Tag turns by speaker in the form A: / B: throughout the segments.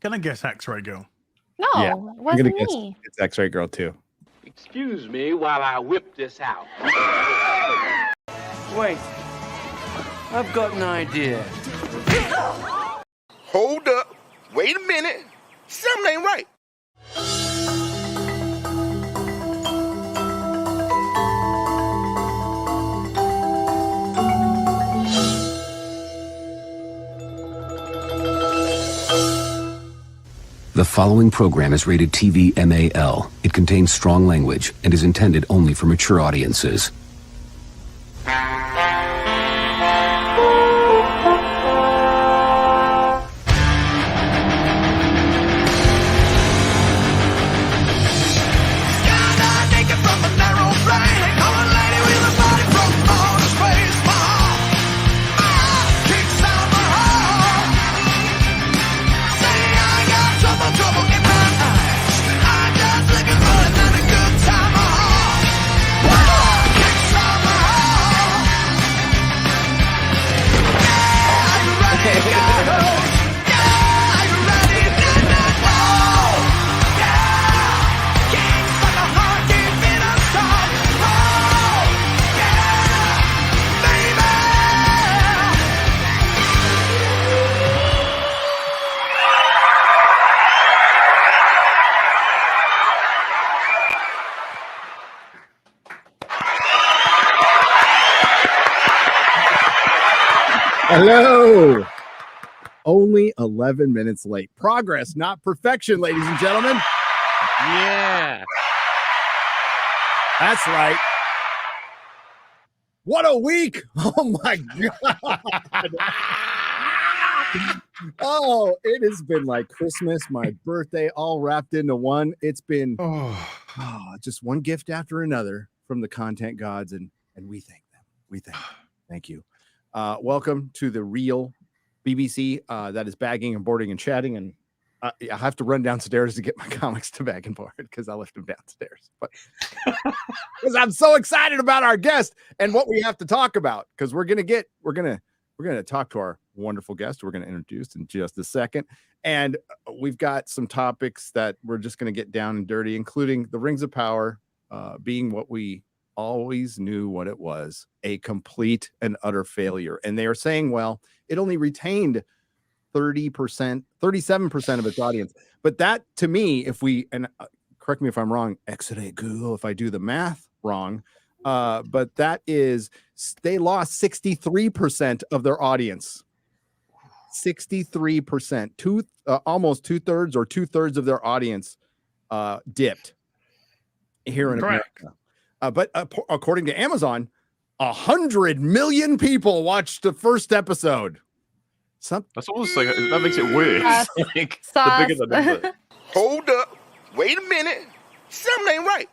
A: gonna guess X-Ray Girl.
B: No,
C: Yeah,
B: it wasn't me.
C: It's X-Ray Girl too.
D: Excuse me while I whip this out.
E: Wait, I've got an idea.
D: Hold up. Wait a minute. Something ain't right.
F: The following program is rated TV MAL. It contains strong language and is intended only for mature audiences.
C: Hello. Only 11 minutes late. Progress, not perfection, ladies and gentlemen.
G: Yeah.
C: That's right. What a week. Oh my God. Oh, it has been like Christmas, my birthday, all wrapped into one. It's been just one gift after another from the content gods, and we thank them. We thank them. Thank you. Welcome to the real BBC that is bagging and boarding and chatting. And I have to run downstairs to get my comics to bag and board because I left them downstairs. But because I'm so excited about our guest and what we have to talk about, because we're gonna talk to our wonderful guest. We're gonna introduce in just a second, and we've got some topics that we're just gonna get down and dirty, including the Rings of Power being what we always knew what it was, a complete and utter failure. And they are saying, well, it only retained 30%, 37% of its audience. But that, to me, if we, and correct me if I'm wrong, exit Google if I do the math wrong, but that is, they lost 63% of their audience. 63%, almost two-thirds or two-thirds of their audience dipped here in America. But according to Amazon, 100 million people watched the first episode.
G: That's almost like that makes it worse. Like,
B: the
G: bigger the number.
D: Hold up. Wait a minute. Something ain't right.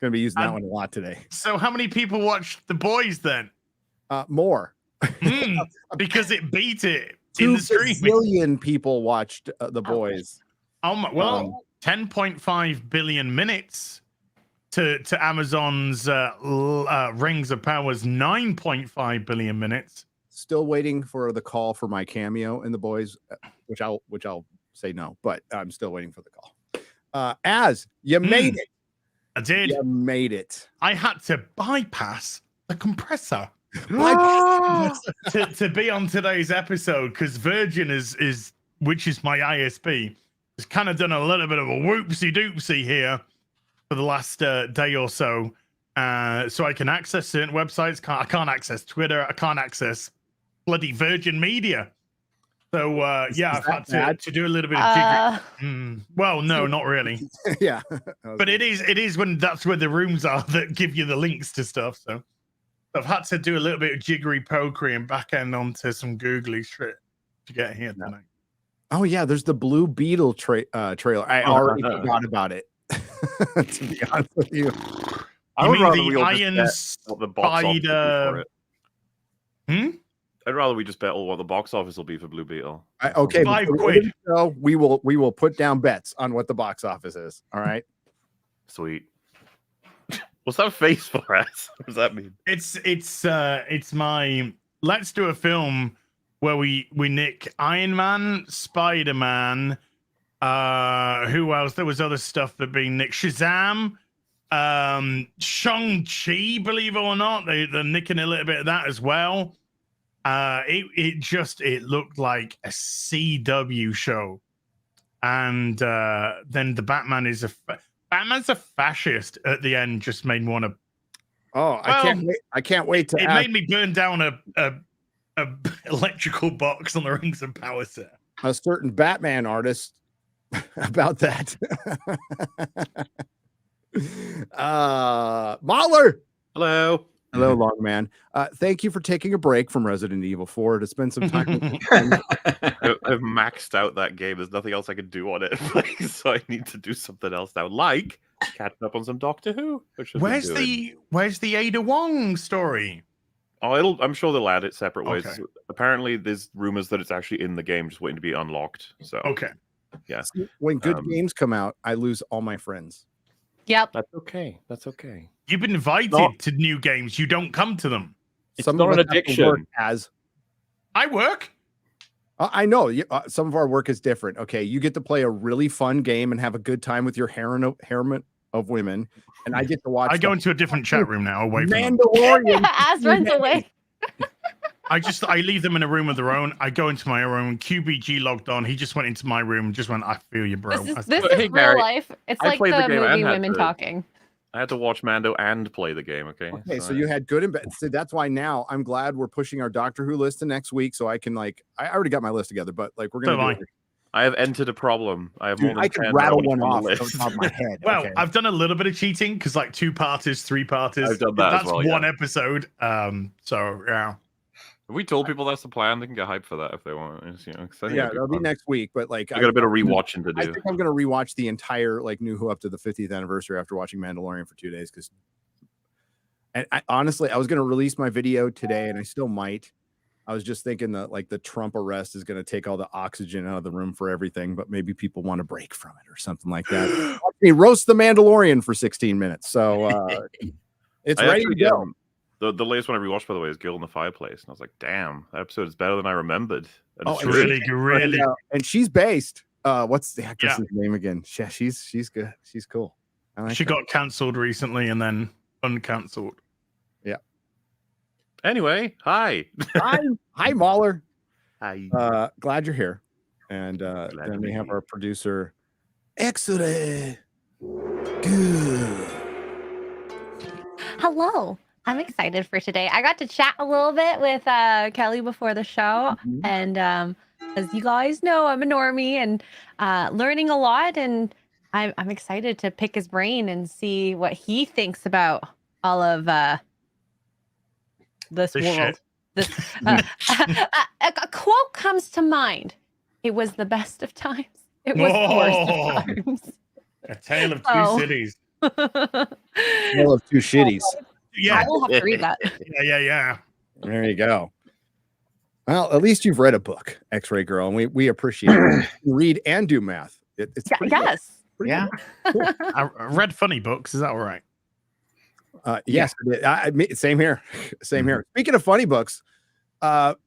C: Going to be using that one a lot today.
A: So how many people watched The Boys then?
C: More.
A: Because it beat it in the streaming.
C: 2 billion people watched The Boys.
A: Oh my, well, 10.5 billion minutes. To Amazon's Rings of Power's 9.5 billion minutes.
C: Still waiting for the call for my cameo in The Boys, which I'll say no, but I'm still waiting for the call. Az you made it.
A: I did.
C: You made it.
A: I had to bypass the compressor to be on today's episode because Virgin is which is my ISP, has kind of done a little bit of a whoopsie doopsie here for the last day or so, so I can access certain websites. I can't access Twitter. I can't access bloody Virgin Media. So I've had to do a little bit of well, no, not really.
C: Yeah,
A: but it is when that's where the rooms are that give you the links to stuff. So I've had to do a little bit of jiggery pokery and back end onto some googly shit to get here tonight.
C: Oh yeah, there's the Blue Beetle trailer. I already forgot about it. To be honest with you,
G: I would rather
A: the Iron Spider.
G: I'd rather we just bet all what the box office will be for Blue Beetle.
C: Okay,
A: £5.
C: So we will put down bets on what the box office is. All right.
G: Sweet. What's that face for us? What does that mean?
A: It's my let's do a film where we nick Iron Man, Spider-Man. Who else? There was other stuff that being nicked. Shazam, Shang-Chi, believe it or not, they're nicking a little bit of that as well. It looked like a CW show, and then the Batman is Batman's a fascist at the end. Just made me want to.
C: Oh, I can't wait to.
A: It made me burn down a electrical box on the Rings of Power set.
C: A certain Batman artist about that. MauLer.
G: Hello.
C: Hello, long man. Thank you for taking a break from Resident Evil 4 to spend some time with me.
G: I've maxed out that game. There's nothing else I can do on it. So I need to do something else now. Like catching up on some Doctor Who.
A: Where's the Ada Wong story?
G: Oh, I'm sure they'll add it separate ways.
A: Okay.
G: Apparently, there's rumors that it's actually in the game, just waiting to be unlocked. So
A: Okay.
G: Yeah.
C: When good games come out, I lose all my friends.
B: Yep.
G: That's okay. That's okay.
A: You've been invited to new games. You don't come to them.
G: It's not an addiction.
A: I work.
C: I know. Some of our work is different. Okay. You get to play a really fun game and have a good time with your harem of women. And I get to watch.
A: I go into a different chat room now away from
C: Mandalorian.
B: As runs away.
A: I leave them in a room of their own. I go into my room. QBG logged on. He just went into my room and just went, I feel you, bro.
B: This is real
G: Gary,
B: life. It's
G: I
B: like
G: played the
B: the
G: game and
B: movie
G: had
B: Women
G: to-
B: Talking.
G: I had to watch Mando and play the game. Okay.
C: Okay, so you had good and bad. So that's why now I'm glad we're pushing our Doctor Who list to next week, so I can I already got my list together, but we're gonna.
G: I have entered a problem. I have more than
C: I can
G: 10
C: rattle
G: on
C: one
G: the
C: off
G: list.
C: on top of my head.
A: Well,
C: Okay.
A: I've done a little bit of cheating because 2-parters, 3-parters.
G: I've done that as
A: That's
G: well,
A: one
G: yeah.
A: episode. So yeah.
G: Have we told people that's the plan? They can get hyped for that if they want.
C: Yeah, that'll be next week. But I
G: got a bit of rewatching to do.
C: I think I'm gonna rewatch the entire New Who up to the 50th anniversary after watching Mandalorian for 2 days. And honestly, I was gonna release my video today, and I still might. I was just thinking that the Trump arrest is gonna take all the oxygen out of the room for everything, but maybe people want a break from it or something like that. Watch me roast the Mandalorian for 16 minutes. So it's ready to go.
G: The latest one I rewatched, by the way, is Girl in the Fireplace, and I was like, "Damn, that episode is better than I remembered." And
C: Oh,
G: it's
C: and
A: really.
C: And she's based. What's the actress's name again? Yeah, she's good. She's cool.
A: She got cancelled recently and then uncancelled.
C: Yeah.
G: Anyway, hi,
C: hi, MauLer.
G: Hi.
C: Glad you're here. And then we have our producer. Excellent. Good.
B: Hello. I'm excited for today. I got to chat a little bit with Kelley before the show. And as you guys know, I'm a normie and learning a lot. And I'm excited to pick his brain and see what he thinks about all of this world. A quote comes to mind. It was the best of times. It was the worst of times.
A: A tale of two cities.
C: Tale of two shitties.
A: Yeah.
B: I will have to read that.
A: Yeah.
C: There you go. Well, at least you've read a book, X-Ray Girl, and we appreciate it. Read and do math. It's
B: yes.
A: Yeah. Cool. I read funny books. Is that all right?
C: Yes. Same here. Same here. Speaking of funny books,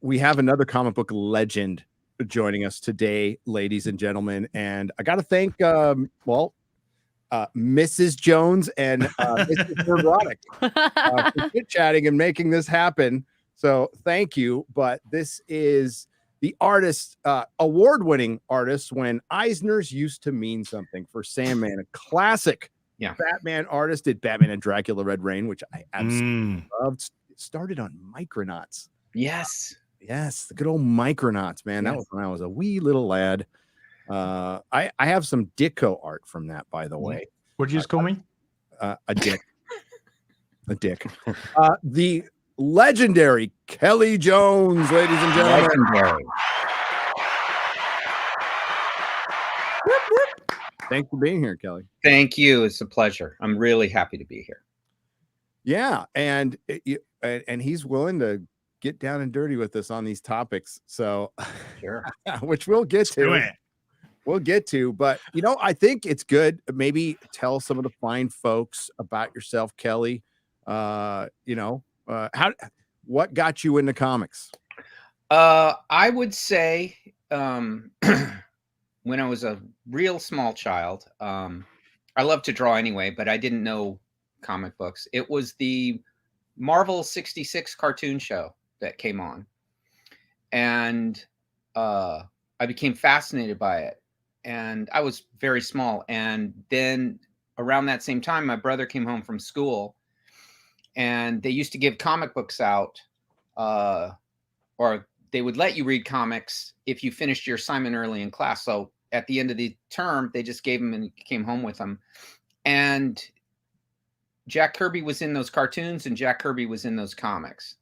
C: we have another comic book legend joining us today, ladies and gentlemen. And I got to thank, Mrs. Jones and Mrs. Nerdrotic for chit-chatting and making this happen. So thank you. But this is the artist, award-winning artist when Eisner's used to mean something for Sandman, a classic Batman artist, did Batman and Dracula Red Rain, which I absolutely loved. It started on Micronauts.
H: Yes,
C: the good old Micronauts, man. That was when I was a wee little lad. I have some Ditko art from that, by the way.
A: What'd you just call me?
C: A dick. A dick. The legendary Kelley Jones, ladies and gentlemen.
H: legendary.
C: Thanks for being here, Kelley.
H: Thank you. It's a pleasure. I'm really happy to be here.
C: Yeah, and he's willing to get down and dirty with us on these topics. So,
H: Sure.
C: which we'll get to. We'll get to, but I think it's good. Maybe tell some of the fine folks about yourself, Kelley. What got you into comics?
H: I would say when I was a real small child, I love to draw anyway, but I didn't know comic books. It was the Marvel 66 cartoon show that came on. And I became fascinated by it. And I was very small. And then around that same time, my brother came home from school, and they used to give comic books out, or they would let you read comics if you finished your assignment early in class. So at the end of the term, they just gave them and came home with them. And Jack Kirby was in those cartoons, and Jack Kirby was in those comics.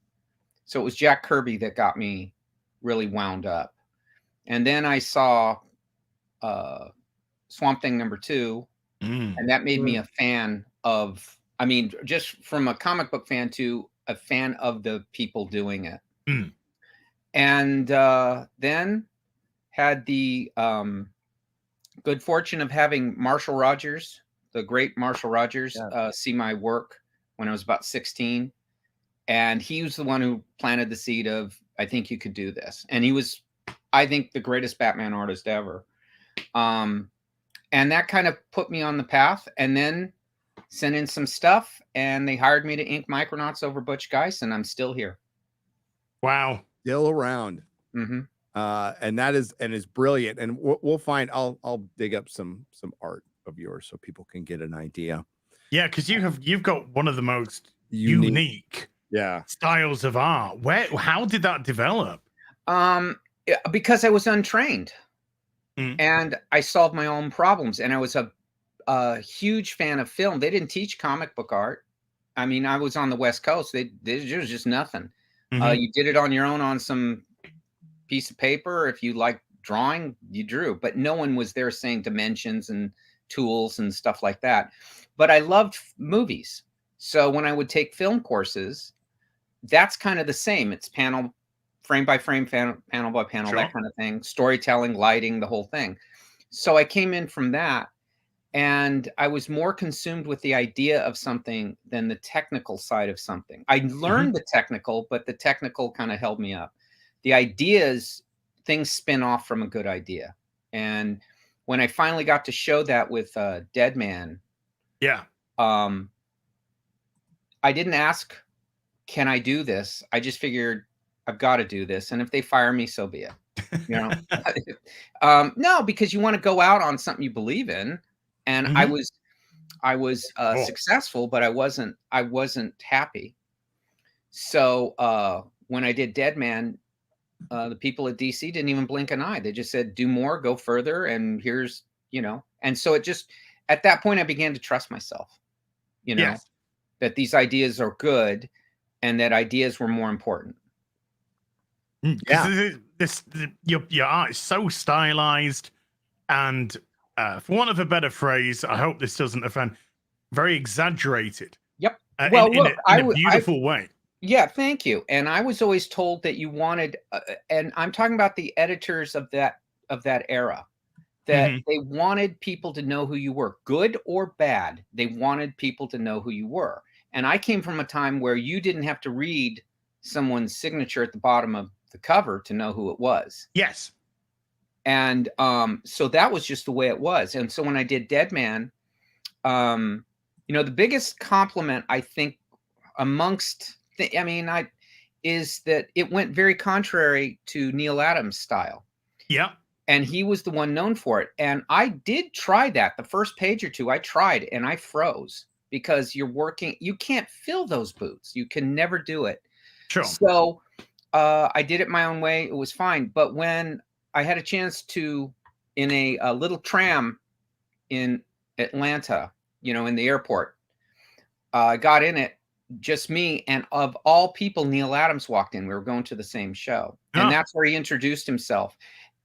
H: So it was Jack Kirby that got me really wound up. And then I saw Swamp Thing #2, and that made me a fan of, I mean, just from a comic book fan to a fan of the people doing it. And then had the good fortune of having Marshall Rogers, the great Marshall Rogers, see my work when I was about 16. And he was the one who planted the seed of, I think you could do this. And he was, I think, the greatest Batman artist ever. And that kind of put me on the path. And then sent in some stuff, and they hired me to ink Micronauts over Butch Guice, and I'm still here.
A: Wow.
C: Still around. And that is brilliant. And we'll find, I'll dig up some art of yours so people can get an idea.
A: Yeah, because you've got one of the most unique styles of art. How did that develop?
H: Because I was untrained, and I solved my own problems, and I was a huge fan of film. They didn't teach comic book art. I mean, I was on the West Coast. There was just nothing. You did it on your own on some piece of paper. If you liked drawing, you drew, but no one was there saying dimensions and tools and stuff like that. But I loved movies. So when I would take film courses, that's kind of the same. It's frame by frame, panel by panel, that kind of thing. Storytelling, lighting, the whole thing. So I came in from that, and I was more consumed with the idea of something than the technical side of something. I learned the technical, but the technical kind of held me up. The ideas, things spin off from a good idea. And when I finally got to show that with Dead Man, I didn't ask, can I do this? I just figured I've got to do this. And if they fire me, so be it. You know, no, because you want to go out on something you believe in. And I was successful, but I wasn't happy. So when I did Dead Man, the people at DC didn't even blink an eye. They just said, do more, go further. And here's, and so it just, at that point, I began to trust myself, that these ideas are good and that ideas were more important.
A: Your art is so stylized and, for want of a better phrase, I hope this doesn't offend, very exaggerated.
H: Yep.
A: In a beautiful way.
H: Yeah, thank you. And I was always told that you wanted, and I'm talking about the editors of that era, that they wanted people to know who you were, good or bad. They wanted people to know who you were. And I came from a time where you didn't have to read someone's signature at the bottom of the cover to know who it was.
A: Yes.
H: And so that was just the way it was. And so when I did Dead Man, the biggest compliment I think amongst is that it went very contrary to Neil Adams' style.
A: Yeah.
H: And he was the one known for it. And I did try that. The first page or two, I tried and I froze because you can't fill those boots. You can never do it.
A: Sure.
H: So I did it my own way. It was fine. But when I had a chance to, in a little tram in Atlanta, in the airport, I got in it, just me, and of all people, Neil Adams walked in. We were going to the same show, and that's where he introduced himself.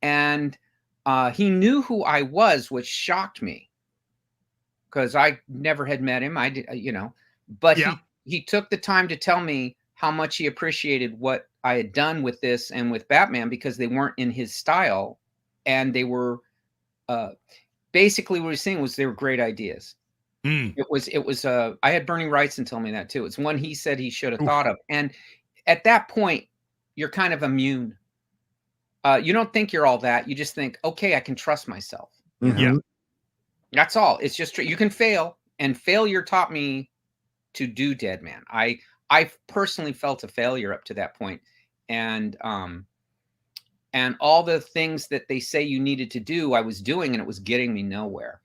H: And he knew who I was, which shocked me because I never had met him. I did, but he took the time to tell me how much he appreciated what I had done with this and with Batman, because they weren't in his style, and they were basically what he was saying was they were great ideas. It was I had Bernie Wrightson tell me that too. It's one he said he should have thought of. And at that point, you're kind of immune You don't think you're all that. You just think, okay, I can trust myself.
A: Yeah.
H: That's all. It's just you can fail, and failure taught me to do Dead Man. I personally felt a failure up to that point, and all the things that they say you needed to do, I was doing, and it was getting me nowhere,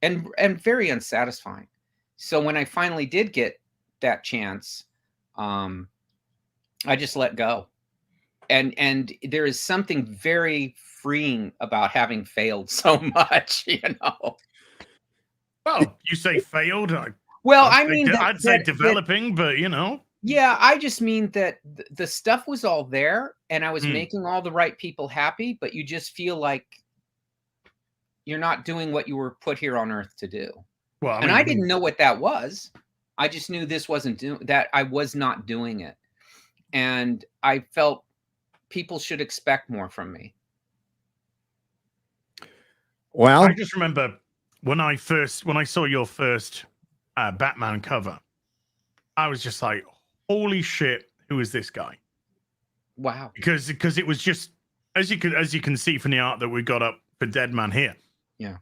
H: and very unsatisfying. So when I finally did get that chance, I just let go, and there is something very freeing about having failed so much, you know.
A: Well, you say failed.
H: Well,
A: I'd say developing, but you know.
H: Yeah, I just mean that the stuff was all there, and I was making all the right people happy, but you just feel like you're not doing what you were put here on Earth to do. Well, I didn't know what that was. I just knew this wasn't that I was not doing it, and I felt people should expect more from me.
C: Well,
A: I just remember when I saw your first Batman cover, I was just like, holy shit, who is this guy?
H: Wow.
A: Because it was just as you can see from the art that we got up for Dead Man here.
H: Yeah.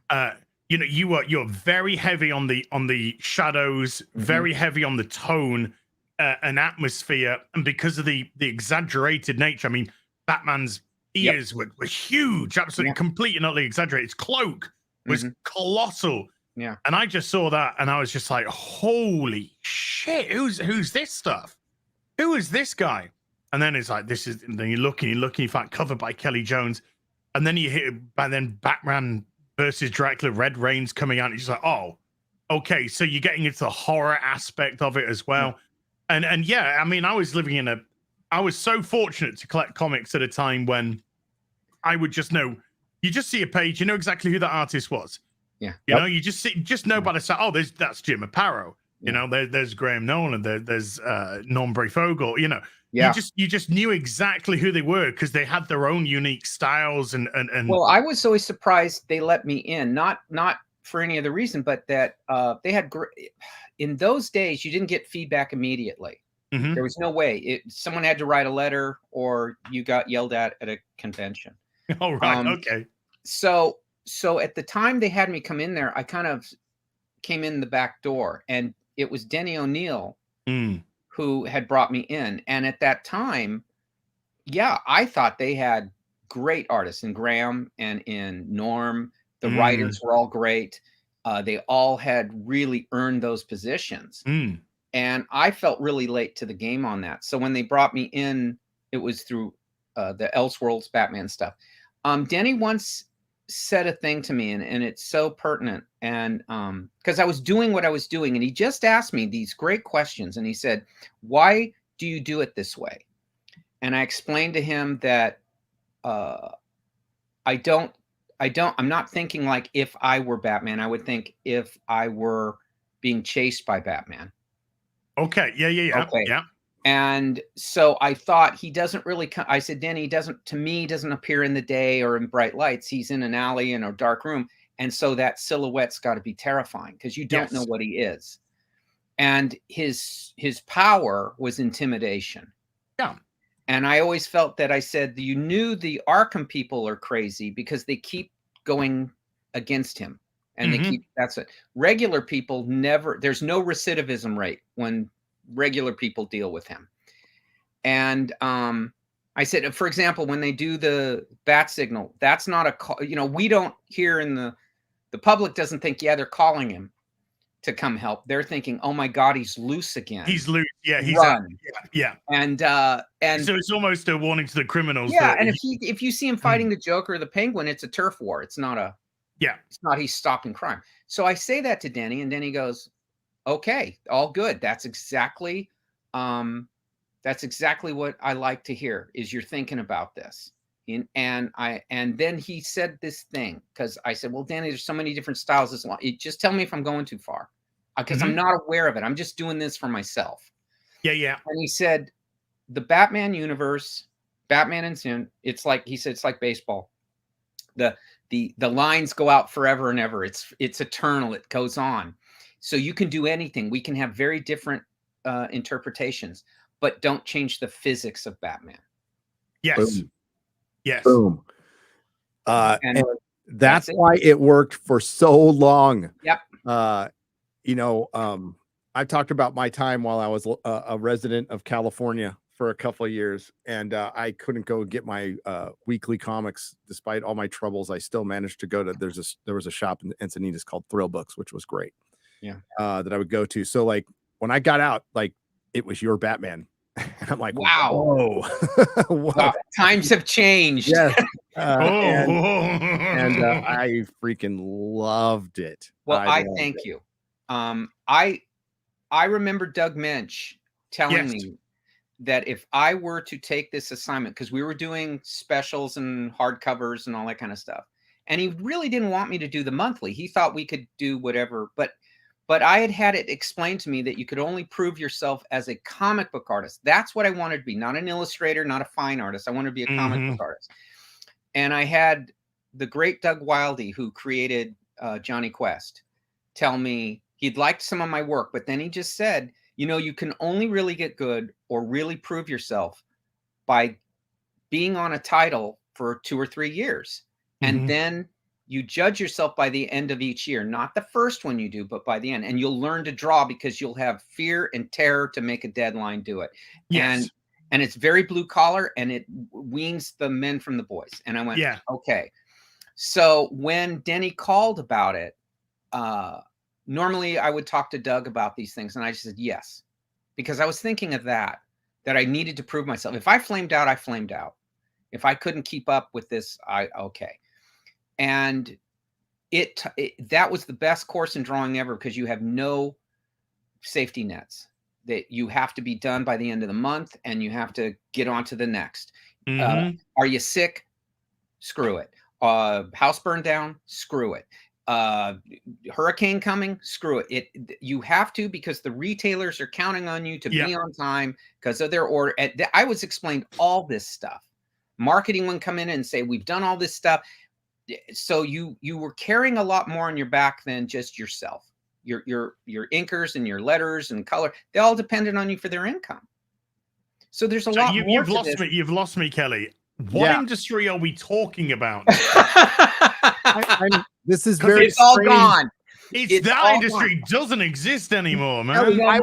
A: You know, you're very heavy on the shadows, very heavy on the tone and atmosphere, and because of the exaggerated nature. I mean, Batman's ears were huge, absolutely complete and utterly exaggerated. His cloak was colossal.
H: Yeah.
A: And I just saw that and I was just like, holy shit, who's this stuff? Who is this guy? And then it's like, and then you're looking, you find covered by Kelley Jones. And then you hit, and then Batman versus Dracula, Red Rain's coming out. And you're just like, oh, okay. So you're getting into the horror aspect of it as well. And yeah, I mean, I was so fortunate to collect comics at a time when I would just know, you just see a page, you know exactly who the artist was.
H: Yeah.
A: You know, you just know by the side, oh, that's Jim Aparo. You know, there's Graham Nolan, there's Norm Breyfogle, you know.
H: Yeah.
A: You just knew exactly who they were because they had their own unique styles and
H: well, I was always surprised they let me in, not for any other reason, but that they had in those days you didn't get feedback immediately. There was no way. Someone had to write a letter or you got yelled at a convention.
A: Oh, right. Okay.
H: So at the time they had me come in there, I kind of came in the back door, and it was Denny O'Neil who had brought me in. And at that time, yeah, I thought they had great artists in Graham and in Norm. The writers were all great. They all had really earned those positions. And I felt really late to the game on that. So when they brought me in, it was through the Elseworlds Batman stuff. Denny once said a thing to me, and it's so pertinent. And because I was doing what I was doing, and he just asked me these great questions. And he said, why do you do it this way? And I explained to him that I'm not thinking like if I were Batman. I would think if I were being chased by Batman.
A: Okay. Yeah.
H: Okay.
A: Yeah.
H: And so I thought he doesn't really I said, Denny, doesn't appear in the day or in bright lights. He's in an alley in a dark room. And so that silhouette's got to be terrifying because you don't know what he is. And his power was intimidation.
A: Yeah.
H: And I always felt that I said, you knew the Arkham people are crazy because they keep going against him. And they keep, that's it. Regular people there's no recidivism rate when regular people deal with him. And I said, for example, when they do the bat signal, that's not a call. You know, we don't hear in the public doesn't think, they're calling him to come help. They're thinking, oh my God, he's loose again.
A: He's loose. Yeah. He's
H: run.
A: Yeah.
H: And
A: so it's almost a warning to the criminals.
H: Yeah. And if you see him fighting the Joker or the Penguin, it's a turf war. It's not a, it's not he's stopping crime. So I say that to Denny, and Denny goes, okay, all good. That's exactly what I like to hear is you're thinking about this. And then he said this thing, because I said, well, Danny, there's so many different styles. Just tell me if I'm going too far, because I'm not aware of it. I'm just doing this for myself.
A: Yeah. And
H: he said, the Batman universe, Batman and Sin, it's like, he said, it's like baseball. The lines go out forever and ever. It's eternal. It goes on. So you can do anything. We can have very different interpretations, but don't change the physics of Batman.
A: Yes. Yes.
C: Boom.
H: And
C: that's
H: that's it.
C: why it worked for so long.
H: Yep.
C: I talked about my time while I was a resident of California for a couple of years, and I couldn't go get my weekly comics despite all my troubles. I still managed to go to there was a shop in Encinitas called Thrill Books, which was great.
H: Yeah.
C: That I would go to. So like when I got out, like it was your Batman. And I'm like,
H: wow.
C: Whoa.
H: Wow. Times have changed.
C: Yes.
A: And
C: I freaking loved it.
H: Well, I
C: loved
H: thank
C: it.
H: you. I remember Doug Mensch telling me that if I were to take this assignment, because we were doing specials and hardcovers and all that kind of stuff, and he really didn't want me to do the monthly. He thought we could do whatever, but I had it explained to me that you could only prove yourself as a comic book artist. That's what I wanted to be, not an illustrator, not a fine artist. I wanted to be a comic book artist. And I had the great Doug Wildey, who created Johnny Quest, tell me he'd liked some of my work, but then he just said, you know, you can only really get good or really prove yourself by being on a title for 2 or 3 years. And then you judge yourself by the end of each year, not the first one you do, but by the end. And you'll learn to draw because you'll have fear and terror to make a deadline do it.
A: Yes.
H: And it's very blue collar, and it weans the men from the boys. And I went, okay. So when Denny called about it, normally I would talk to Doug about these things, and I just said yes, because I was thinking of that I needed to prove myself. If I flamed out, I flamed out. If I couldn't keep up with this, okay. And that was the best course in drawing ever, because you have no safety nets. That you have to be done by the end of the month, and you have to get on to the next. Are you sick? Screw it. House burned down? Screw it. Hurricane coming? Screw it. You have to, because the retailers are counting on you to be on time because of their order. I was explained all this stuff. Marketing would come in and say, we've done all this stuff. So you were carrying a lot more on your back than just yourself. Your inkers and your letters and color, they all depended on you for their income. So there's a lot more.
A: You've lost me, Kelley. What industry are we talking about?
C: This is very
H: it's all gone.
A: It's that industry doesn't exist anymore, man.
C: Kelly, I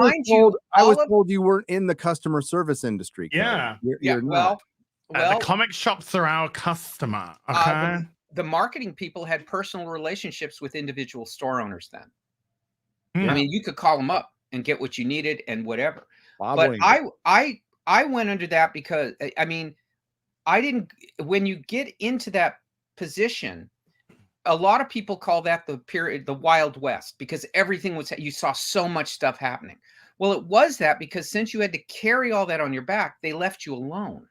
C: was told you weren't in the customer service industry. Kelly. You're not.
A: The comic shops are our customer. Okay.
H: The marketing people had personal relationships with individual store owners then. I mean, you could call them up and get what you needed and whatever. But I went under that because, I mean, when you get into that position, a lot of people call that the Wild West, because everything you saw so much stuff happening. Well, it was that because since you had to carry all that on your back, they left you alone.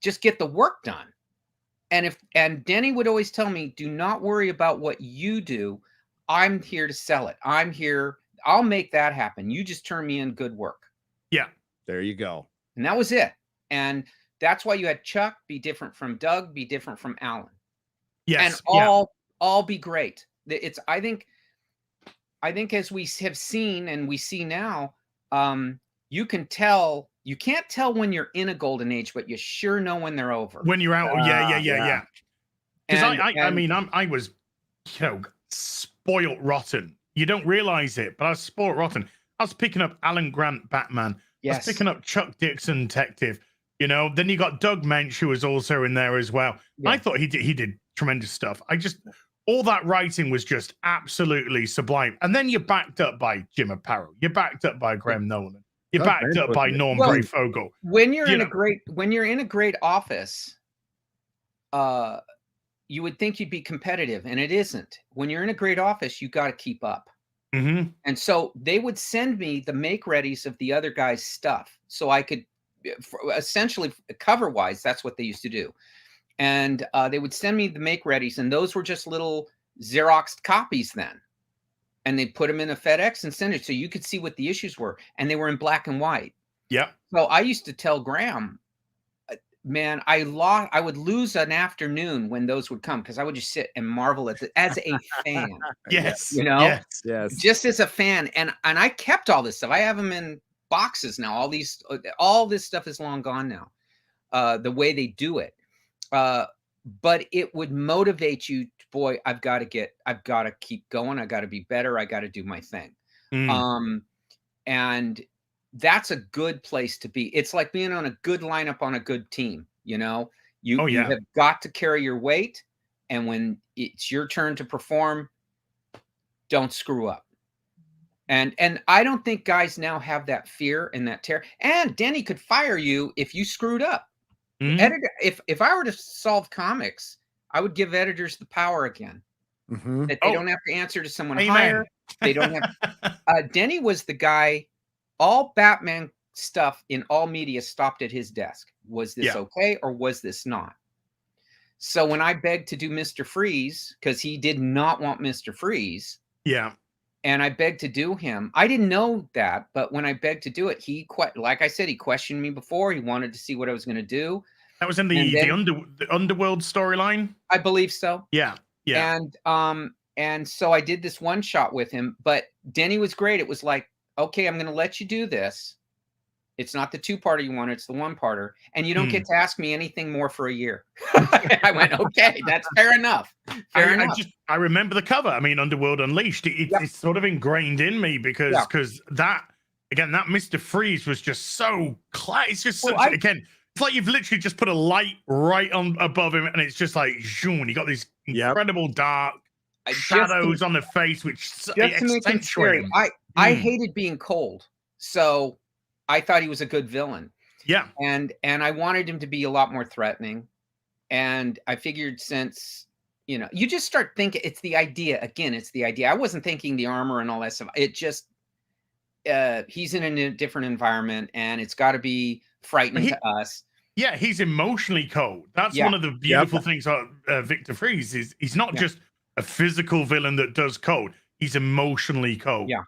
H: Just get the work done. And Denny would always tell me, do not worry about what you do. I'm here to sell it. I'm here. I'll make that happen. You just turn me in good work.
A: Yeah.
C: There you go.
H: And that was it. And that's why you had Chuck be different from Doug, be different from Alan.
A: Yes.
H: And all be great. I think as we have seen and we see now, you can tell. You can't tell when you're in a golden age, but you sure know when they're over.
A: When you're out. Yeah. Because I mean, I was, spoiled rotten. You don't realize it, but I was spoiled rotten. I was picking up Alan Grant Batman. I was picking up Chuck Dixon Detective. Then you got Doug Mensch, who was also in there as well. Yeah. I thought he did tremendous stuff. All that writing was just absolutely sublime. And then you're backed up by Jim Aparo. You're backed up by Graham Nolan. You're backed up by Norm Brayfogle.
H: When you're in a great office, you would think you'd be competitive, and it isn't. When you're in a great office, you got to keep up. And so they would send me the make readies of the other guys' stuff, so I could essentially cover wise. That's what they used to do, and they would send me the make readies, and those were just little Xeroxed copies then. And they put them in a FedEx and send it so you could see what the issues were. And they were in black and white. Yeah. So I used to tell Graham, man, I would lose an afternoon when those would come, because I would just sit and marvel at it as a fan.
A: Yes.
C: Yes.
H: Just as a fan. And I kept all this stuff. I have them in boxes now. All this stuff is long gone now. The way they do it. but it would motivate you. Boy, I've got to keep going. I got to be better. I got to do my thing. And that's a good place to be. It's like being on a good lineup on a good team. You know, you have got to carry your weight. And when it's your turn to perform, don't screw up. And I don't think guys now have that fear and that terror. And Denny could fire you if you screwed up. Editor, if I were to solve comics, I would give editors the power again. That they don't have to answer to someone higher. They don't have. Denny was the guy. All Batman stuff in all media stopped at his desk. Was this okay or was this not? So when I begged to do Mr. Freeze, because he did not want Mr. Freeze. Yeah. And I begged to do him. I didn't know that, but when I begged to do it, like I said, he questioned me before. He wanted to see what I was going to do.
A: That was in the Underworld storyline?
H: I believe so.
A: Yeah. Yeah.
H: And so I did this one shot with him, but Denny was great. It was like, okay, I'm going to let you do this. It's not the 2-parter you want, it's the 1-parter. And you don't get to ask me anything more for a year. I went, okay, that's fair enough. Fair enough.
A: I remember the cover. I mean, Underworld Unleashed. It's sort of ingrained in me because that Mr. Freeze was just so it's just again, it's like you've literally just put a light right on above him, and it's just like zoom. You got these incredible dark shadows on the face, which accentuate.
H: I hated being cold, so I thought he was a good villain.
A: Yeah.
H: And I wanted him to be a lot more threatening. And I figured since, you just start thinking, it's the idea. Again, it's the idea. I wasn't thinking the armor and all that stuff. It just, he's in a different environment and it's got to be frightening to us.
A: Yeah, he's emotionally cold. That's one of the beautiful things about Victor Freeze is he's not just a physical villain that does cold. He's emotionally cold.
H: Yeah.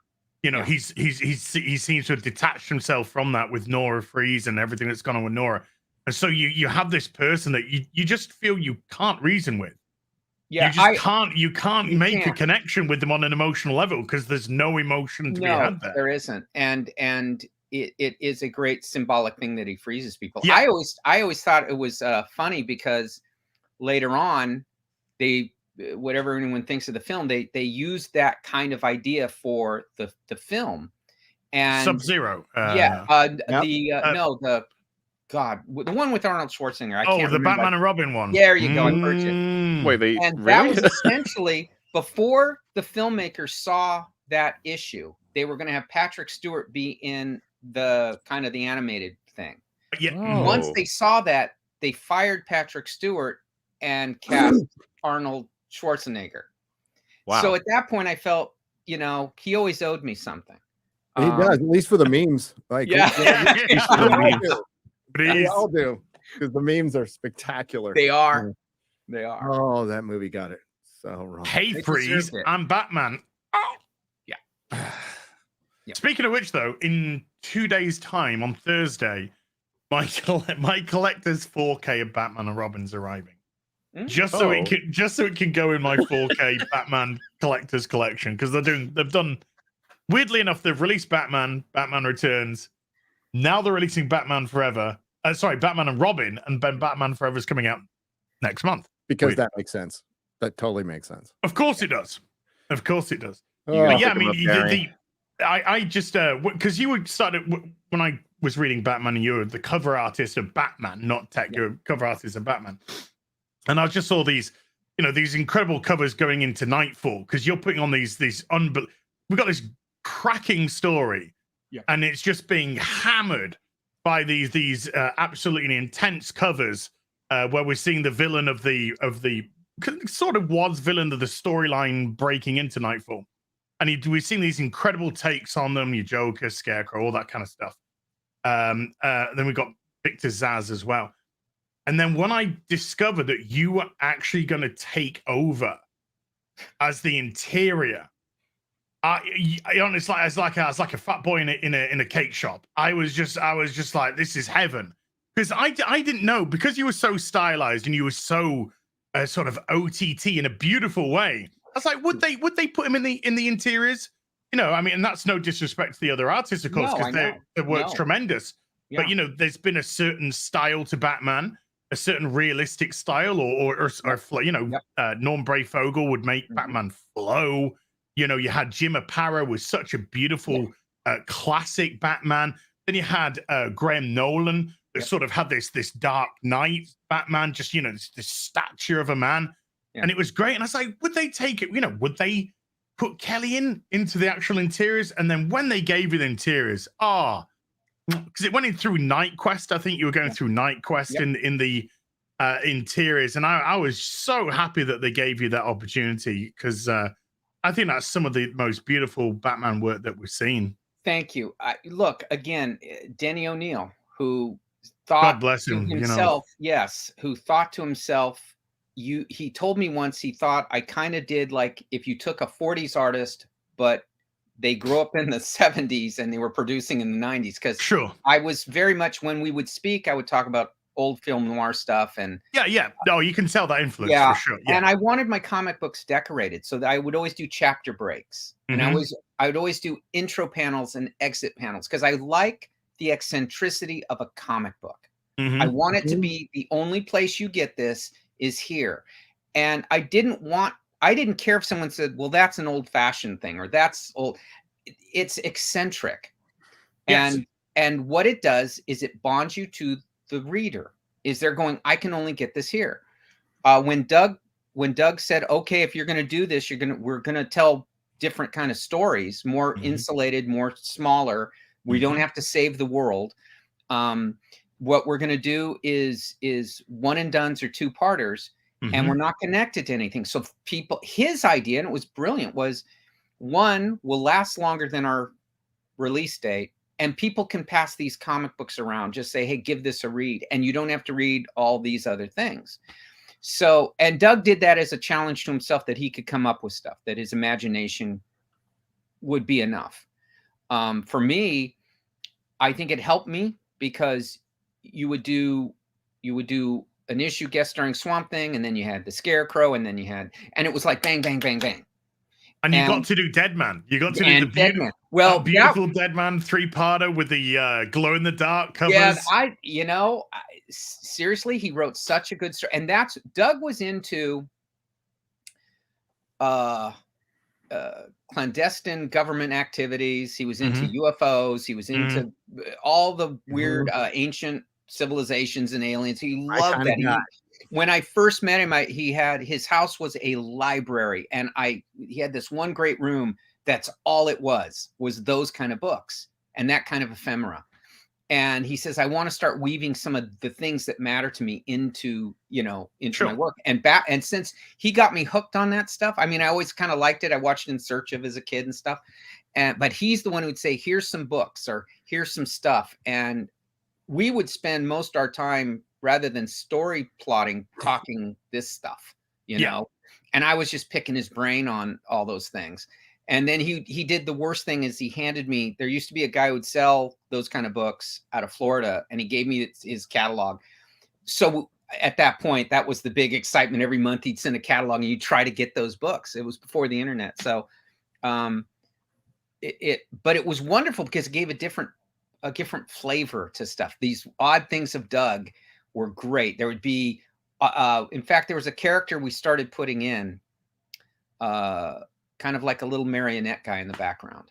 A: He seems to have detached himself from that with Nora Freeze and everything that's gone on with Nora. And so you have this person that you just feel you can't reason with.
H: Yeah,
A: you can't make a connection with them on an emotional level because there's no emotion to be had there.
H: There isn't. And it is a great symbolic thing that he freezes people.
A: Yeah.
H: I always thought it was funny because later on whatever anyone thinks of the film, they use that kind of idea for the film. And
A: Sub-Zero.
H: the one with Arnold Schwarzenegger. I can't remember.
A: Batman and Robin one.
H: There you go. I heard you.
G: Wait,
H: that was essentially before the filmmakers saw that issue. They were going to have Patrick Stewart be in the kind of the animated thing. Once they saw that, they fired Patrick Stewart and cast Arnold Schwarzenegger. Wow. So at that point I felt, he always owed me something.
C: He does, at least for the memes. Like
H: we
C: all do. Because the memes are spectacular.
H: They are. They are.
C: Oh, that movie got it so wrong.
A: Hey, Freeze, I'm Batman. Oh. Yeah. Speaking of which, though, in 2 days' time on Thursday, my collector's 4K of Batman and Robin's arriving. Just so it can go in my 4K Batman collector's collection because they've done weirdly enough they've released Batman Returns, now they're releasing Batman Forever. Batman and Robin, and then Batman Forever is coming out next month
C: because that makes sense. That totally makes sense.
A: Of course it does. But yeah, I mean, I just because you started when I was reading Batman and you were the cover artist of Batman, not tech. You're cover artist of Batman. And I just saw these, these incredible covers going into Nightfall because you're putting on these we've got this cracking story, and it's just being hammered by these absolutely intense covers where we're seeing the villain of the sort of was villain of the storyline breaking into Nightfall, and we've seen these incredible takes on them, your Joker, Scarecrow, all that kind of stuff. Then we've got Victor Zsasz as well. And then when I discovered that you were actually going to take over as the interior, it's like I was like a fat boy in a cake shop. I was just like, this is heaven, because I didn't know, because you were so stylized and you were so sort of OTT in a beautiful way. I was like, would they put him in the interiors? I mean, and that's no disrespect to the other artists, of course, because their work's tremendous. Yeah. But there's been a certain style to Batman, a certain realistic style, or you know, Norm Brayfogle would make Batman flow. You know, you had Jim Aparo with such a beautiful classic Batman. Then you had Graham Nolan that sort of had this Dark Knight Batman, just, you know, this stature of a man. And it was great. And I was like, would they take it? You know, would they put Kelley into the actual interiors? And then when they gave you the interiors, because it went in through Night Quest. I think you were going through Night Quest in the interiors. And I was so happy that they gave you that opportunity, because I think that's some of the most beautiful Batman work that we've seen.
H: Thank you. Look, again, Denny O'Neil, who thought
A: God bless him,
H: to himself,
A: you know.
H: who thought to himself, he told me once, he thought I kind of did like if you took a 40s artist, but they grew up in the 70s and they were producing in the 90s. Because I was very much, when we would speak, I would talk about old film noir stuff. And
A: no, you can tell that influence for sure.
H: And I wanted my comic books decorated, so that I would always do chapter breaks. And I would always do intro panels and exit panels, because I like the eccentricity of a comic book. I want it to be the only place you get this is here. And I didn't care if someone said, well, that's an old fashioned thing, or that's old. It's eccentric. And what it does is it bonds you to the reader. Is they're going, I can only get this here. When Doug said, okay, if you're going to do this, we're going to tell different kind of stories, more insulated, more smaller. We don't have to save the world. What we're going to do is one and dones or two parters, and we're not connected to anything. So his idea, and it was brilliant, was one will last longer than our release date, and people can pass these comic books around, just say, hey, give this a read, and you don't have to read all these other things. So, and Doug did that as a challenge to himself, that he could come up with stuff, that his imagination would be enough. For me, I think it helped me, because you would do an issue guest starring Swamp Thing, and then you had the Scarecrow, and then and it was like bang, bang, bang, bang.
A: And you got to do Deadman. You got to do the
H: Deadman.
A: Beautiful Deadman 3-parter with the glow in the dark covers.
H: Yeah, seriously, he wrote such a good story. And Doug was into clandestine government activities. He was into UFOs. He was into all the weird ancient civilizations and aliens. He loved that. When I first met him, his house was a library, and he had this one great room. That's all it was those kind of books and that kind of ephemera. And he says, I want to start weaving some of the things that matter to me into my work. And since he got me hooked on that stuff, I mean, I always kind of liked it. I watched In Search of as a kid and stuff. But he's the one who would say, here's some books, or here's some stuff. And we would spend most of our time, rather than story plotting, talking this stuff, you know? And I was just picking his brain on all those things. And then he did the worst thing, is he handed me, there used to be a guy who would sell those kind of books out of Florida, and he gave me his catalog. So at that point, that was the big excitement. Every month he'd send a catalog, and you'd try to get those books. It was before the internet. So but it was wonderful, because it gave a different flavor to stuff. These odd things of Doug were great. There would be, in fact, there was a character we started putting in, kind of like a little marionette guy in the background.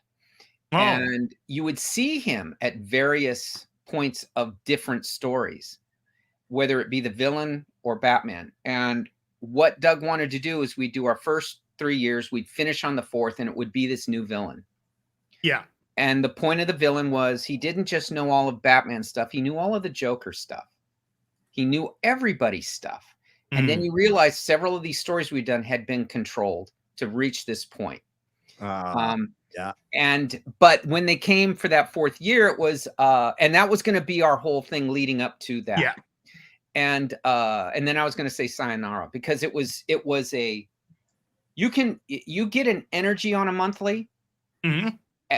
H: Oh. And you would see him at various points of different stories, whether it be the villain or Batman. And what Doug wanted to do is we'd do our first 3 years, we'd finish on the 4th, and it would be this new villain.
A: Yeah.
H: And the point of the villain was, he didn't just know all of Batman stuff, he knew all of the Joker stuff. He knew everybody's stuff. And then you realize several of these stories we'd done had been controlled to reach this point. But when they came for that 4th year, it was and that was going to be our whole thing leading up to that. Yeah. And then I was going to say sayonara, because it was you get an energy on a monthly,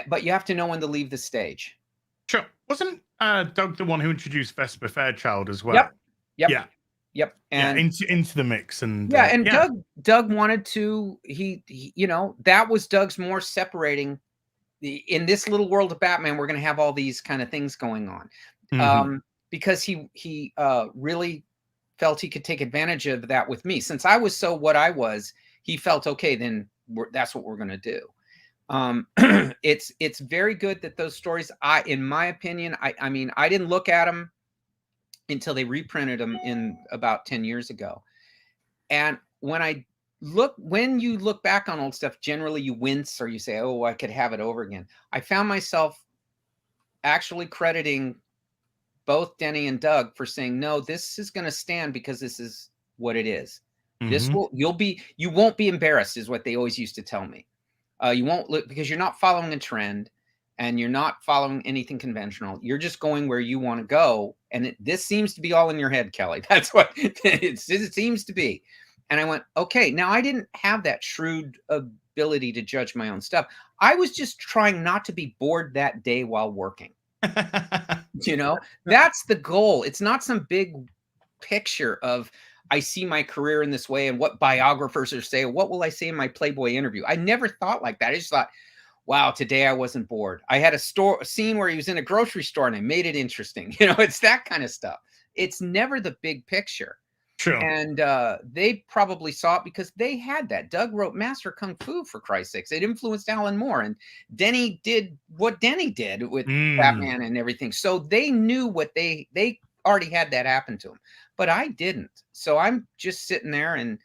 H: but you have to know when to leave the stage.
A: Sure. Wasn't Doug the one who introduced Vesper Fairchild as well?
H: Yep. And
A: into the mix. And
H: Doug wanted to, he that was Doug's more separating. In this little world of Batman, we're going to have all these kind of things going on. Because he really felt he could take advantage of that with me. Since I was so what I was, he felt, okay, then that's what we're going to do. It's very good that those stories, in my opinion, I mean, I didn't look at them until they reprinted them in about 10 years ago. And when you look back on old stuff, generally you wince or you say, oh, I could have it over again. I found myself actually crediting both Denny and Doug for saying, no, this is going to stand because this is what it is. This will, you won't be embarrassed is what they always used to tell me. You won't look, because you're not following a trend and you're not following anything conventional. You're just going where you want to go. And this seems to be all in your head, Kelley. That's what it seems to be. And I went, okay, now I didn't have that shrewd ability to judge my own stuff. I was just trying not to be bored that day while working. You know, that's the goal. It's not some big picture of, I see my career in this way and what biographers are saying. What will I say in my Playboy interview? I never thought like that. I just thought, wow, today I wasn't bored. I had a scene where he was in a grocery store and I made it interesting. You know, it's that kind of stuff. It's never the big picture.
A: True.
H: And they probably saw it because they had that. Doug wrote Master Kung Fu, for Christ's sakes. It influenced Alan Moore. And Denny did what Denny did with Batman and everything. So they knew what they already had that happen to them. But I didn't. So I'm just sitting there and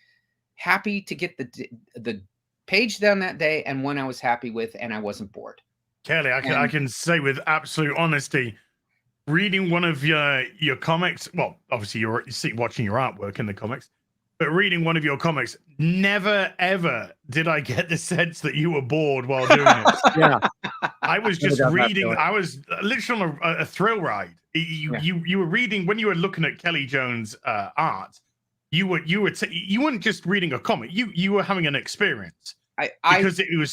H: happy to get the page done that day and one I was happy with and I wasn't bored.
A: Kelley, I can say with absolute honesty, reading one of your comics, well, obviously you're watching your artwork in the comics, but reading one of your comics, never ever did I get the sense that you were bored while doing it.
C: Yeah,
A: I was just reading. I was literally on a thrill ride. You were reading when you were looking at Kelley Jones' art. You weren't just reading a comic. You were having an experience. Because it was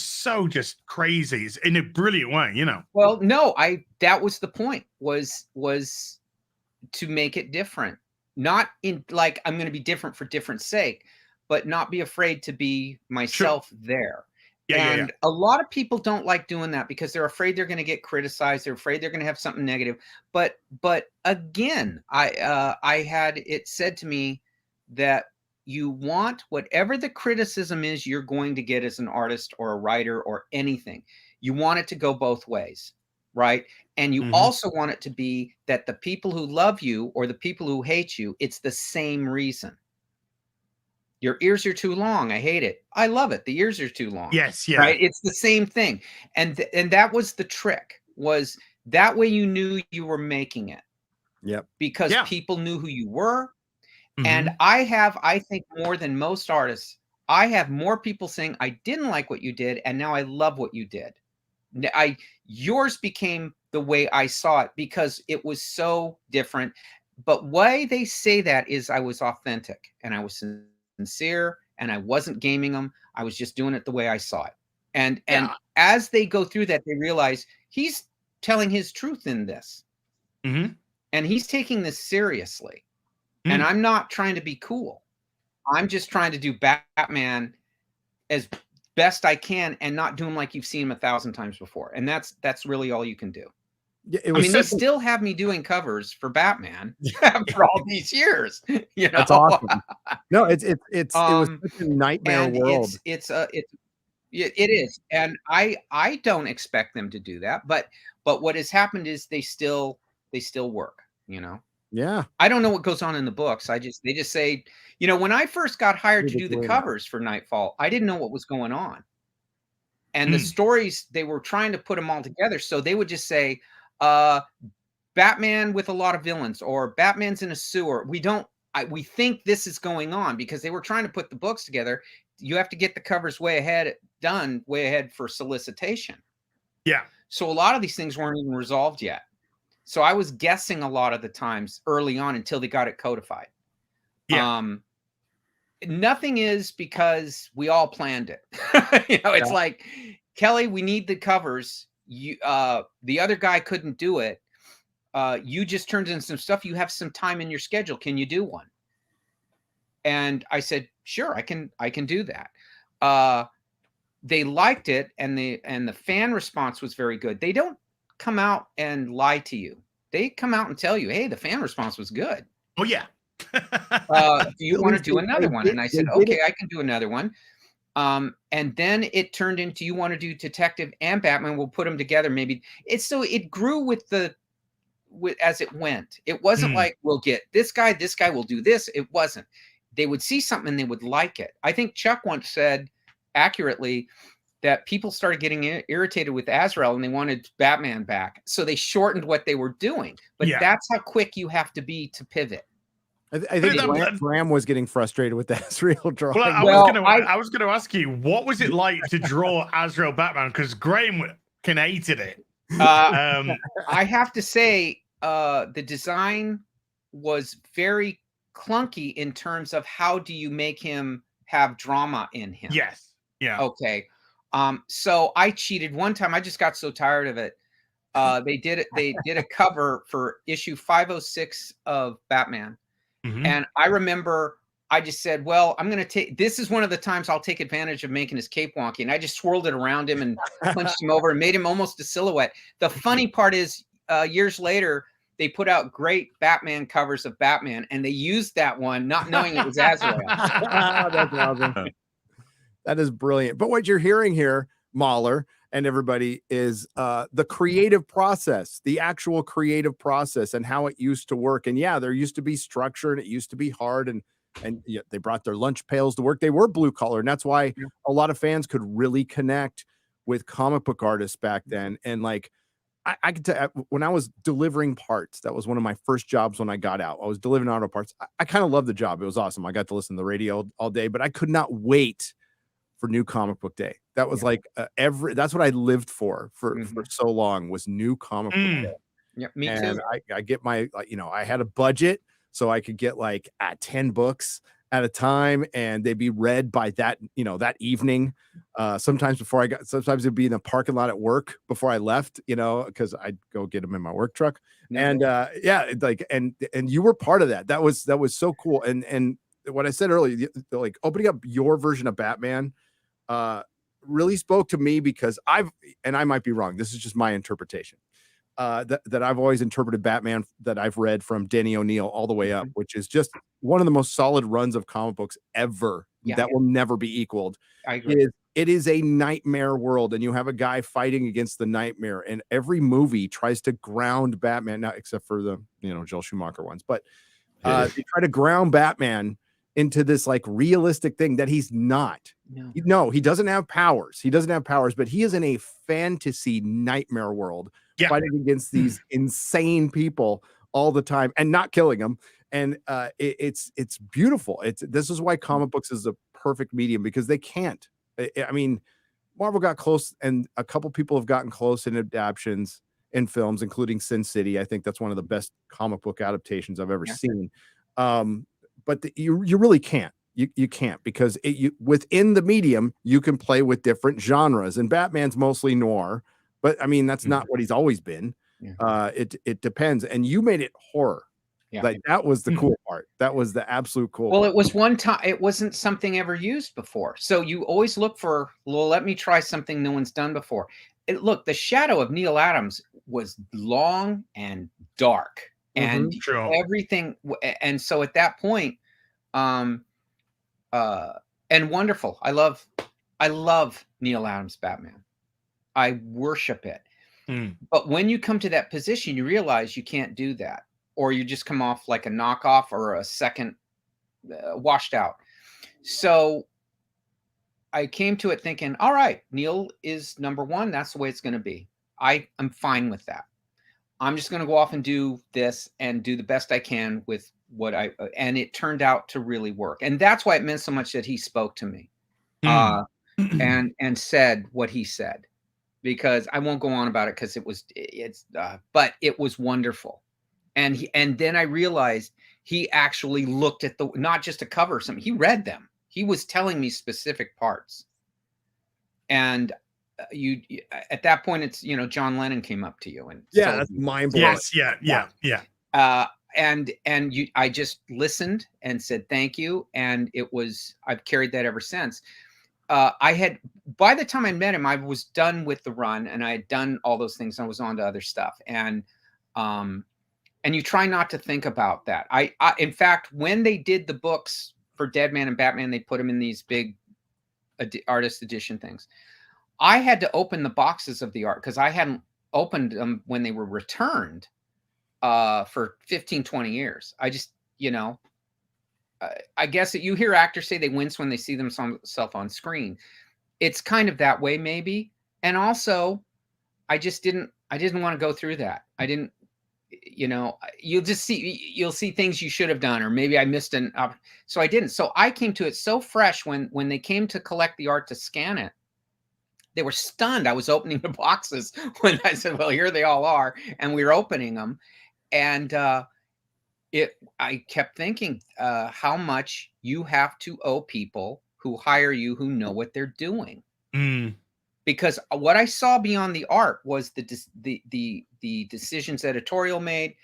A: so just crazy in a brilliant way, you know.
H: Well, no, that was the point, was to make it different. Not in like I'm going to be different for different sake, but not be afraid to be myself there. Yeah, a lot of people don't like doing that because they're afraid they're going to get criticized. They're afraid they're going to have something negative. But again, I had it said to me that you want whatever the criticism is you're going to get as an artist or a writer or anything. You want it to go both ways, right? And you also want it to be that the people who love you or the people who hate you, it's the same reason. Your ears are too long. I hate it. I love it. The ears are too long.
A: Yes, yeah.
H: Right? It's the same thing. And that was the trick, was that way you knew you were making it.
C: Yep.
H: Because people knew who you were. And I think more than most artists, I have more people saying, I didn't like what you did, and now I love what you did. Yours became the way I saw it because it was so different. But why they say that is I was authentic and I was sincere and I wasn't gaming them. I was just doing it the way I saw it. And as they go through that, they realize he's telling his truth in this. And he's taking this seriously. And I'm not trying to be cool. I'm just trying to do Batman as best I can and not do him like you've seen him 1,000 times before. And that's really all you can do.
C: Yeah,
H: they still have me doing covers for Batman after all these years. You know,
C: that's awesome. No, it was such a nightmare world.
H: It is, and I don't expect them to do that. But what has happened is they still work. You know.
C: Yeah.
H: I don't know what goes on in the books. They just say, you know, when I first got hired to do the covers for Nightfall, I didn't know what was going on. And the stories, they were trying to put them all together. So they would just say, Batman with a lot of villains, or Batman's in a sewer. We think this is going on because they were trying to put the books together. You have to get the covers way ahead for solicitation. Yeah. So a lot of these things weren't even resolved yet. So I was guessing a lot of the times early on until they got it codified. Yeah. Nothing is because we all planned it. You know, it's like, Kelley, we need the covers. The other guy couldn't do it. You just turned in some stuff. You have some time in your schedule. Can you do one? And I said, sure, I can do that. They liked it, and the fan response was very good. They don't come out and lie to you. They come out and tell you, hey, the fan response was good.
A: Oh yeah.
H: Do you
C: At
H: want to
C: least
H: do
C: they
H: another one?
C: did-
H: And I
C: they
H: said,
C: did
H: okay,
C: it.
H: I can do another one. And then it turned into, you want to do Detective and Batman, we'll put them together. Maybe it's, so it grew with as it went. It wasn't like, we'll get this guy will do this. It wasn't. They would see something and they would like it. I think Chuck once said accurately that people started getting irritated with Azrael and they wanted Batman back. So they shortened what they were doing. But that's how quick you have to be to pivot.
C: I think Graham was getting frustrated with the Azrael drawing.
A: Well, I was gonna ask you, what was it like to draw Azrael Batman? Because Graham hated it.
H: I have to say, the design was very clunky in terms of how do you make him have drama in him.
A: Yes. Yeah.
H: Okay. So I cheated one time. I just got so tired of it. They did a cover for issue 506 of Batman. And I remember I just said, well, I'm going to this is one of the times I'll take advantage of making his cape wonky. And I just swirled it around him and punched him over and made him almost a silhouette. The funny part is, years later, they put out great Batman covers of Batman, and they used that one, not knowing it was Azrael.
C: That's awesome. That is brilliant. But what you're hearing here, MauLer and everybody, is the creative process, the actual creative process and how it used to work. And yeah, there used to be structure and it used to be hard, and yeah, they brought their lunch pails to work. They were blue collar. And that's why a lot of fans could really connect with comic book artists back then. And like, I could tell, when I was delivering parts, that was one of my first jobs when I got out. I was delivering auto parts. I kind of loved the job. It was awesome. I got to listen to the radio all day, but I could not wait for New Comic Book Day. That was like that's what I lived for so long, was New Comic Book Day.
H: Yeah, me
C: and
H: too.
C: I get my, I had a budget, so I could get like 10 books at a time, and they'd be read by that evening. Sometimes it'd be in the parking lot at work before I left, because I'd go get them in my work truck. And and you were part of that. That was so cool. And what I said earlier, like opening up your version of Batman really spoke to me, because and I might be wrong, this is just my interpretation, that I've always interpreted Batman that I've read from Denny O'Neil all the way up, which is just one of the most solid runs of comic books ever that will never be equaled.
H: I agree.
C: It is a nightmare world, and you have a guy fighting against the nightmare, and every movie tries to ground Batman, not except for the Joel Schumacher ones, but they try to ground Batman into this like realistic thing that he's not. No, he doesn't have powers. But he is in a fantasy nightmare world, fighting against these insane people all the time and not killing them. And it's beautiful. This is why comic books is a perfect medium, because they can't. I mean, Marvel got close, and a couple people have gotten close in adaptations in films, including Sin City. I think that's one of the best comic book adaptations I've ever seen. But you really can't. You can't, because within the medium, you can play with different genres, and Batman's mostly noir, but I mean, that's not what he's always been. It depends. And you made it horror. Like that was the cool part. That was the absolute cool part.
H: It was one time, it wasn't something ever used before. So you always look for, well, let me try something no one's done before. Look, the shadow of Neil Adams was long and dark, and everything. And so at that point, and wonderful. I love Neil Adams' Batman. I worship it. But when you come to that position, you realize you can't do that, or you just come off like a knockoff or a second washed out. So I came to it thinking, all right, Neil is number one. That's the way it's going to be. I'm fine with that. I'm just going to go off and do this and do the best I can with what and it turned out to really work. And that's why it meant so much that he spoke to me and said what he said, because I won't go on about it, because but it was wonderful. And then I realized he actually looked at not just a cover or something. He read them. He was telling me specific parts. And you at that point, it's, John Lennon came up to you and
C: that's mind blowing.
A: Yes.
H: I just listened and said thank you, and I've carried that ever since. By the time I met him, I was done with the run, and I had done all those things. I was on to other stuff, and And you try not to think about that. I in fact, when they did the books for Deadman and Batman, they put them in these big artist edition things. I had to open the boxes of the art because I hadn't opened them when they were returned for 15, 20 years. I just, I guess that you hear actors say they wince when they see themselves on screen. It's kind of that way, maybe. And also, I didn't want to go through that. I didn't, you'll see things you should have done, or maybe I missed so I didn't. So I came to it so fresh when they came to collect the art to scan it. They were stunned. I was opening the boxes when I said, well, here they all are. And we were opening them. And I kept thinking how much you have to owe people who hire you, who know what they're doing. Because what I saw beyond the art was the decisions editorial made,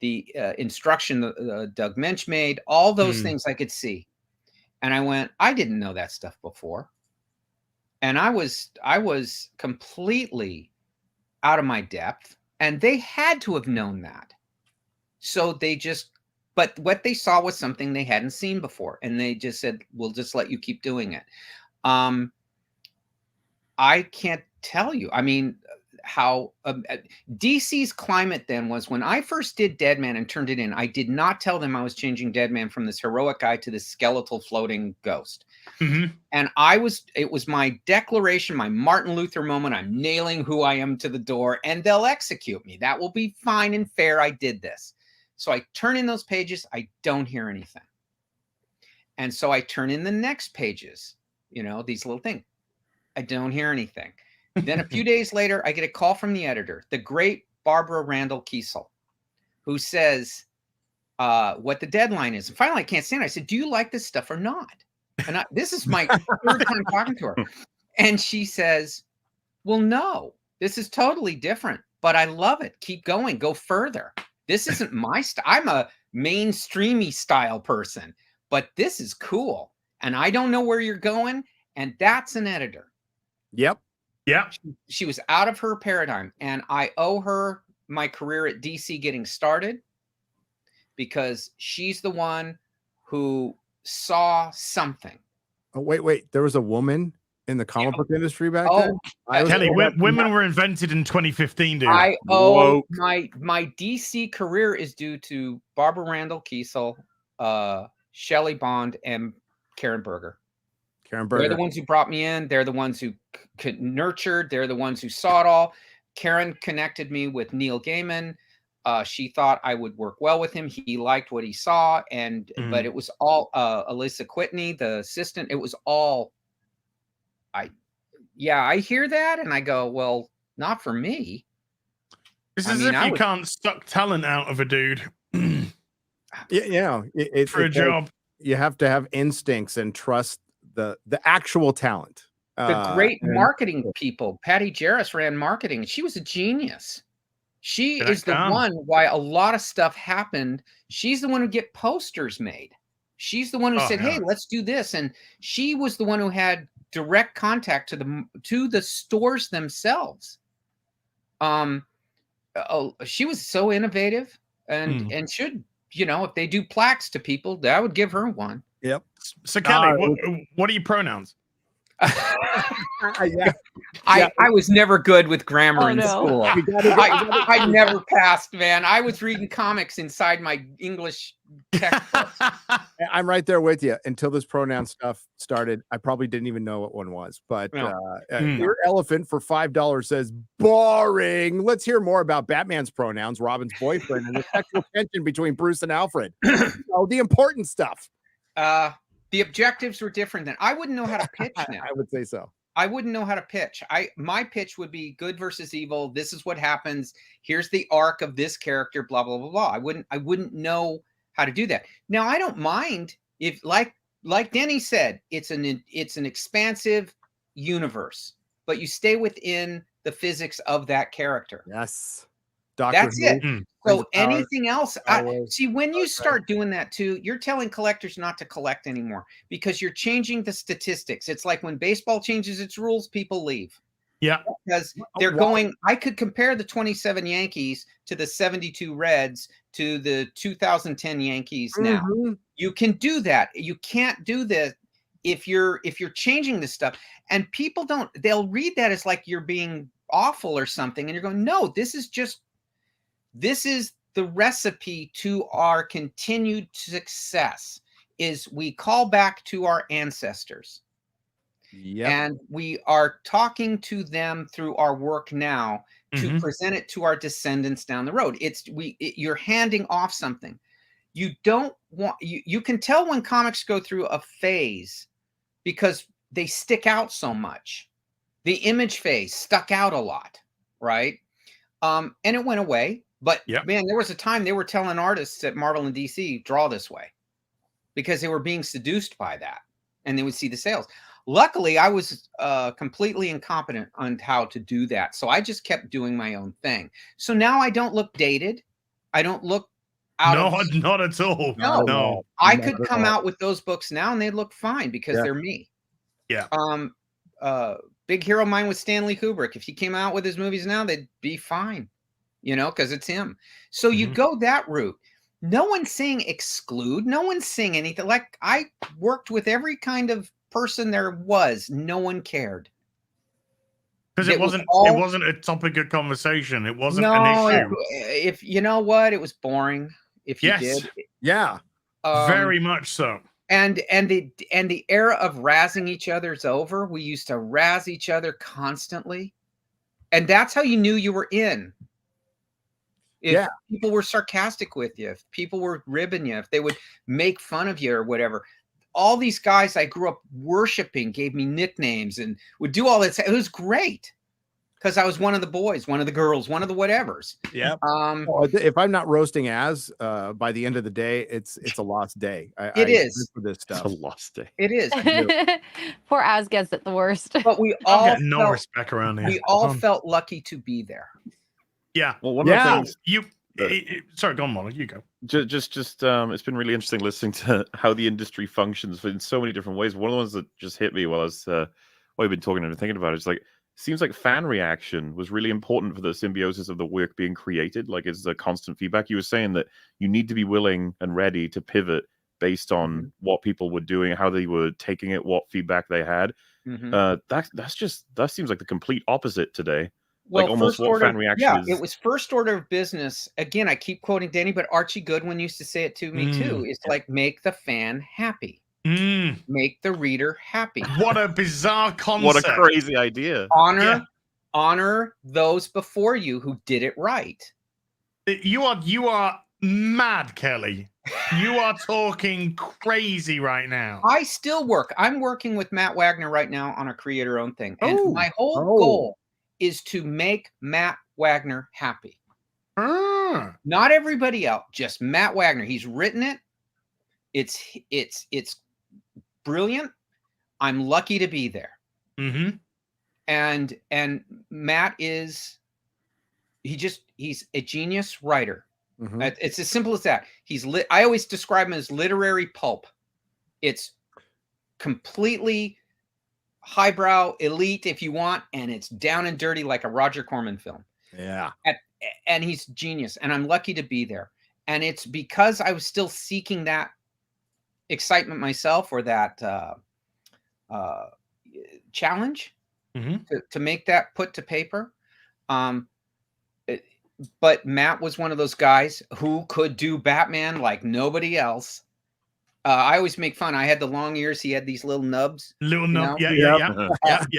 H: the instruction Doug Mensch made, all those things I could see. And I went, I didn't know that stuff before. And I was completely out of my depth, and they had to have known that. So but what they saw was something they hadn't seen before. And they just said, we'll just let you keep doing it. I can't tell you. I mean, how DC's climate then was when I first did Deadman and turned it in. I did not tell them I was changing Deadman from this heroic guy to this skeletal floating ghost. And it was my declaration, my Martin Luther moment. I'm nailing who I am to the door, and they'll execute me. That will be fine and fair. I did this. So I turn in those pages. I don't hear anything. And so I turn in the next pages, these little things. I don't hear anything. Then a few days later, I get a call from the editor, the great Barbara Randall Kiesel, who says what the deadline is. And finally, I can't stand it. I said, do you like this stuff or not? And this is my third time talking to her. And she says, well, no, this is totally different, but I love it. Keep going. Go further. This isn't my style. I'm a mainstreamy style person, but this is cool. And I don't know where you're going. And that's an editor.
C: Yep.
A: Yeah.
H: She was out of her paradigm. And I owe her my career at DC getting started, because she's the one who saw something.
C: Oh, wait. There was a woman in the comic book industry back then?
A: Kelly, women were invented in 2015, dude.
H: I owe my DC career is due to Barbara Randall Kiesel, Shelley Bond, and Karen Berger. They're the ones who brought me in. They're the ones who nurtured. They're the ones who saw it all. Karen connected me with Neil Gaiman. She thought I would work well with him. He liked what he saw, but it was all Alyssa Whitney, the assistant. It was all. I hear that, and I go, well, not for me.
A: It's as if you can't suck talent out of a dude.
C: It's
A: for a job.
C: You have to have instincts and trust the actual talent.
H: The great marketing people. Patty Jarris ran marketing. She was a genius. She is the one why a lot of stuff happened. She's the one who get posters made. She's the one who said, hey, let's do this. And she was the one who had direct contact to the stores themselves. She was so innovative and should, if they do plaques to people, I would give her one.
C: Yep.
A: So Kelly, what are your pronouns?
H: I was never good with grammar in school. I never passed, man. I was reading comics inside my English textbook.
C: I'm right there with you. Until this pronoun stuff started, I probably didn't even know what one was. But your elephant for $5 says boring. Let's hear more about Batman's pronouns, Robin's boyfriend, and the sexual tension between Bruce and Alfred. The important stuff.
H: The objectives were different then. I wouldn't know how to pitch now.
C: I would say so.
H: I wouldn't know how to pitch. My pitch would be good versus evil. This is what happens. Here's the arc of this character, blah, blah, blah, blah. I wouldn't know how to do that. Now, I don't mind if, like Denny said, it's an expansive universe, but you stay within the physics of that character.
C: Yes.
H: That's it. So anything else, see, when you start doing that too, you're telling collectors not to collect anymore because you're changing the statistics. It's like when baseball changes its rules, people leave.
A: Yeah.
H: Because they're going, I could compare the 27 Yankees to the 72 Reds to the 2010 Yankees now. You can do that. You can't do this if you're changing this stuff. And people they'll read that as like you're being awful or something. And you're going, no, this is the recipe to our continued success is we call back to our ancestors.
C: Yep.
H: And we are talking to them through our work now to present it to our descendants down the road. You're handing off something. You don't want, you can tell when comics go through a phase because they stick out so much. The Image phase stuck out a lot, right? And it went away. But man, there was a time they were telling artists at Marvel and DC, draw this way, because they were being seduced by that and they would see the sales. Luckily, I was completely incompetent on how to do that. So I just kept doing my own thing. So now I don't look dated. I don't look out of...
A: Not at all.
H: No. I could come out with those books now and they'd look fine because they're me.
A: Yeah.
H: Big hero of mine was Stanley Kubrick. If he came out with his movies now, they'd be fine, because it's him. So you go that route. No one's saying exclude. No one's saying anything. Like, I worked with every kind of person there was. No one cared.
A: Because it wasn't a topic of conversation. It wasn't an issue.
H: If you know what, it was boring. If you did.
C: Yeah.
A: Very much so.
H: And the era of razzing each other's over. We used to razz each other constantly. And that's how you knew you were in. If people were sarcastic with you, if people were ribbing you, if they would make fun of you or whatever. All these guys I grew up worshiping gave me nicknames and would do all this. It was great because I was one of the boys, one of the girls, one of the whatevers.
C: Yeah. If I'm not roasting Az by the end of the day, it's a lost day.
H: It is
C: for this stuff.
G: It's a lost day.
H: It is.
B: Poor Az gets it the worst.
H: But we all
A: get no respect around here.
H: We all felt lucky to be there.
A: Yeah.
G: Well, one of the things
A: sorry, go on, MauLer. You go.
G: Just it's been really interesting listening to how the industry functions in so many different ways. One of the ones that just hit me while we've been talking and thinking about it is like, seems like fan reaction was really important for the symbiosis of the work being created. Like, it's a constant feedback. You were saying that you need to be willing and ready to pivot based on what people were doing, how they were taking it, what feedback they had. That seems like the complete opposite today.
H: Well,
G: like almost what fan reaction is.
H: It was first order of business. Again, I keep quoting Danny, but Archie Goodwin used to say it to me too. It's like, make the fan happy. Make the reader happy.
A: What a bizarre concept.
G: What a crazy idea.
H: Honor those before you who did it right.
A: You are mad, Kelley. You are talking crazy right now.
H: I still work. I'm working with Matt Wagner right now on a creator-owned thing. And my whole goal is to make Matt Wagner happy. Not everybody else, just Matt Wagner. He's written it. It's brilliant. I'm lucky to be there. And Matt is he's a genius writer. It's as simple as that. I always describe him as literary pulp. It's completely highbrow, elite, if you want, and it's down and dirty like a Roger Corman film.
C: Yeah.
H: And he's genius, and I'm lucky to be there. And it's because I was still seeking that excitement myself, or that challenge to make that put to paper. But Matt was one of those guys who could do Batman like nobody else. I always make fun. I had the long ears. He had these little nubs.
A: Yeah.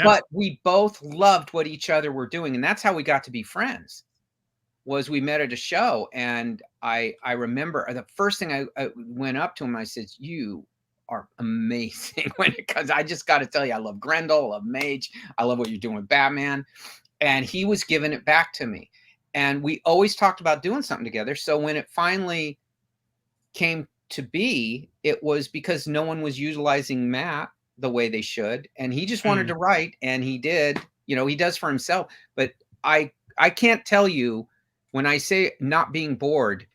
H: But we both loved what each other were doing. And that's how we got to be friends, was we met at a show. And I remember the first thing I went up to him, I said, you are amazing when it comes. I just got to tell you, I love Grendel, I love Mage. I love what you're doing with Batman. And he was giving it back to me. And we always talked about doing something together. So when it finally came to be, it was because no one was utilizing Matt the way they should, and he just wanted to write, and he did. He does for himself. But I can't tell you, when I say not being bored,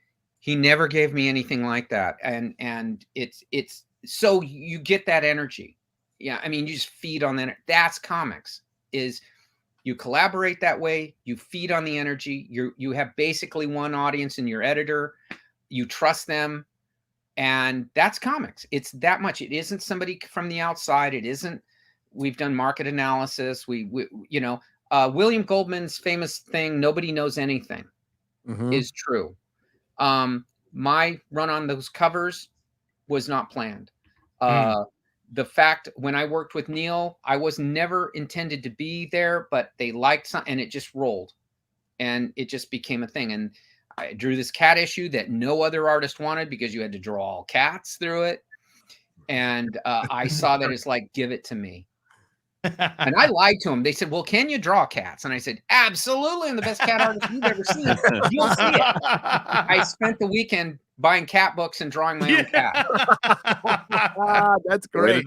H: he never gave me anything like that. And it's so you get that energy. Yeah, I mean, you just feed on that. That's comics. Is You collaborate that way. You feed on the energy. You have basically one audience in your editor. You trust them. And that's comics. It's that much. It isn't somebody from the outside. It isn't. We've done market analysis. We William Goldman's famous thing, nobody knows anything, is true. My run on those covers was not planned. The fact when I worked with Neil, I was never intended to be there, but they liked something and it just rolled and it just became a thing. And I drew this cat issue that no other artist wanted because you had to draw all cats through it. And I saw that it's like, give it to me. And I lied to them. They said, well, can you draw cats? And I said, absolutely. I'm the best cat artist you've ever seen. You'll see it. I spent the weekend buying cat books and drawing my own cat.
C: That's great.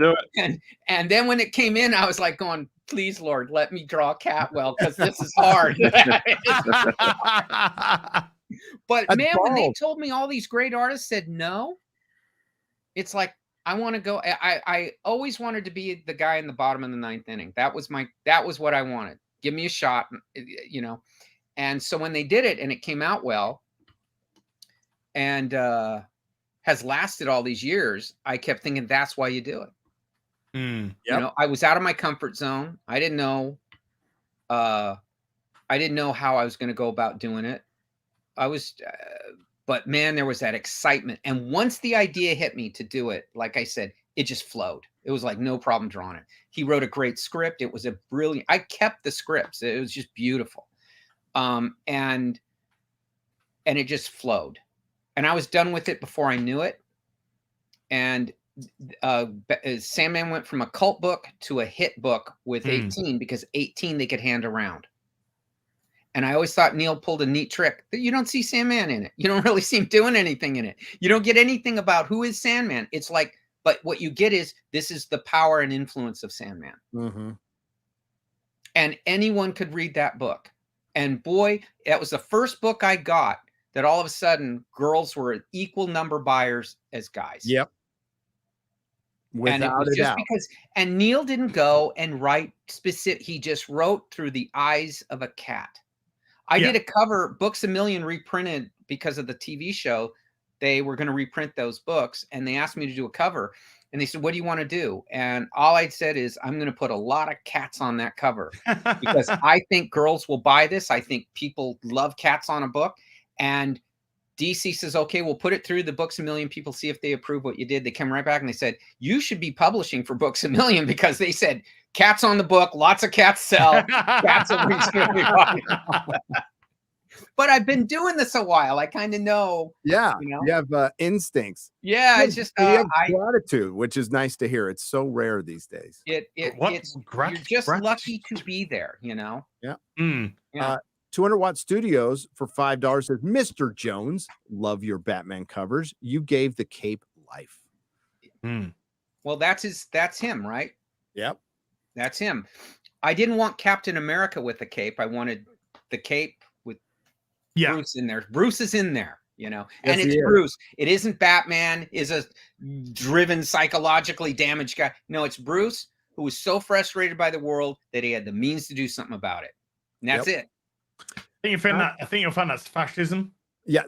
H: And then when it came in, I was like going, please, Lord, let me draw a cat well, because this is hard. But
C: That's
H: man,
C: bold.
H: when they told me all these great artists said no, it's like, I want to go. I always wanted to be the guy in the bottom of the ninth inning. That was what I wanted. Give me a shot, you know. And so when they did it and it came out well and has lasted all these years, I kept thinking that's why you do it. You know, I was out of my comfort zone. I didn't know how I was going to go about doing it. But man, there was that excitement. And once the idea hit me to do it, like I said, it just flowed. It was like no problem drawing it. He wrote a great script. It was I kept the scripts. It was just beautiful. And it just flowed. And I was done with it before I knew it. And Sandman went from a cult book to a hit book with 18 because 18 they could hand around. And I always thought Neil pulled a neat trick. You don't see Sandman in it. You don't really see him doing anything in it. You don't get anything about who is Sandman. It's like, but what you get is this is the power and influence of Sandman. And anyone could read that book. And boy, that was the first book I got that all of a sudden girls were equal number buyers as guys.
C: Yep. Without a doubt.
H: And Neil didn't go and write specific. He just wrote through the eyes of a cat. I did a cover, Books A Million reprinted because of the TV show. They were going to reprint those books and they asked me to do a cover and they said, what do you want to do? And all I said is, I'm going to put a lot of cats on that cover because I think girls will buy this. I think people love cats on a book. And DC says, okay, we'll put it through the Books A Million. People see if they approve what you did. They come right back and they said, you should be publishing for Books A Million because they said cats on the book, lots of cats sell. Cats will reasonably buy. But I've been doing this a while. I kind of know.
C: Yeah,
H: you know?
C: You have instincts.
H: Yeah, it's just
C: you have gratitude, which is nice to hear. It's so rare these days.
H: You're just lucky to be there, you know.
C: Yeah.
H: 200
C: Watt Studios for $5 says, Mr. Jones, love your Batman covers. You gave the cape life.
H: Well, that's him, right?
C: Yep.
H: That's him. I didn't want Captain America with the cape. I wanted the cape with Bruce in there. Bruce is in there, you know, and it's Bruce. It isn't Batman is a driven, psychologically damaged guy. No, it's Bruce who was so frustrated by the world that he had the means to do something about it. And that's it.
A: I think you'll find that's fascism.
C: Yeah.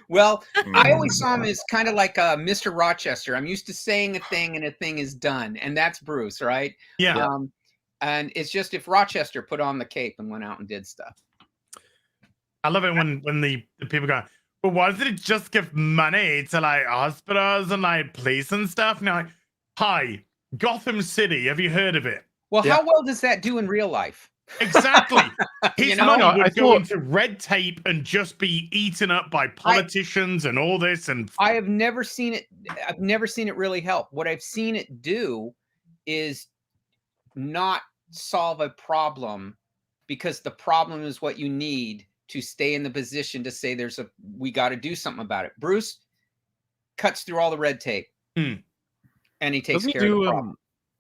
H: Well, I always saw him as kind of like Mr. Rochester. I'm used to saying a thing and a thing is done. And that's Bruce, right?
A: Yeah.
H: And it's just if Rochester put on the cape and went out and did stuff.
A: I love it when the people go, well, why did it just give money to like hospitals and like police and stuff? And like, hi, Gotham City. Have you heard of it?
H: Well, how well does that do in real life?
A: Exactly. His money would go into red tape and just be eaten up by politicians and all this. And
H: I have never seen it. I've never seen it really help. What I've seen it do is not solve a problem because the problem is what you need to stay in the position to say we got to do something about it. Bruce cuts through all the red tape and he takes care of the problem.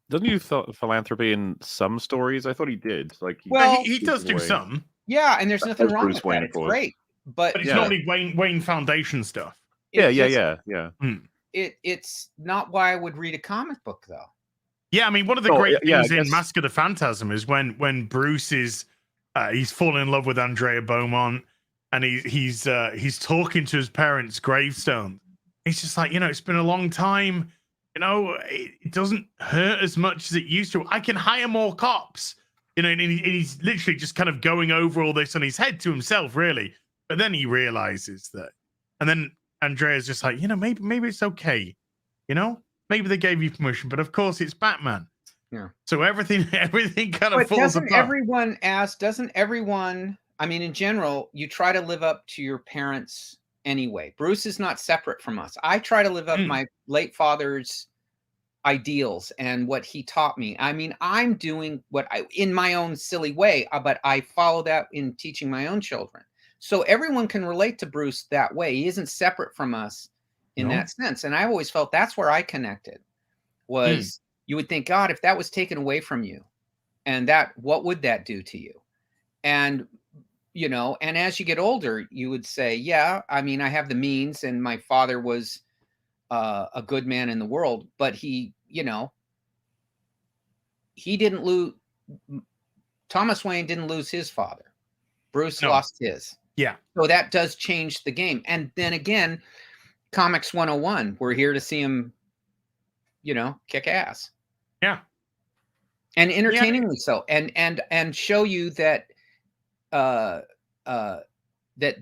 G: Doesn't he do philanthropy in some stories? I thought he did. Like,
A: he does do some.
H: Yeah, and there's nothing wrong with that. It's great, but
A: it's not only Wayne Foundation stuff.
G: Yeah.
H: It's not why I would read a comic book, though.
A: Yeah, I mean, one of the
G: Oh,
A: great
G: yeah, I
A: things in
G: guess-
A: Mask of the Phantasm is when Bruce is he's fallen in love with Andrea Beaumont, and he's talking to his parents' gravestone. He's just like, it's been a long time. It doesn't hurt as much as it used to. I can hire more cops. And he's literally just kind of going over all this on his head to himself, really. But then he realizes that, and then Andrea's just like, maybe it's okay. Maybe they gave you permission, but of course it's Batman.
H: Yeah.
A: So everything kind of
H: But
A: falls
H: doesn't
A: apart.
H: everyone, I mean, in general, you try to live up to your parents anyway. Bruce is not separate from us. I try to live up my late father's ideals and what he taught me. I mean, I'm doing in my own silly way, but I follow that in teaching my own children. So everyone can relate to Bruce that way. He isn't separate from us in that sense. And I always felt that's where I connected was you would think, God, if that was taken away from you and what would that do to you? And, and as you get older, you would say, yeah, I mean, I have the means and my father was a good man in the world, but he didn't lose. Thomas Wayne didn't lose his father. Bruce lost his.
A: Yeah.
H: So that does change the game. And then again, Comics 101, we're here to see him, kick ass.
A: Yeah.
H: And entertainingly so. And show you that that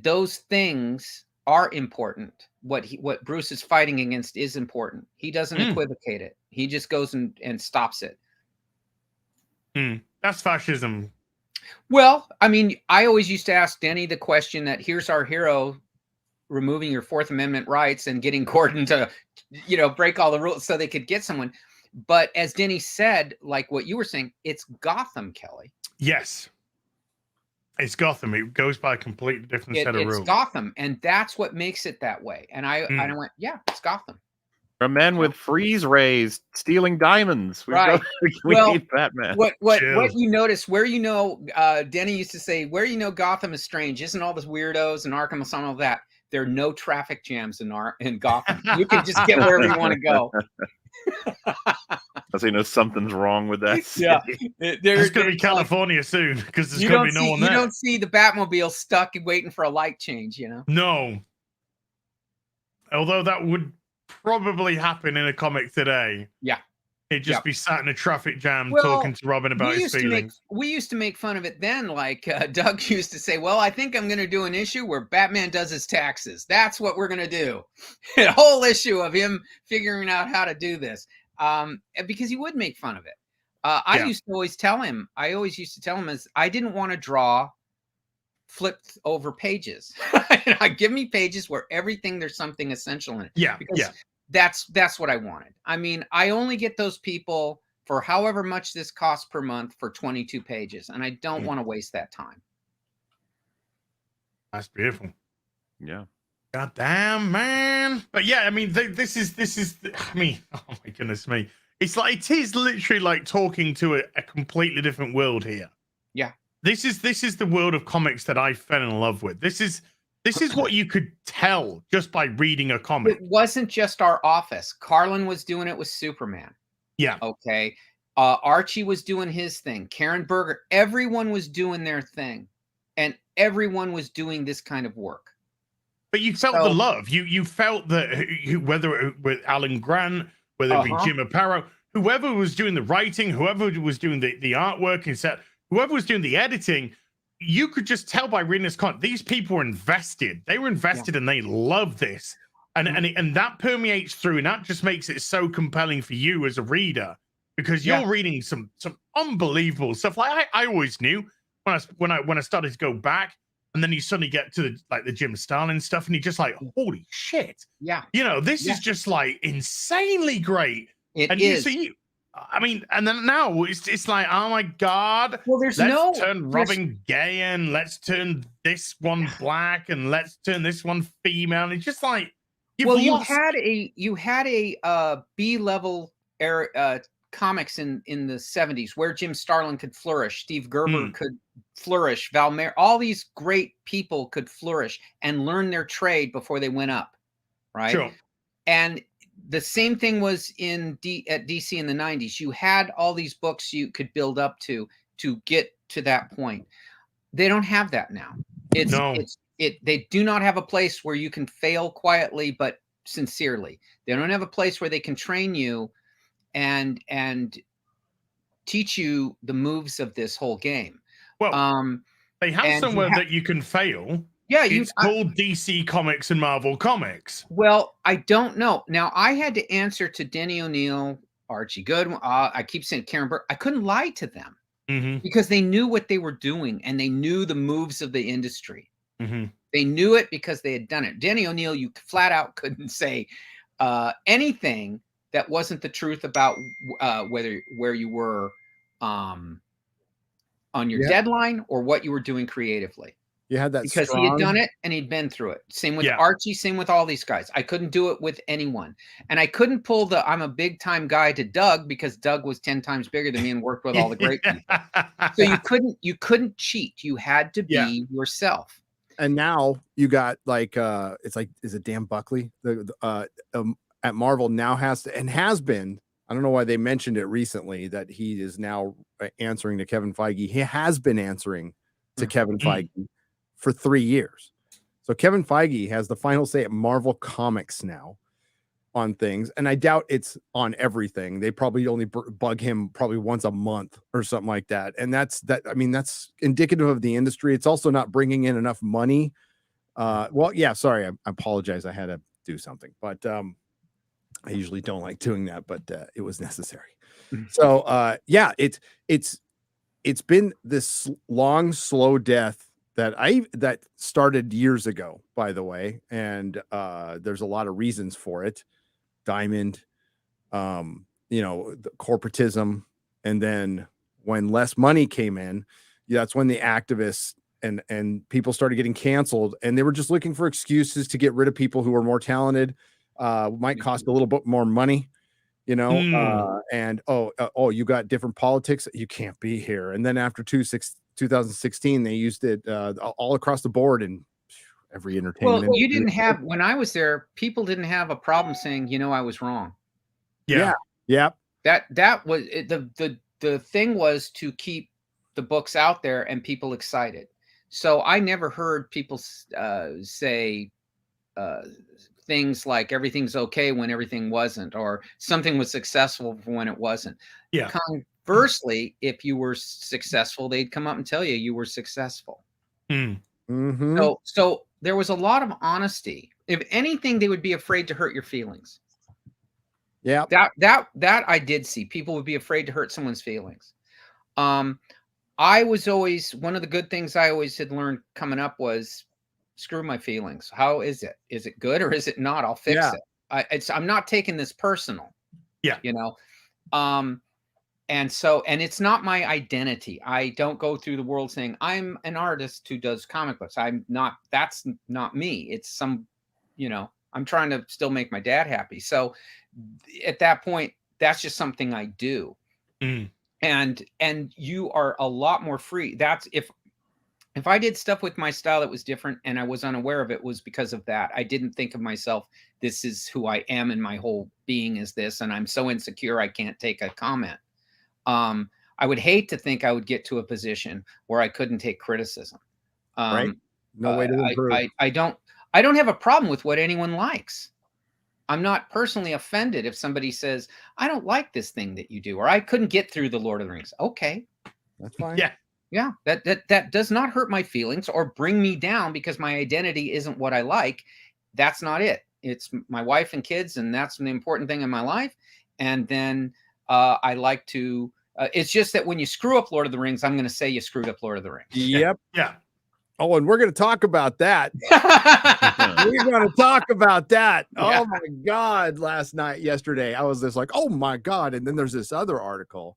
H: those things are important. What Bruce is fighting against is important. He doesn't equivocate it. He just goes and stops it.
A: That's fascism.
H: Well, I mean, I always used to ask Denny the question that here's our hero removing your Fourth Amendment rights and getting Gordon to, break all the rules so they could get someone. But as Denny said, like what you were saying, it's Gotham, Kelley.
A: Yes. It's Gotham. It goes by a completely different set of rules.
H: It's Gotham, and that's what makes it that way. And I went, yeah, it's Gotham.
G: A man with freeze rays stealing diamonds. We need Batman.
H: What you notice, Denny used to say, where Gotham is strange, isn't all the weirdos and Arkham Asylum and all that. There are no traffic jams in Gotham. You can just get wherever you want to go.
G: So something's wrong with that city.
H: Yeah,
A: there's going to be California soon because there's going to be no one there.
H: You don't see the Batmobile stuck waiting for a light change,
A: No. Although that would probably happen in a comic today.
H: Yeah.
A: It'd just be sat in a traffic jam talking to Robin about his feelings.
H: We used to make fun of it then. Like Doug used to say, well, I think I'm going to do an issue where Batman does his taxes. That's what we're going to do. A whole issue of him figuring out how to do this. Because he would make fun of it. I used to always tell him, as I didn't want to draw flipped over pages. Give me pages where there's something essential in it.
A: Yeah.
H: Because that's what I wanted. I mean, I only get those people for however much this costs per month for 22 pages. And I don't want to waste that time.
A: That's beautiful.
G: Yeah.
A: God damn, man. But yeah, I mean, this is, I mean, oh my goodness me. It is literally like talking to a completely different world here.
H: Yeah.
A: This is the world of comics that I fell in love with. This is what you could tell just by reading a comic.
H: It wasn't just our office. Carlin was doing it with Superman.
A: Yeah.
H: Okay. Archie was doing his thing. Karen Berger, everyone was doing their thing. And everyone was doing this kind of work.
A: But you felt the love. You felt that whether it with Alan Grant, whether it be Jim Aparo, whoever was doing the writing, whoever was doing the artwork and set, whoever was doing the editing, you could just tell by reading this comic, these people were invested. They were invested and they love this. And that permeates through, and that just makes it so compelling for you as a reader, because you're reading some unbelievable stuff. Like I always knew when I started to go back, and then you suddenly get to the Jim Starlin stuff, and you're just like, holy shit.
H: Yeah.
A: This is just like insanely great.
H: It is.
A: I mean, and then now it's like, oh my God.
H: Well,
A: let's turn Robin gay, and let's turn this one black, and let's turn this one female. And it's just like, you
H: had a B-level era comics in the 70s where Jim Starlin could flourish, Steve Gerber could flourish, Val Mayer, all these great people could flourish and learn their trade before they went up, right?
A: Sure.
H: And the same thing was at DC in the 90s. You had all these books you could build up to get to that point. They don't have that now. They do not have a place where you can fail quietly but sincerely. They don't have a place where they can train you and teach you the moves of this whole game.
A: Well, they have somewhere that you can fail.
H: Yeah,
A: it's called DC Comics and Marvel Comics.
H: Well, I don't know. Now, I had to answer to Denny O'Neil, Archie Goodwin. I keep saying Karen Burke. I couldn't lie to them because they knew what they were doing and they knew the moves of the industry. They knew it because they had done it. Denny O'Neil, you flat out couldn't say anything that wasn't the truth about where you were on your deadline or what you were doing creatively.
C: You had that
H: because he had done it and he'd been through it. Same with Archie, same with all these guys. I couldn't do it with anyone. And I couldn't pull I'm a big time guy to Doug because Doug was 10 times bigger than me and worked with all the great people. So you couldn't cheat. You had to be yourself.
C: And now you got like it's like, is it Dan Buckley? At Marvel now has been. I don't know why they mentioned it recently that he is now answering to Kevin Feige. He has been answering to Kevin Feige for 3 years. So Kevin Feige has the final say at Marvel Comics now on things. And I doubt it's on everything. They probably only bug him probably once a month or something like that. And that's indicative of the industry. It's also not bringing in enough money. Sorry, I apologize. I had to do something, but I usually don't like doing that, but it was necessary. So it's been this long, slow death that started years ago, by the way. And there's a lot of reasons for it. Diamond, the corporatism. And then when less money came in, that's when the activists and people started getting canceled, and they were just looking for excuses to get rid of people who were more talented. Might cost a little bit more money, and you got different politics. You can't be here. And then after 2016, they used it all across the board in every entertainment.
H: Well, you didn't have, when I was there, people didn't have a problem saying, I was wrong.
C: Yeah.
H: That was the thing was to keep the books out there and people excited. So I never heard people say things like everything's okay when everything wasn't, or something was successful when it wasn't.
A: Yeah.
H: Conversely, if you were successful, they'd come up and tell you were successful. So there was a lot of honesty. If anything, they would be afraid to hurt your feelings.
C: Yeah.
H: That I did see. People would be afraid to hurt someone's feelings. I was always, one of the good things I always had learned coming up was, screw my feelings. How is it? Is it good or is it not? I'll fix it. I'm not taking this personal.
A: Yeah.
H: And it's not my identity. I don't go through the world saying I'm an artist who does comic books. That's not me. It's I'm trying to still make my dad happy. So at that point, that's just something I do. And you are a lot more free. That's if I did stuff with my style that was different and I was unaware of it, was because of that. I didn't think of myself, this is who I am and my whole being is this, and I'm so insecure I can't take a comment. I would hate to think I would get to a position where I couldn't take criticism.
C: Right. No way to improve.
H: I don't have a problem with what anyone likes. I'm not personally offended if somebody says, I don't like this thing that you do, or I couldn't get through the Lord of the Rings. Okay.
C: That's fine.
H: Yeah. That does not hurt my feelings or bring me down because my identity isn't what I like. That's not it. It's my wife and kids, and that's the important thing in my life. And then I like to, it's just that when you screw up Lord of the Rings, I'm going to say you screwed up Lord of the Rings.
C: Yep.
A: Yeah.
C: Oh, and we're going to talk about that. We're going to talk about that. Yeah. Oh my God. Yesterday, I was just like, oh my God. And then there's this other article,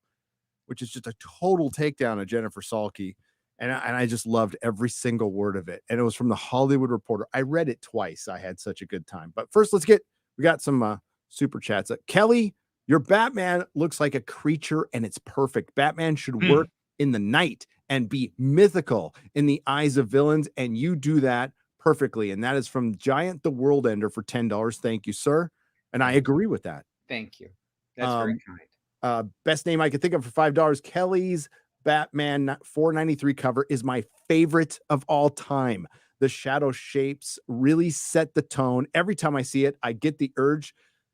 C: which is just a total takedown of Jennifer Salke. And I just loved every single word of it. And it was from the Hollywood Reporter. I read it twice. I had such a good time. But first, we got some super chats. Kelley, your Batman looks like a creature and it's perfect. Batman should work in the night and be mythical in the eyes of villains. And you do that perfectly. And that is from Giant the World Ender for $10. Thank you, sir. And I agree with that.
H: Thank you. That's very kind.
C: Best name I could think of for $5. Kelley's Batman 493 cover is my favorite of all time. The shadow shapes really set the tone. Every time I see it, I get the urge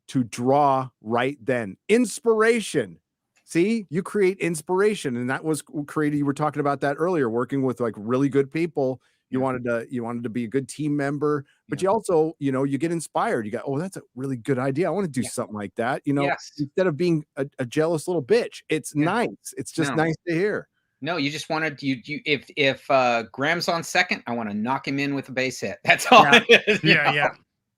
C: to draw right then. Inspiration. See, you create inspiration, and that was created. You were talking about that earlier, working with like really good people. You wanted to be a good team member, but you also, you get inspired. You go, oh, that's a really good idea. I want to do something like that. Instead of being a jealous little bitch, it's nice. It's just nice to hear.
H: No, you just wanted if Graham's on second, I want to knock him in with a base hit. That's all it is.
A: Yeah.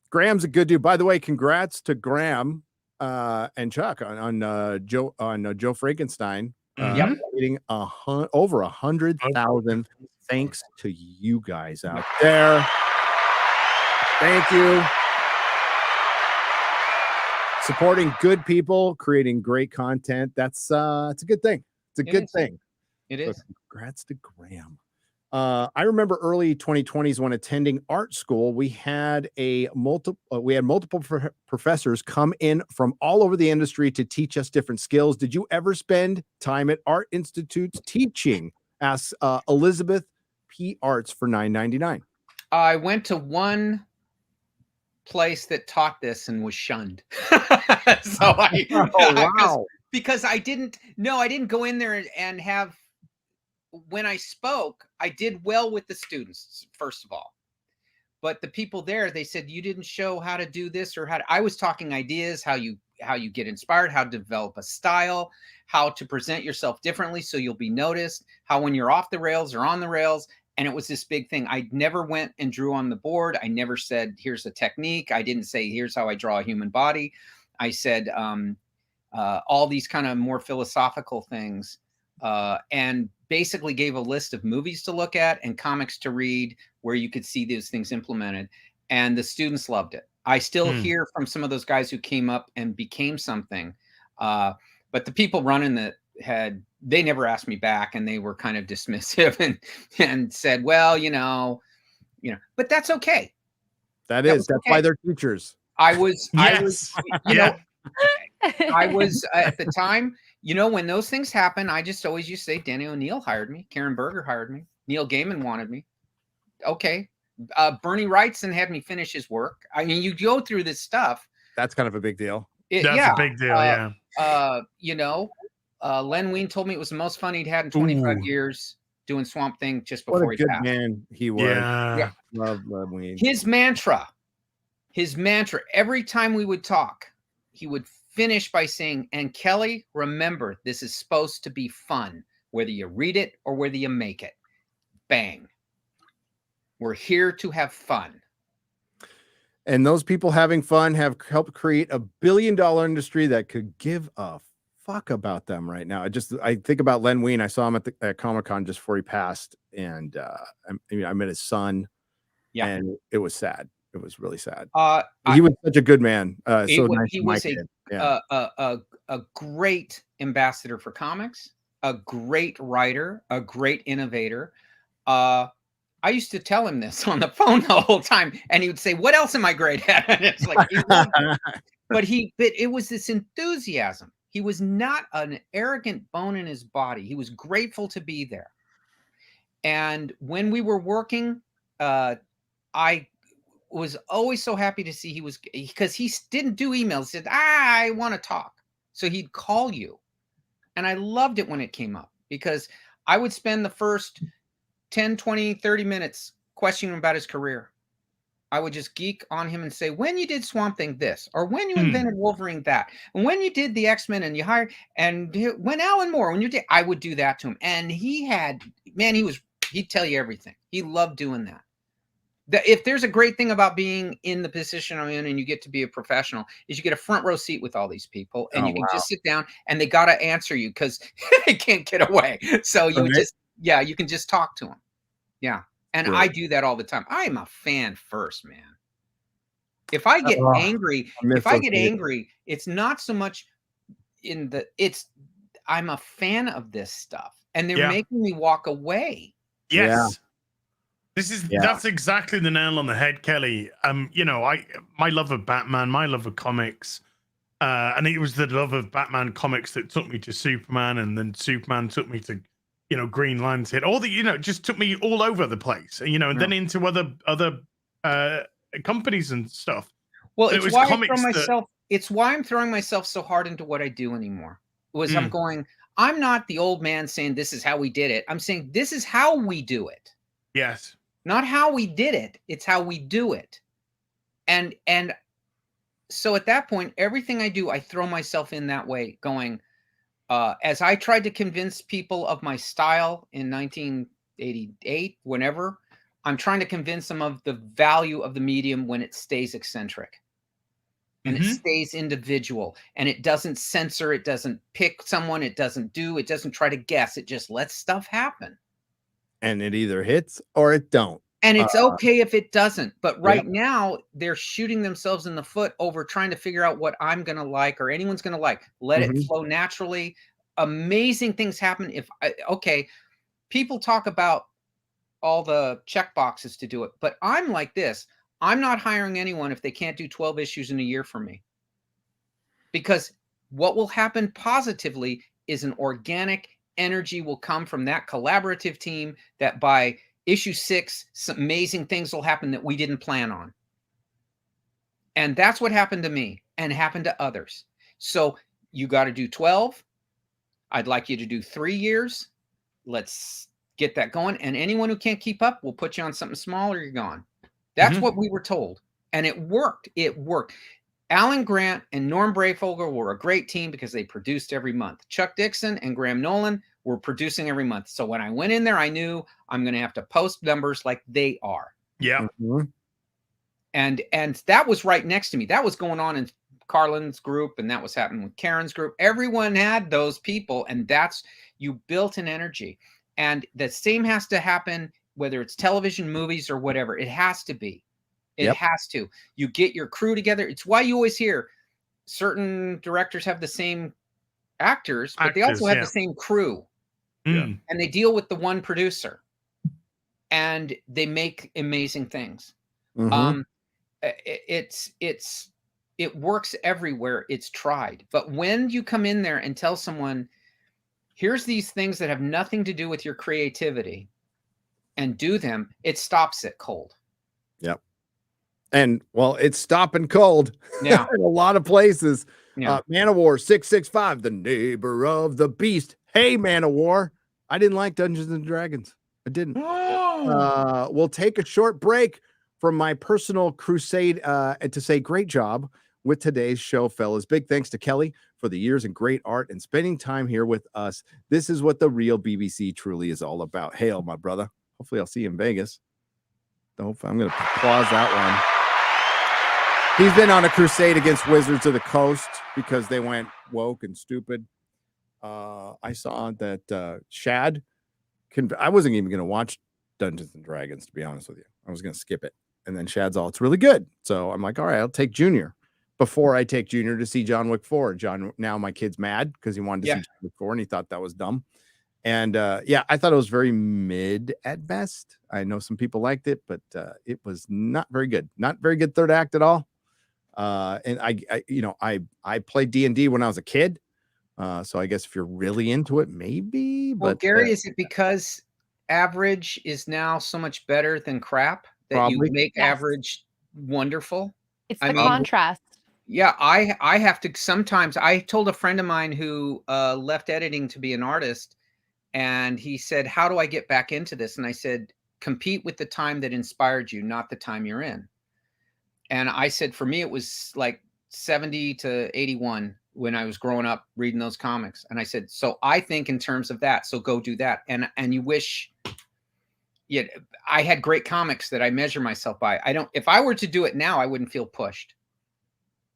C: Graham's a good dude. By the way, congrats to Graham and Chuck on Joe Frankenstein. Getting over 100,000. Thanks to you guys out there. Thank you. Supporting good people, creating great content. It's a good thing. It's a good thing.
H: It is.
C: So congrats to Graham. I remember early 2020s when attending art school, we had multiple professors come in from all over the industry to teach us different skills. Did you ever spend time at art institutes teaching? Asks Elizabeth P. Arts for $9.99.
H: I went to one place that taught this and was shunned. Because I didn't go in there and have. When I spoke, I did well with the students, first of all. But the people there, they said, you didn't show how to do this or I was talking ideas, how you get inspired, how to develop a style, how to present yourself differently so you'll be noticed, how when you're off the rails or on the rails. And it was this big thing. I never went and drew on the board. I never said, here's a technique. I didn't say, here's how I draw a human body. I said all these kind of more philosophical things. And basically gave a list of movies to look at and comics to read where you could see these things implemented. And the students loved it. I still hear from some of those guys who came up and became something. But the people running they never asked me back, and they were kind of dismissive and said, well, but that's okay.
C: That's why they're teachers.
H: I was at the time, when those things happen, I just always used to say, Danny O'Neill hired me. Karen Berger hired me. Neil Gaiman wanted me. Okay. Bernie Wrightson had me finish his work. I mean, you go through this stuff.
C: That's kind of a big deal.
A: That's a big deal.
H: Len Wein told me it was the most fun he'd had in 25 years doing Swamp Thing just before he passed.
C: What a good man he was.
A: Yeah.
C: Love Len Wein.
H: His mantra, every time we would talk, he would finish by saying, and Kelley, remember, this is supposed to be fun, whether you read it or whether you make it. Bang. We're here to have fun.
C: And those people having fun have helped create a billion-dollar industry that could give a fuck about them right now. I think about Len Wein. I saw him at Comic-Con just before he passed, and I met his son. Yeah, and it was sad. It was really sad. He was such a good man. He
H: was a great ambassador for comics, a great writer, a great innovator. I used to tell him this on the phone the whole time, and he would say, "What else am I great at?" And it's like, but it was this enthusiasm. He was not an arrogant bone in his body. He was grateful to be there. And when we were working, I was always so happy to see because he didn't do emails. He said, I want to talk. So he'd call you. And I loved it when it came up because I would spend the first 10, 20, 30 minutes questioning him about his career. I would just geek on him and say, when you did Swamp Thing this, or when you invented Wolverine that, and when you did the X-Men and you hired, and when Alan Moore, I would do that to him. And he'd tell you everything. He loved doing that. If there's a great thing about being in the position I'm in and you get to be a professional, is you get a front row seat with all these people and you can just sit down and they got to answer you because they can't get away. So you you can just talk to them. Yeah. And I do that all the time. I'm a fan first, man. If I get angry, it's not so much I'm a fan of this stuff and they're making me walk away.
A: Yes. That's exactly the nail on the head, Kelly. You know, my love of Batman, my love of comics, and it was the love of Batman comics that took me to Superman, and then Superman took me to, you know, Green Lantern. All the, you know, just took me all over the place, you know, and then into other companies and stuff.
H: Well,
A: And
H: it's
A: it was
H: why
A: comics
H: it's why I'm throwing myself so hard into what I do anymore. I'm going, I'm not the old man saying this is how we did it. I'm saying this is how we do it.
A: Yes.
H: Not how we did it. It's how we do it. And so at that point, everything I do, I throw myself in that way, going, as I tried to convince people of my style in 1988, whenever, I'm trying to convince them of the value of the medium when it stays eccentric and it stays individual and it doesn't censor, it doesn't pick someone, it doesn't try to guess, it just lets stuff happen.
C: And it either hits or it don't.
H: And it's okay if it doesn't. But right now, they're shooting themselves in the foot over trying to figure out what I'm going to like or anyone's going to like. Let it flow naturally. Amazing things happen. People talk about all the check boxes to do it, but I'm like this. I'm not hiring anyone if they can't do 12 issues in a year for me. Because what will happen positively is an organic energy will come from that collaborative team that by issue 6, some amazing things will happen that we didn't plan on. And that's what happened to me and happened to others. So you got to do 12. I'd like you to do 3 years. Let's get that going. And anyone who can't keep up, we'll put you on something small or you're gone. That's what we were told. And it worked. It worked. Alan Grant and Norm Breyfogle were a great team because they produced every month. Chuck Dixon and Graham Nolan were producing every month. So when I went in there, I knew I'm going to have to post numbers like they are.
A: Yeah.
H: And that was right next to me. That was going on in Carlin's group, and that was happening with Karen's group. Everyone had those people, and that's, you built an energy. And the same has to happen, whether it's television, movies, or whatever. It has to be. It has to. You get your crew together. It's why you always hear certain directors have the same actors, but they also have the same crew. And they deal with the one producer. And they make amazing things. It works everywhere. It's tried. But when you come in there and tell someone, here's these things that have nothing to do with your creativity, and do them, it stops it cold.
C: Yep. And well, it's stopping cold.
H: Yeah.
C: In a lot of places.
H: Yeah.
C: Man of War 665, the neighbor of the beast. Hey, Man of War. I didn't like Dungeons and Dragons. I didn't. We'll take a short break from my personal crusade and to say great job with today's show, fellas. Big thanks to Kelly for the years and great art and spending time here with us. This is what the real BBC truly is all about. Hail, my brother. Hopefully I'll see you in Vegas. I'm going to applause that one. He's been on a crusade against Wizards of the Coast because they went woke and stupid. I saw that Shad, I wasn't even going to watch Dungeons and Dragons, to be honest with you. I was going to skip it. And then Shad's all, it's really good. So I'm like, all right, I'll take Junior before I take Junior to see John Wick 4. Now my kid's mad because he wanted to see John Wick 4 and he thought that was dumb. And I thought it was very mid at best. I know some people liked it, but it was not very good. Not very good third act at all. And I played D&D when I was a kid. So I guess if you're really into it, maybe.
H: Well,
C: but
H: Gary, is it because average is now so much better than crap that
C: probably.
H: you make average wonderful?
B: It's the contrast.
H: Yeah, I have to sometimes. I told a friend of mine who left editing to be an artist, and he said, how do I get back into this? And I said, compete with the time that inspired you, not the time you're in. And I said, for me, it was like 70 to 81 when I was growing up reading those comics. And I said, so I think in terms of that, so go do that. And you wish, I had great comics that I measure myself by. If I were to do it now, I wouldn't feel pushed.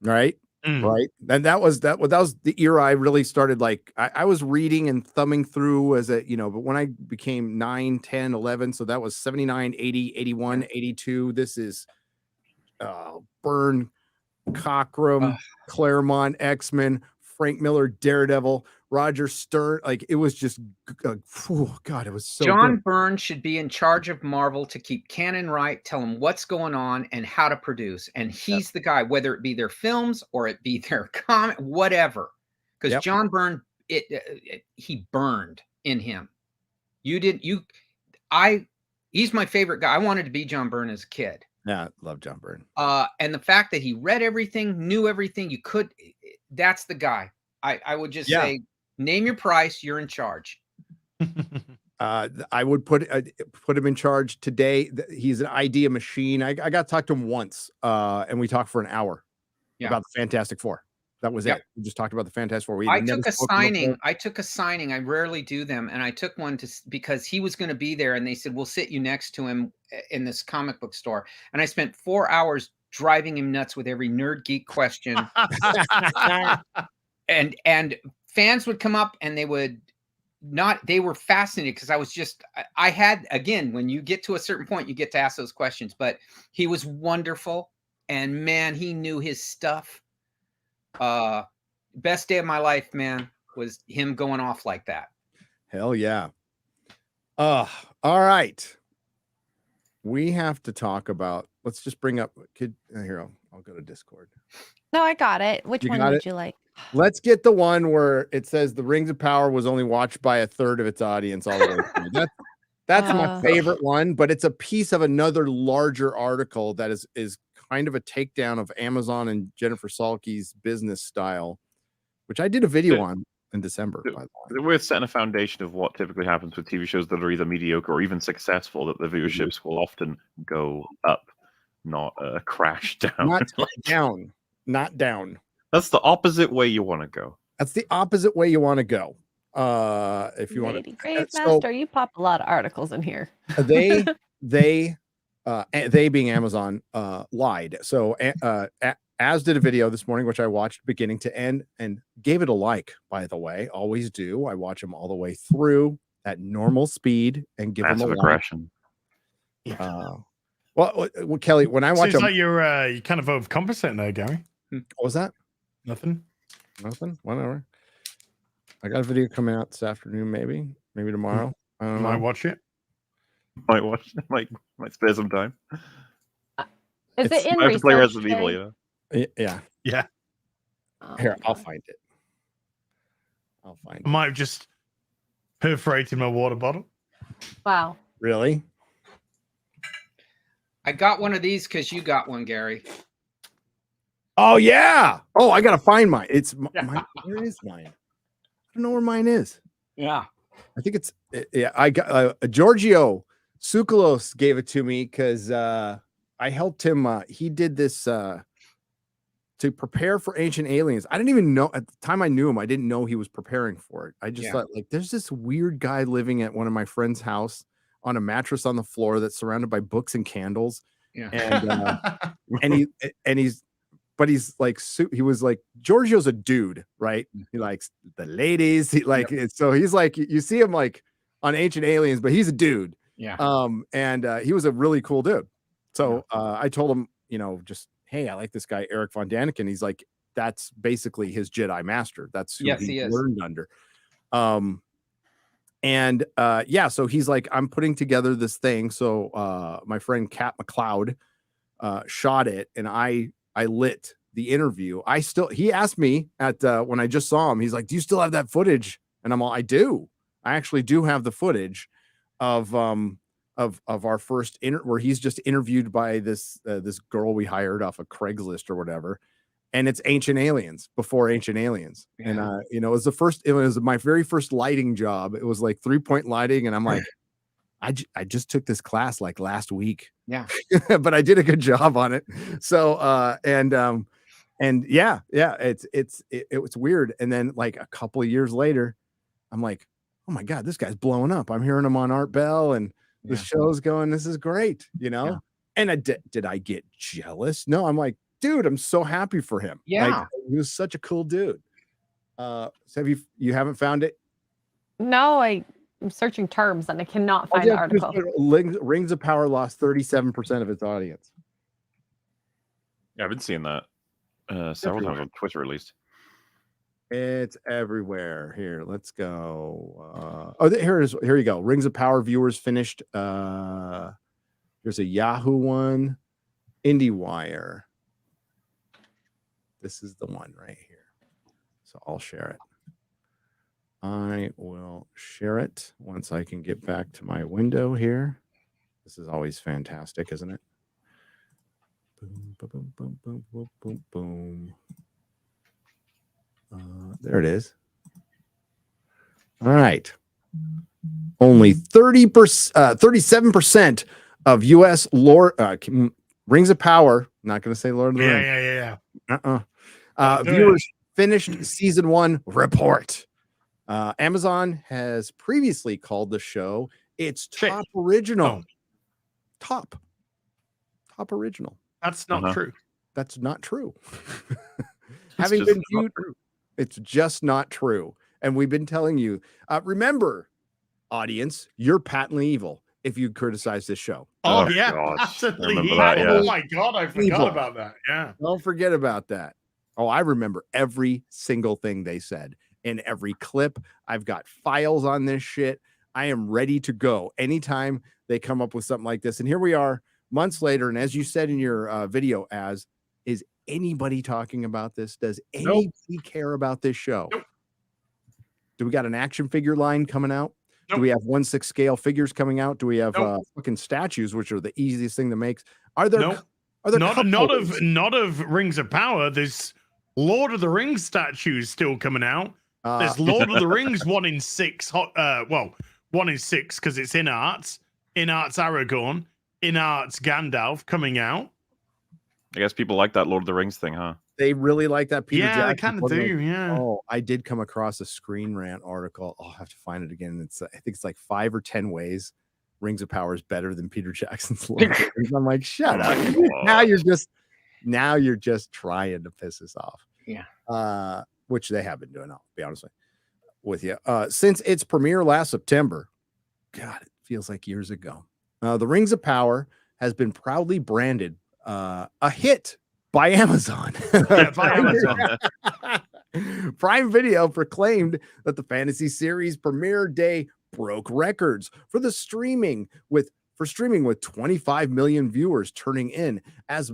C: Right. Right. And that was the era I really started. Like I was reading and thumbing through as but when I became 9, 10, 11, so that was 79, 80, 81, 82. This is Byrne, Cockrum, Claremont, X-Men, Frank Miller, Daredevil, Roger Stern. Like it was just, oh God, it was so
H: John
C: good.
H: Byrne should be in charge of Marvel to keep canon right, tell them what's going on and how to produce. And he's the guy, whether it be their films or it be their comic, whatever. Because John Byrne, he burned in him. He's my favorite guy. I wanted to be John Byrne as a kid.
C: Yeah, love John Byrne.
H: And the fact that he read everything, knew everything, that's the guy. I would just say, name your price, you're in charge.
C: I would put him in charge today. He's an idea machine. I got to talk to him once, and we talked for an hour about the Fantastic Four. That was it. We just talked about the Fantastic Four.
H: I took a signing. I rarely do them, and I took one because he was going to be there, and they said we'll sit you next to him in this comic book store. And I spent 4 hours driving him nuts with every nerd geek question. and fans would come up and they were fascinated because I had, again, when you get to a certain point, you get to ask those questions, but he was wonderful, and man, he knew his stuff. Best day of my life, man, was him going off like that.
C: Hell yeah. All right. We have to talk about, let's just bring up here. I'll go to Discord.
B: No, I got it. Which one would you like?
C: Let's get the one where it says the Rings of Power was only watched by a third of its audience all the way through. That's my favorite one, but it's a piece of another larger article that is kind of a takedown of Amazon and Jennifer Salke's business style, which I did a video on in December. By the way,
G: we're setting a foundation of what typically happens with TV shows that are either mediocre or even successful, that the viewerships will often go up, not crash down. Not down. That's the opposite way you want to go.
C: That's the opposite way you want to go. If you want to,
B: Grave Master, you pop a lot of articles in here.
C: They being Amazon lied. So As did a video this morning, which I watched beginning to end and gave it a like, by the way. Always do. I watch them all the way through at normal speed and give them a
G: aggression.
C: Well, Kelley, when I watch them,
A: like you're kind of overcompensating there, Gary.
C: What was that?
A: Nothing.
C: Whatever. I got a video coming out this afternoon, maybe tomorrow. I don't know.
A: Might watch it.
G: Might spare some time.
B: Is it in
G: I have to play Resident Evil, you know?
C: Yeah.
B: Oh,
C: Here, I'll find it.
A: I might have just perforated my water bottle.
B: Wow.
C: Really?
H: I got one of these because you got one, Gary.
C: Oh, yeah. Oh, I got to find mine. Where is mine? I don't know where mine is.
H: Yeah.
C: I think it's, I got Giorgio Tsoukalos gave it to me because I helped him. He did this to prepare for Ancient Aliens. I didn't even know at the time I knew him. I didn't know he was preparing for it. I just thought, like, there's this weird guy living at one of my friend's house on a mattress on the floor that's surrounded by books and candles.
H: Yeah.
C: And he's like, he was like, Giorgio's a dude, right? He likes the ladies. So he's like, you see him like on Ancient Aliens, but he's a dude.
H: Yeah.
C: He was a really cool dude. So I told him, just, hey, I like this guy, Eric Von Daniken. He's like, that's basically his Jedi master. That's who he learned under. So he's like, I'm putting together this thing. So my friend Kat McLeod shot it, and I lit the interview. He asked me when I just saw him, he's like, do you still have that footage? And I'm all, I do. I actually do have the footage of our first where he's just interviewed by this girl we hired off of Craigslist or whatever. And it's Ancient Aliens, before Ancient Aliens. Yeah. And, it was my very first lighting job. It was like 3-point lighting. And I'm like, I just took this class like last week.
H: Yeah.
C: But I did a good job on it. So, it's weird. And then like a couple of years later, I'm like, oh my God, this guy's blowing up. I'm hearing him on Art Bell and the show's going, this is great, Yeah. And did I get jealous? No, I'm like, dude, I'm so happy for him.
H: Yeah.
C: Like, he was such a cool dude. So you haven't found it?
B: No, I'm searching terms and I cannot find the article.
C: Rings of Power lost 37% of its audience.
G: Yeah, I've been seeing that several times on Twitter, at least.
C: It's everywhere. Here, let's go. Here it is. Here you go. Rings of Power viewers finished. Here's a Yahoo one. IndieWire. This is the one right here. So I'll share it. I will share it once I can get back to my window here. This is always fantastic, isn't it? Boom, boom, boom, boom, boom, boom, boom. There it is. All right. Only 37% of U.S. Rings of Power. Not going to say Lord of the Rings. Viewers finished season 1 report. Amazon has previously called the show its top original. Top original.
A: That's not true.
C: That's not true. Having been viewed, it's just not true. And we've been telling you, remember, audience, you're patently evil if you criticize this show.
A: Oh yeah, absolutely. Oh my God, I forgot about that. Yeah.
C: Don't forget about that. Oh, I remember every single thing they said in every clip. I've got files on this shit. I am ready to go anytime they come up with something like this. And here we are months later. And as you said in your video, is anybody talking about this? Does anybody care about this show?
A: Nope.
C: Do we got an action figure line coming out?
A: Nope.
C: Do we have 1/6 scale figures coming out? Do we have fucking statues, which are the easiest thing to make? Are there?
A: Nope.
C: Are there
A: not of Rings of Power? There's Lord of the Rings statues still coming out. There's Lord of the Rings 1 in 6. 1 in 6 because it's in arts. In arts Aragorn. In arts Gandalf coming out.
G: I guess people like that Lord of the Rings thing, huh?
C: They really like that Peter Jackson.
A: Yeah, they kind of do. Yeah.
C: Oh, I did come across a Screen Rant article. I'll have to find it again. It's I think it's like 5 or 10 ways Rings of Power is better than Peter Jackson's Lord of the Rings. I'm like, shut up. Now you're just trying to piss us off.
H: Yeah.
C: Which they have been doing, I'll be honest with you. Since its premiere last September, God, it feels like years ago. The Rings of Power has been proudly branded a hit by Amazon.
A: Yeah, by Amazon.
C: Prime Video proclaimed that the fantasy series premiere day broke records for streaming with 25 million viewers turning in. As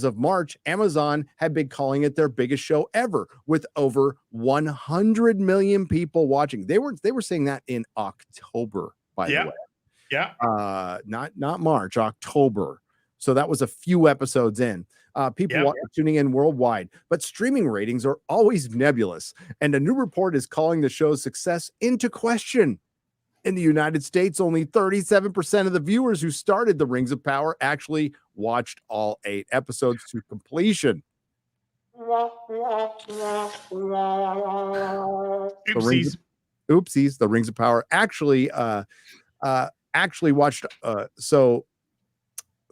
C: of March, Amazon had been calling it their biggest show ever, with over 100 million people watching. They were saying that in October, by the way.
A: Yeah.
C: Not March, October. So that was a few episodes in. People are tuning in worldwide, but streaming ratings are always nebulous. And a new report is calling the show's success into question. In the United States, only 37% of the viewers who started the Rings of Power actually watched all 8 episodes to completion. Oopsies. The Rings of Power actually watched. So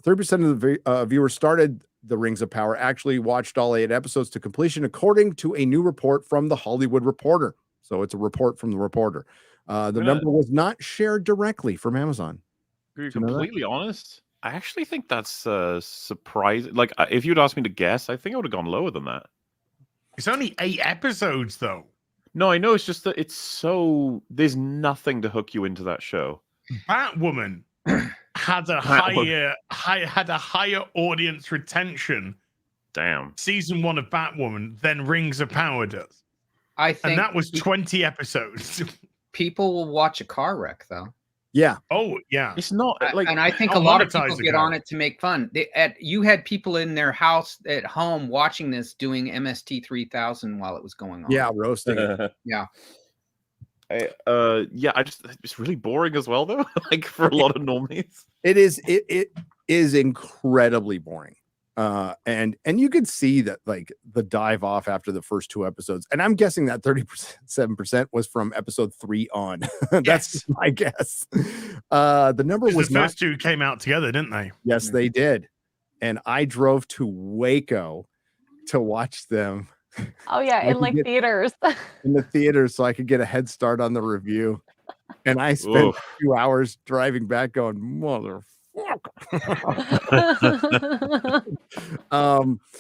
C: 30% of the viewers started the Rings of Power actually watched all 8 episodes to completion, according to a new report from the Hollywood Reporter. So it's a report from the Reporter. The number was not shared directly from Amazon.
G: To be completely honest, I actually think that's surprising. Like, if you'd asked me to guess, I think I would have gone lower than that.
A: It's only 8 episodes, though.
G: No, I know. It's just that there's nothing to hook you into that show.
A: Batwoman had a higher audience retention.
G: Damn.
A: Season 1 of Batwoman than Rings of Power does.
H: I think,
A: and that was 20 episodes.
H: People will watch a car wreck, though.
C: Yeah.
A: Oh, yeah.
G: It's not like,
H: and I think a lot of people get on it to make fun. You had people in their house at home watching this, doing MST 3000 while it was going on.
C: Yeah, roasting it.
H: Yeah.
G: It's really boring as well, though. Like, for a lot of normies, it
C: is incredibly boring. And you could see that, like, the dive off after the first 2 episodes, and I'm guessing that 37% was from episode 3 on. That's my guess. The number was
A: the first 2 came out together, didn't they?
C: Yes, they did. And I drove to Waco to watch them.
B: Oh yeah, in like theaters.
C: In the theaters, so I could get a head start on the review. And I spent 2 hours driving back going, motherfucker.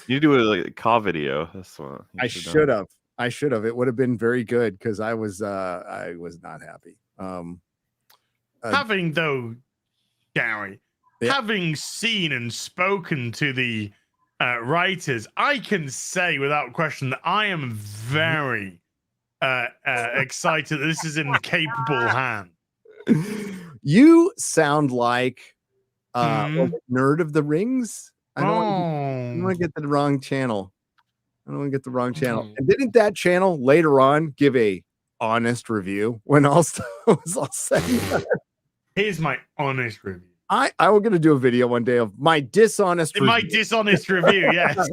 G: You do a car video. That's what
C: I should have. I should have. It would have been very good because I was not happy.
A: Having though, Gary,
C: Yeah.
A: having seen and spoken to the writers, I can say without question that I am very excited that this is in capable hands.
C: You sound like
A: Mhm.
C: Nerd of the Rings. I don't want to get the wrong channel. And didn't that channel later on give a honest review when all stuff was all said and done?
A: Here's my honest review.
C: I was going to do a video one day of my dishonest review.
A: My dishonest review, yes.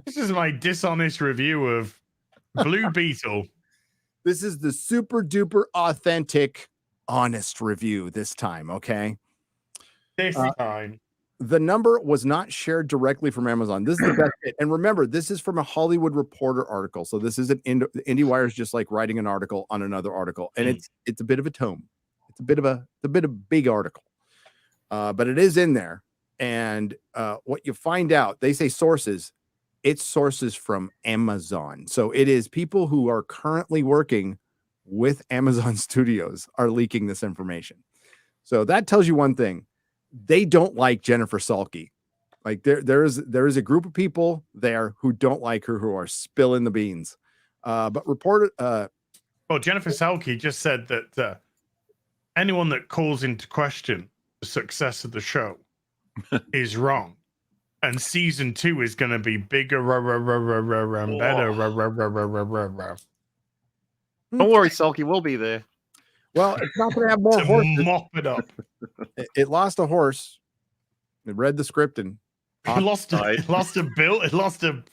A: This is my dishonest review of Blue Beetle.
C: This is the super duper authentic, honest review this time, okay?
A: This time.
C: The number was not shared directly from Amazon. This is the best bit. And remember, this is from a Hollywood Reporter article. So this isn't IndieWire is just like writing an article on another article. And it's a bit of a tome. It's a bit of a big article. But it is in there. And what you find out, they say sources, it's sources from Amazon. So it is people who are currently working with Amazon Studios are leaking this information. So that tells you one thing. They don't like Jennifer Salke. Like there is a group of people there who don't like her, who are spilling the beans. But reported
A: well, Jennifer Salke just said that anyone that calls into question the success of the show is wrong. And season 2 is going to be bigger and better.
G: Don't worry, Sulky, we'll be there.
C: Well, it's not going to have more horses.
A: Mop it up.
C: It lost a horse. It read the script and
A: It lost a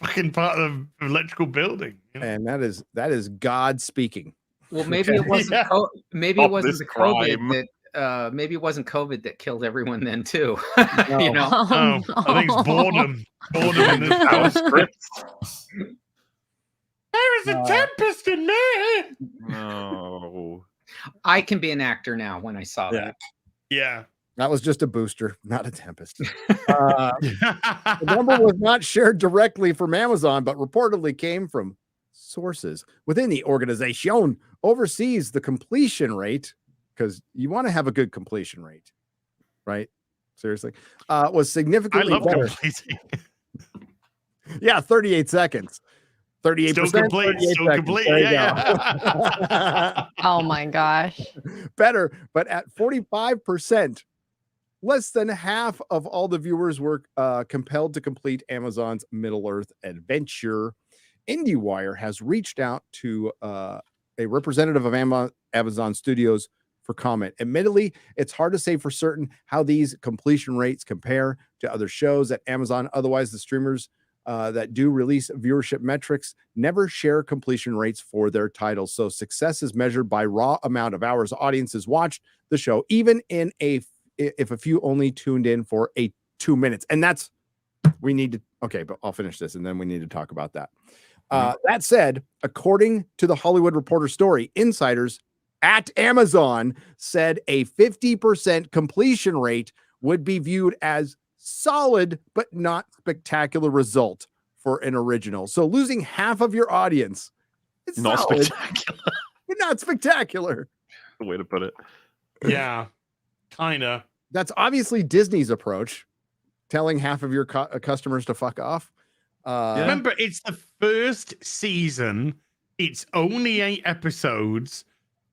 A: fucking part of the electrical building. You know?
C: And that is God speaking.
H: Well, maybe it wasn't.
A: Yeah.
H: Maybe it wasn't the COVID that. Maybe it wasn't COVID that killed everyone then too.
C: No.
H: You know.
A: I think it's boredom. Boredom in this our script. There is a tempest in there.
G: No.
H: I can be an actor now when I saw that.
A: Yeah.
C: That was just a booster, not a tempest. The number was not shared directly from Amazon, but reportedly came from sources within the organization oversees the completion rate, because you want to have a good completion rate, right? Seriously. Was significantly
A: I love
C: better.
A: completing.
C: Yeah, 38 seconds. 38%.
A: Still complete. Still complete. Yeah.
B: Oh my gosh.
C: Better, but at 45%, less than half of all the viewers were compelled to complete Amazon's Middle-earth adventure. IndieWire has reached out to a representative of Amazon Studios for comment. Admittedly, it's hard to say for certain how these completion rates compare to other shows at Amazon. Otherwise, the streamers that do release viewership metrics never share completion rates for their titles. So success is measured by raw amount of hours audiences watched the show, even in if a few only tuned in for 2 minutes. And that's, we need to, okay, but I'll finish this and then we need to talk about that. That said, according to the Hollywood Reporter story, insiders at Amazon said a 50% completion rate would be viewed as solid, but not spectacular result for an original. So losing half of your audience, it's
G: not
C: solid,
G: spectacular.
C: not spectacular.
G: The way to put it.
A: Yeah. Kinda.
C: That's obviously Disney's approach, telling half of your customers to fuck off.
A: Remember, it's the first season. It's only 8 episodes,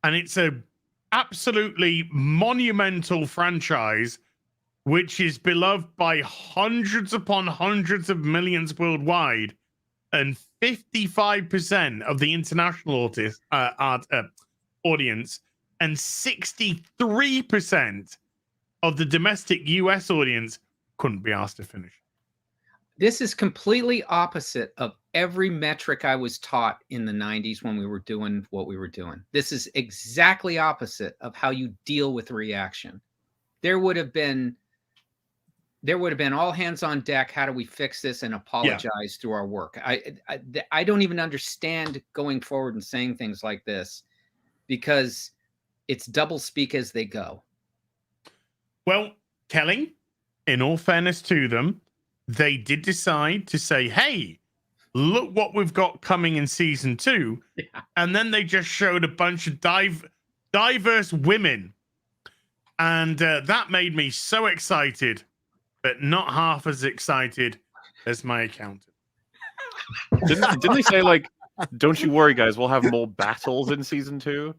A: and it's a absolutely monumental franchise, which is beloved by hundreds upon hundreds of millions worldwide, and 55% of the international audience, and 63% of the domestic US audience couldn't be asked to finish.
H: This is completely opposite of every metric I was taught in the 90s when we were doing what we were doing. This is exactly opposite of how you deal with reaction. There would have been all hands on deck. How do we fix this and apologize through our work? I don't even understand going forward and saying things like this, because it's double speak as they go.
A: Well, Kelley, in all fairness to them, they did decide to say, hey, look what we've got coming in season 2.
G: Yeah.
A: And then they just showed a bunch of diverse women. And that made me so excited, but not half as excited as my accountant.
G: Didn't they say, like, don't you worry, guys, we'll have more battles in season 2?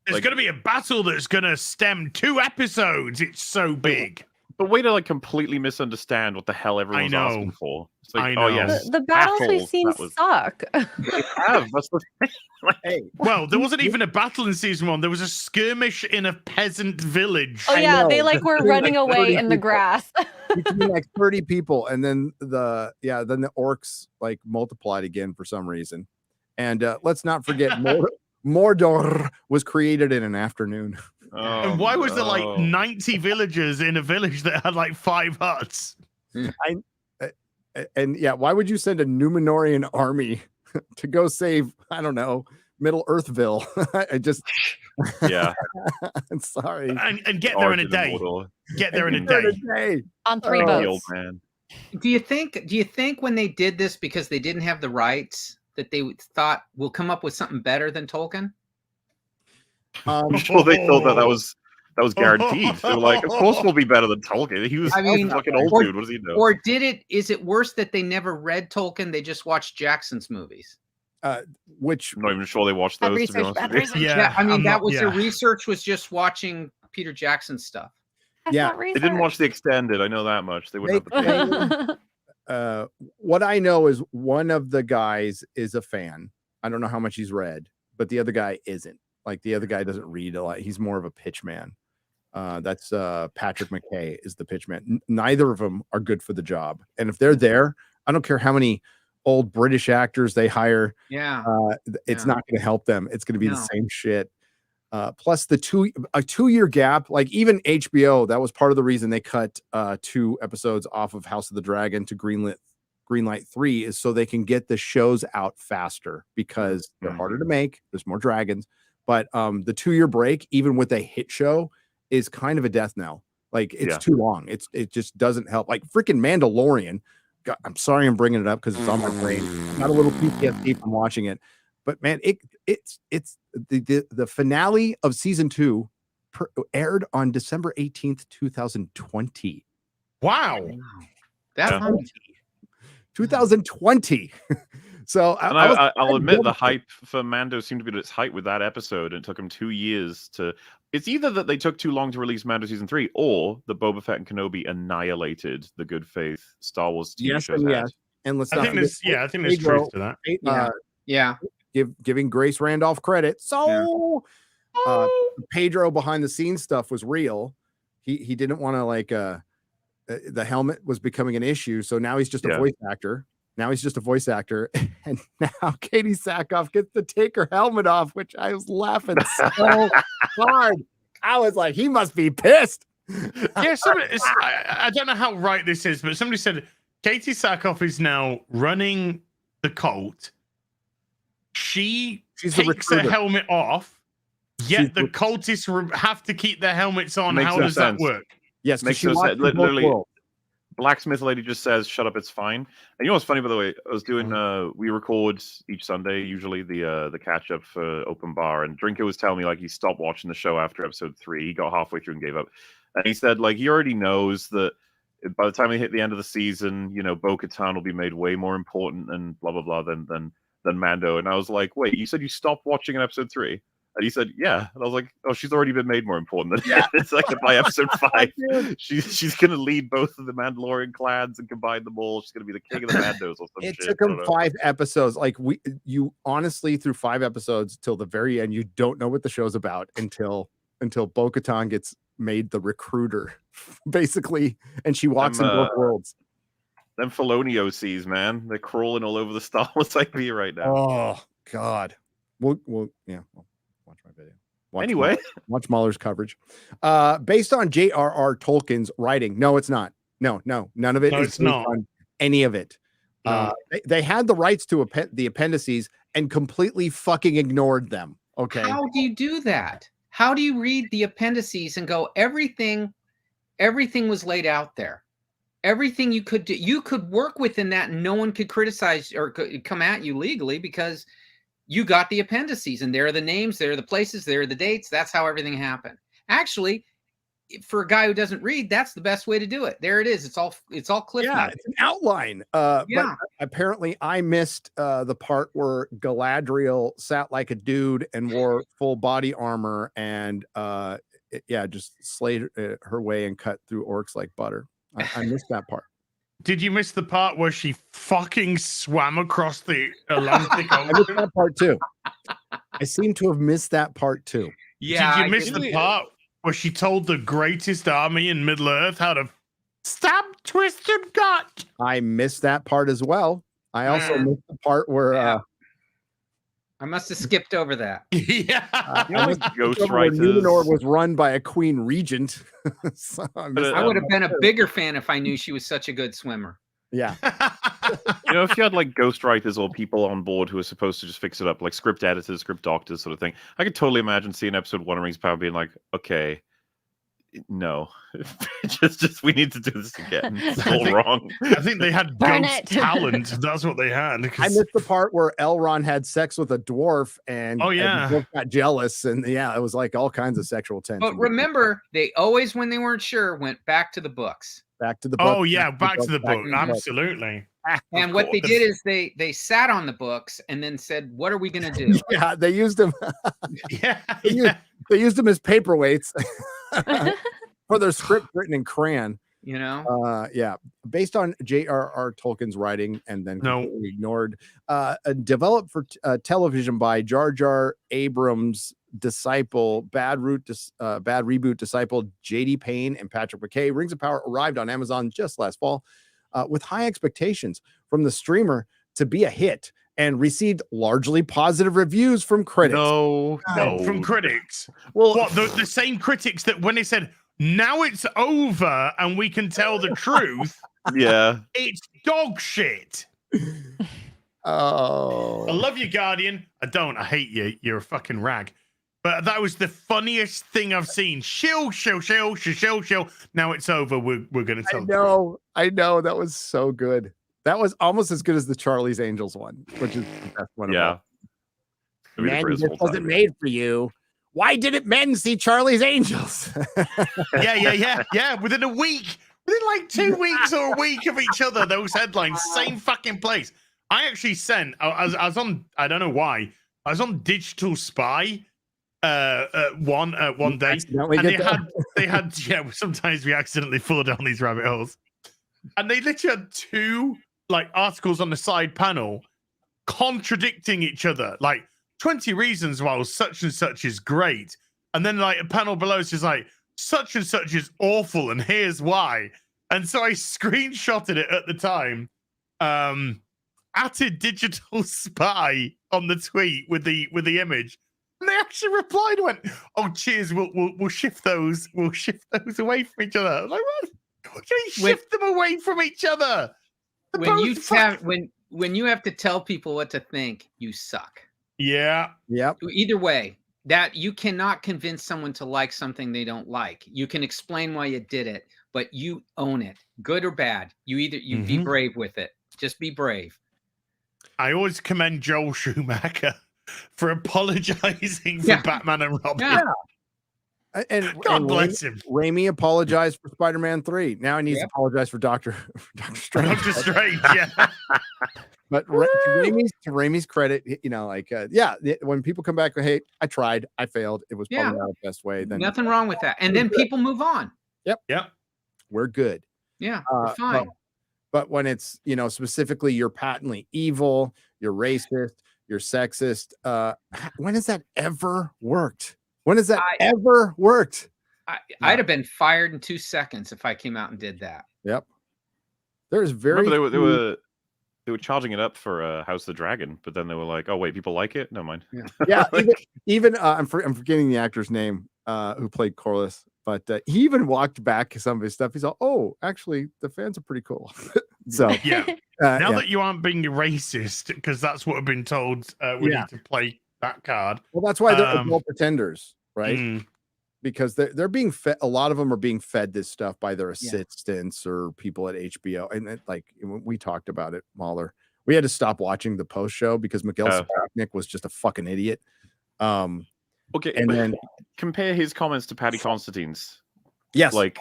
A: There's
G: Like,
A: going to be a battle that's going to stem 2 episodes. It's so big.
G: but way to like completely misunderstand what the hell everyone's
A: know.
G: asking for. It's like,
A: I
G: oh
A: know.
G: yes,
B: The battles we've
G: battles,
B: seen
G: that was-
B: suck.
G: They have. That's the thing.
C: Hey,
A: Well, there wasn't even a battle in season 1. There was a skirmish in a peasant village.
B: Oh
C: I
B: yeah, they
C: know.
B: like were
C: Between,
B: running
C: like,
B: away
C: 30
B: in the
C: people.
B: grass.
C: between like 30 people, and then the orcs like multiplied again for some reason. And let's not forget Mordor was created in an afternoon.
A: And why was there like
G: no.
A: 90 villagers in a village that had like 5 huts?
C: And yeah, why would you send a Numenorian army to go save, I don't know, Middle Earthville? I just
G: Yeah.
C: I'm sorry.
A: And get there in a day. Get there in a day.
B: On 3
C: Oh,
G: The old
B: boats.
G: man.
H: Do you think when they did this because they didn't have the rights that they thought we'll come up with something better than Tolkien?
G: I'm sure they thought that was guaranteed. They were like, of course we'll be better than Tolkien. He was
H: I mean,
G: a fucking old
H: or-
G: dude. What does he know?
H: Or is it worse that they never read Tolkien? They just watched Jackson's movies.
C: Which
G: I'm not even sure they watched
B: Bad
G: those. To be
B: research,
G: honest
B: bad
G: with you.
B: research.
A: Yeah,
H: I mean,
A: I'm
H: that
A: not-
H: was their
A: yeah.
H: research was just watching Peter Jackson's stuff.
B: That's
C: Yeah.
B: not
G: They didn't
B: research.
G: watch the extended. I know that much. They wouldn't have the patience.
C: what I know is one of the guys is a fan. I don't know how much he's read, but the other guy isn't. Like the other guy doesn't read a lot. He's more of a pitch man. That's Patrick McKay is the pitch man. Neither of them are good for the job. And if they're there, I don't care how many old British actors they hire.
H: Yeah.
C: It's
H: Yeah.
C: not going to help them. It's going to be the
H: No.
C: same shit. Plus a 2-year gap, like even HBO, that was part of the reason they cut 2 episodes off of House of the Dragon to Greenlight 3 is so they can get the shows out faster because they're harder to make. There's more dragons, but the 2-year break, even with a hit show, is kind of a death knell. Like it's too long. It just doesn't help. Like freaking Mandalorian. God, I'm sorry I'm bringing it up because it's on my brain. Got a little PTSD from watching it, but man, it's the finale of season 2 aired on December 18th, 2020.
A: Wow.
H: That
G: Yeah.
H: long?
C: 2020. So
G: And I'll admit the hype for Mando seemed to be at its height with that episode, and it took them 2 years to. It's either that they took too long to release Mando season 3, or that Boba Fett and Kenobi annihilated the good faith Star Wars TV
C: Yes,
G: shows.
C: and
G: had.
C: yes. And let's
A: I
C: not
A: think there's
C: forget
A: I think there's
C: Pedro,
A: truth to that.
H: Yeah.
C: giving Grace Randolph credit. So Pedro behind the scenes stuff was real. He didn't want to like the helmet was becoming an issue, so now he's just a voice actor. Now he's just a voice actor, and now Katie Sackhoff gets to take her helmet off, which I was laughing so hard. I was like, he must be pissed.
A: Yeah, I don't know how right this is, but somebody said Katie Sackhoff is now running the cult. She's
C: the
A: takes her
C: recruiter.
A: helmet off, yet
C: She's
A: the cultists have to keep their helmets on.
G: Makes
A: How
G: no
A: does
G: sense.
A: that work?
C: Yes,
G: Makes
C: she
G: no
C: watched
G: sense.
C: both
G: Literally,
C: worlds.
G: Blacksmith lady just says, "Shut up, it's fine." And you know what's funny, by the way? I was doing. We record each Sunday, usually the catch up for Open Bar, and Drinker was telling me like he stopped watching the show after episode 3. He got halfway through and gave up, and he said like he already knows that by the time they hit the end of the season, you know, Bo-Katan will be made way more important and blah blah blah than Mando. And I was like, wait, you said you stopped watching in episode 3? And he said, yeah. And I was like, oh, she's already been made more important than it's like by episode 5. She's gonna lead both of the Mandalorian clans and combine them all. She's gonna be the king of the Mandos or some
C: It
G: shit.
C: took
G: I
C: him
G: don't know.
C: 5 episodes. Like you honestly through 5 episodes till the very end, you don't know what the show's about until Bo-Katan gets made the recruiter, basically, and she walks in both worlds.
G: Them Filoni OCs, man, they're crawling all over the Star Wars IP right now.
C: Oh God. We'll watch my video.
G: Anyway.
C: Watch MauLer's coverage. Based on J.R.R. Tolkien's writing. No, it's not. No, none of it
A: No,
C: is
A: it's
C: based
A: not.
C: on any of it.
A: No.
C: They had the rights to the appendices and completely fucking ignored them. Okay.
H: How do you do that? How do you read the appendices and go, everything was laid out there? everything you could do, you could work within that, and no one could criticize or come at you legally because you got the appendices, and there are the names, there are the places, there are the dates. That's how everything happened. Actually, for a guy who doesn't read, that's the best way to do it. There it is. It's all cliff notes.
C: It's an outline. But apparently I missed the part where Galadriel sat like a dude and wore full body armor and just slayed her way and cut through orcs like butter. I missed that part.
A: Did you miss the part where she fucking swam across the Atlantic Ocean?
C: I missed that part too. I seem to have missed that part too.
H: Yeah.
A: Did you miss the part where she told the greatest army in Middle Earth how to stab, twist, and gut?
C: I missed that part as well. I also missed the part where
H: I must have skipped over that.
G: Ghostwriters.
C: Numenor was run by a queen regent. So I
H: would have been a bigger fan if I knew she was such a good swimmer.
C: Yeah.
G: If you had like ghostwriters or people on board who are supposed to just fix it up, like script editors, script doctors, sort of thing, I could totally imagine seeing episode 1 of Rings of Power being like, okay, no, just we need to do this again. It's all wrong.
A: I think they had ghost talent. That's what they had.
C: I missed the part where Elrond had sex with a dwarf and, and the dwarf got jealous, and it was like all kinds of sexual tension.
H: But remember, they always, when they weren't sure, went back to the books.
C: Back to the book.
A: Oh yeah, back to the book. Absolutely.
H: And what they did is they sat on the books and then said, "What are we going to do?"
C: Yeah, they used them. They used them as paperweights for their script written in crayon. Based on J.R.R. Tolkien's writing and then completely ignored. Developed for television by Jar Jar Abrams' disciple, bad reboot disciple J.D. Payne and Patrick McKay. Rings of Power arrived on Amazon just last fall with high expectations from the streamer to be a hit and received largely positive reviews from critics.
A: No, from critics. Well, what the same critics that when they said, now it's over and we can tell the truth. It's dog shit.
C: Oh,
A: I love you, Guardian. I don't. I hate you. You're a fucking rag. But that was the funniest thing I've seen. Shill. Now it's over. We're going to tell.
C: I know. That was so good. That was almost as good as the Charlie's Angels one, which is the best one. Man, this wasn't made for you. Why didn't men see Charlie's Angels?
A: Yeah. Within a week, within like 2 weeks or a week of each other, those headlines, same fucking place. I actually sent. I was on. I don't know why. I was on Digital Spy. One day, and they had. Yeah, sometimes we accidentally fall down these rabbit holes, and they literally had 2 like articles on the side panel contradicting each other, like 20 reasons why such and such is great, and then like a panel below is just like such and such is awful, and here's why. And so I screenshotted it at the time, added Digital Spy on the tweet with the image. And they actually replied and went, "Oh, cheers, we'll shift those. We'll shift those away from each other." I was like, what? Can you shift them away from each other?
H: When you have to tell people what to think, you suck.
A: Yeah.
C: Yep.
H: Either way, that you cannot convince someone to like something they don't like. You can explain why you did it, but you own it, good or bad. You be brave with it. Just be brave.
A: I always commend Joel Schumacher for apologizing for Batman and Robin.
C: Yeah. And
A: God bless him.
C: Raimi apologized for Spider-Man 3. Now he needs to apologize for Doctor Strange.
A: Doctor Strange, yeah.
C: But to Raimi's credit, when people come back and hey, I tried, I failed. It was probably not the best way. Then
H: nothing wrong with that. And then people move on.
C: Yep. We're good.
H: Yeah, we're fine.
C: But when it's specifically you're patently evil, you're racist, you're sexist. When has that ever worked? When has that ever worked?
H: I'd have been fired in 2 seconds if I came out and did that.
C: Yep. There's very.
G: Remember they were charging it up for House of the Dragon, but then they were like, "Oh wait, people like it? Never mind."
C: Yeah. even I'm forgetting the actor's name who played Corlys, but he even walked back some of his stuff. He's all, "Oh, actually, the fans are pretty cool." So
A: yeah. Now that you aren't being racist, because that's what I've been told, we need to play that card.
C: Well, that's why they're adult pretenders, right? because they're being fed. A lot of them are being fed this stuff by their assistants or people at HBO. And like we talked about it, MauLer. We had to stop watching the post show because Miguel Sapochnik was just a fucking idiot.
G: Okay,
C: and then
G: compare his comments to Paddy Constantine's.
C: Yes,
G: like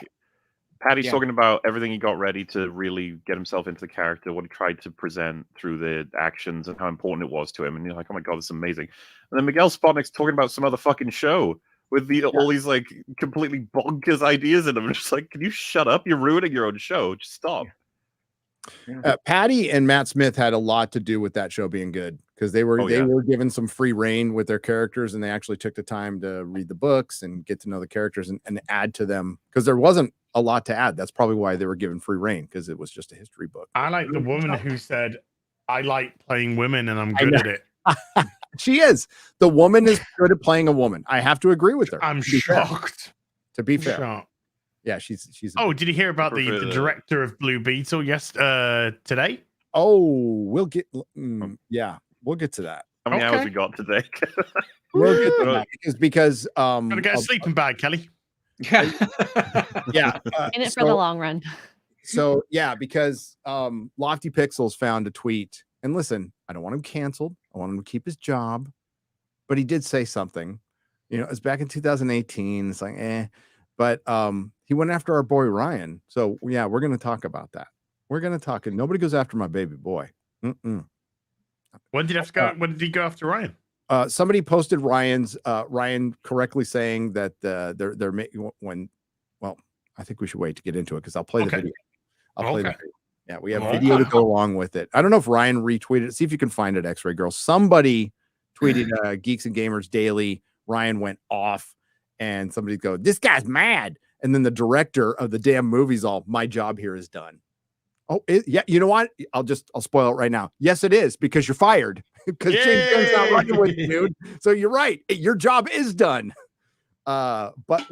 G: Paddy's talking about everything he got ready to really get himself into the character, what he tried to present through the actions, and how important it was to him. And you're like, oh my god, this is amazing. And then Miguel Sapochnik's talking about some other fucking show with all these like completely bonkers ideas in them. I'm just like, can you shut up? You're ruining your own show. Just stop.
C: Patty and Matt Smith had a lot to do with that show being good because they were given some free reign with their characters, and they actually took the time to read the books and get to know the characters and add to them because there wasn't a lot to add. That's probably why they were given free reign, because it was just a history book.
A: I like the woman who said, I like playing women and I'm good at it.
C: She is. The woman is good at playing a woman. I have to agree with her.
A: I'm shocked.
C: To be fair. Yeah, she's.
A: Oh, did you hear about the director of Blue Beetle today?
C: Oh, we'll get. We'll get to that.
G: How many hours we got today?
C: We'll get to that because
A: gotta get a sleeping bag, Kelly.
C: Yeah.
B: In it for the long run.
C: So because Lofty Pixels found a tweet, and listen, I don't want him canceled. I want him to keep his job, but he did say something. You know, it's back in 2018. It's like, but he went after our boy Ryan. So yeah, we're gonna talk about that. We're gonna talk, and nobody goes after my baby boy.
A: When did he go after Ryan?
C: Somebody posted Ryan correctly saying that they're when. Well, I think we should wait to get into it because I'll play the video. I'll play the video. Yeah, we have video to go along with it. I don't know if Ryan retweeted it. See if you can find it, X-Ray Girl. Somebody tweeted Geeks and Gamers Daily. Ryan went off, and somebody go, "This guy's mad." And then the director of the damn movie's all, "My job here is done." Oh, yeah. You know what? I'll spoil it right now. Yes, it is, because you're fired. Because James Gunn's not working with you, dude. So you're right. Your job is done. But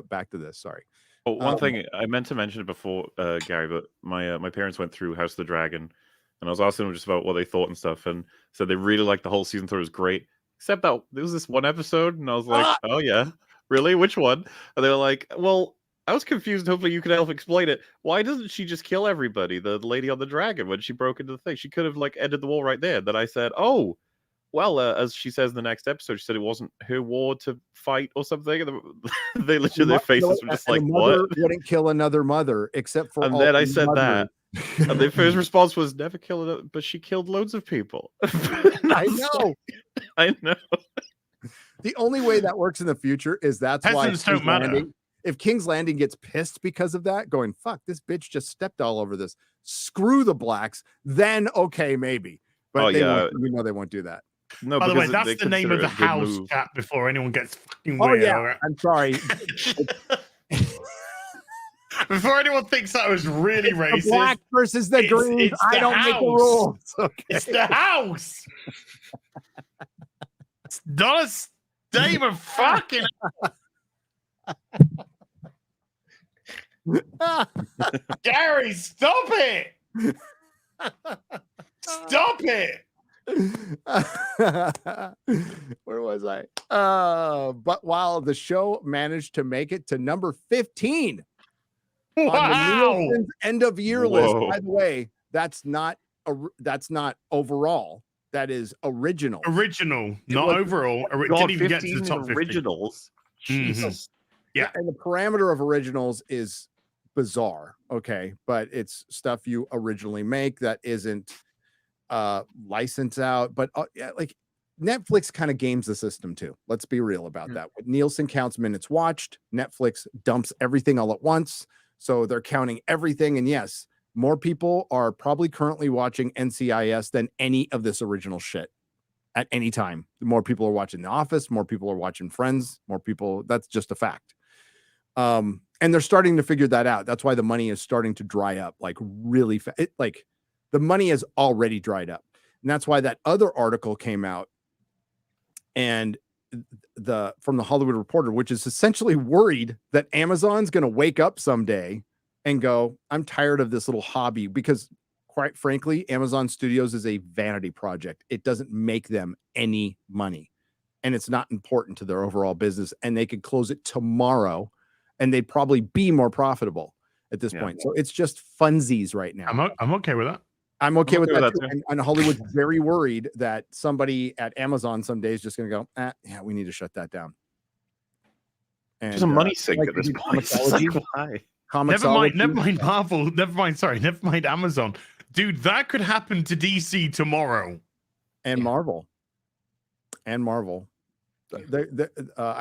C: back to this. Sorry.
G: Oh, one thing I meant to mention it before, Gary, but my parents went through House of the Dragon, and I was asking them just about what they thought and stuff, and said they really liked the whole season. Thought it was great, except that there was this one episode, and I was like, oh yeah, really? Which one? And they were like, well, I was confused. Hopefully you can help explain it. Why doesn't she just kill everybody, the lady on the dragon, when she broke into the thing? She could have like ended the war right there. Then I said, oh, well, as she says in the next episode, she said it wasn't her war to fight or something. And they literally, their faces were just like, what?
C: Wouldn't kill another mother except for.
G: And then I said that. And their first response was never kill another, but she killed loads of people.
C: I know.
G: I know.
C: The only way that works in the future is that's
A: Peasants
C: why
A: don't matter.
C: If King's Landing gets pissed because of that, going, fuck, this bitch just stepped all over this. Screw the blacks. Then okay, maybe. But we know they won't do that.
G: No,
A: by the way, that's the name of the house chat before anyone gets fucking weird.
C: Oh, yeah. I'm sorry.
A: Before anyone thinks that was really racist.
C: The black versus the green. I don't make the rules. Okay.
A: It's the house. It's not a name of fucking. Gary, stop it. Stop it.
C: Where was I? But while the show managed to make it to number 15 on the Nielsen's end of year list, by the way, that's not overall. That is original.
A: Not overall. Didn't even get to the top 50.
G: Originals. Jesus.
A: Yeah.
C: And the parameter of originals is bizarre. Okay. But it's stuff you originally make that isn't license out, but like Netflix kind of games the system too. Let's be real about that. When Nielsen counts minutes watched, Netflix dumps everything all at once, so they're counting everything. And yes, more people are probably currently watching NCIS than any of this original shit at any time. More people are watching The Office, more people are watching Friends, more people. That's just a fact. And they're starting to figure that out. That's why the money is starting to dry up like really fast. Like the money has already dried up. And that's why that other article came out and from the Hollywood Reporter, which is essentially worried that Amazon's going to wake up someday and go, I'm tired of this little hobby, because quite frankly, Amazon Studios is a vanity project. It doesn't make them any money. and it's not important to their overall business, and they could close it tomorrow and they'd probably be more profitable at this point. So it's just funsies right now.
A: I'm okay with that.
C: I'm okay with that too. And Hollywood's very worried that somebody at Amazon someday is just going to go, yeah, we need to shut that down. And,
G: just a money sink at this point. It's like, why?
A: Never mind Marvel. Never mind Amazon. Dude, that could happen to DC tomorrow.
C: And Marvel. I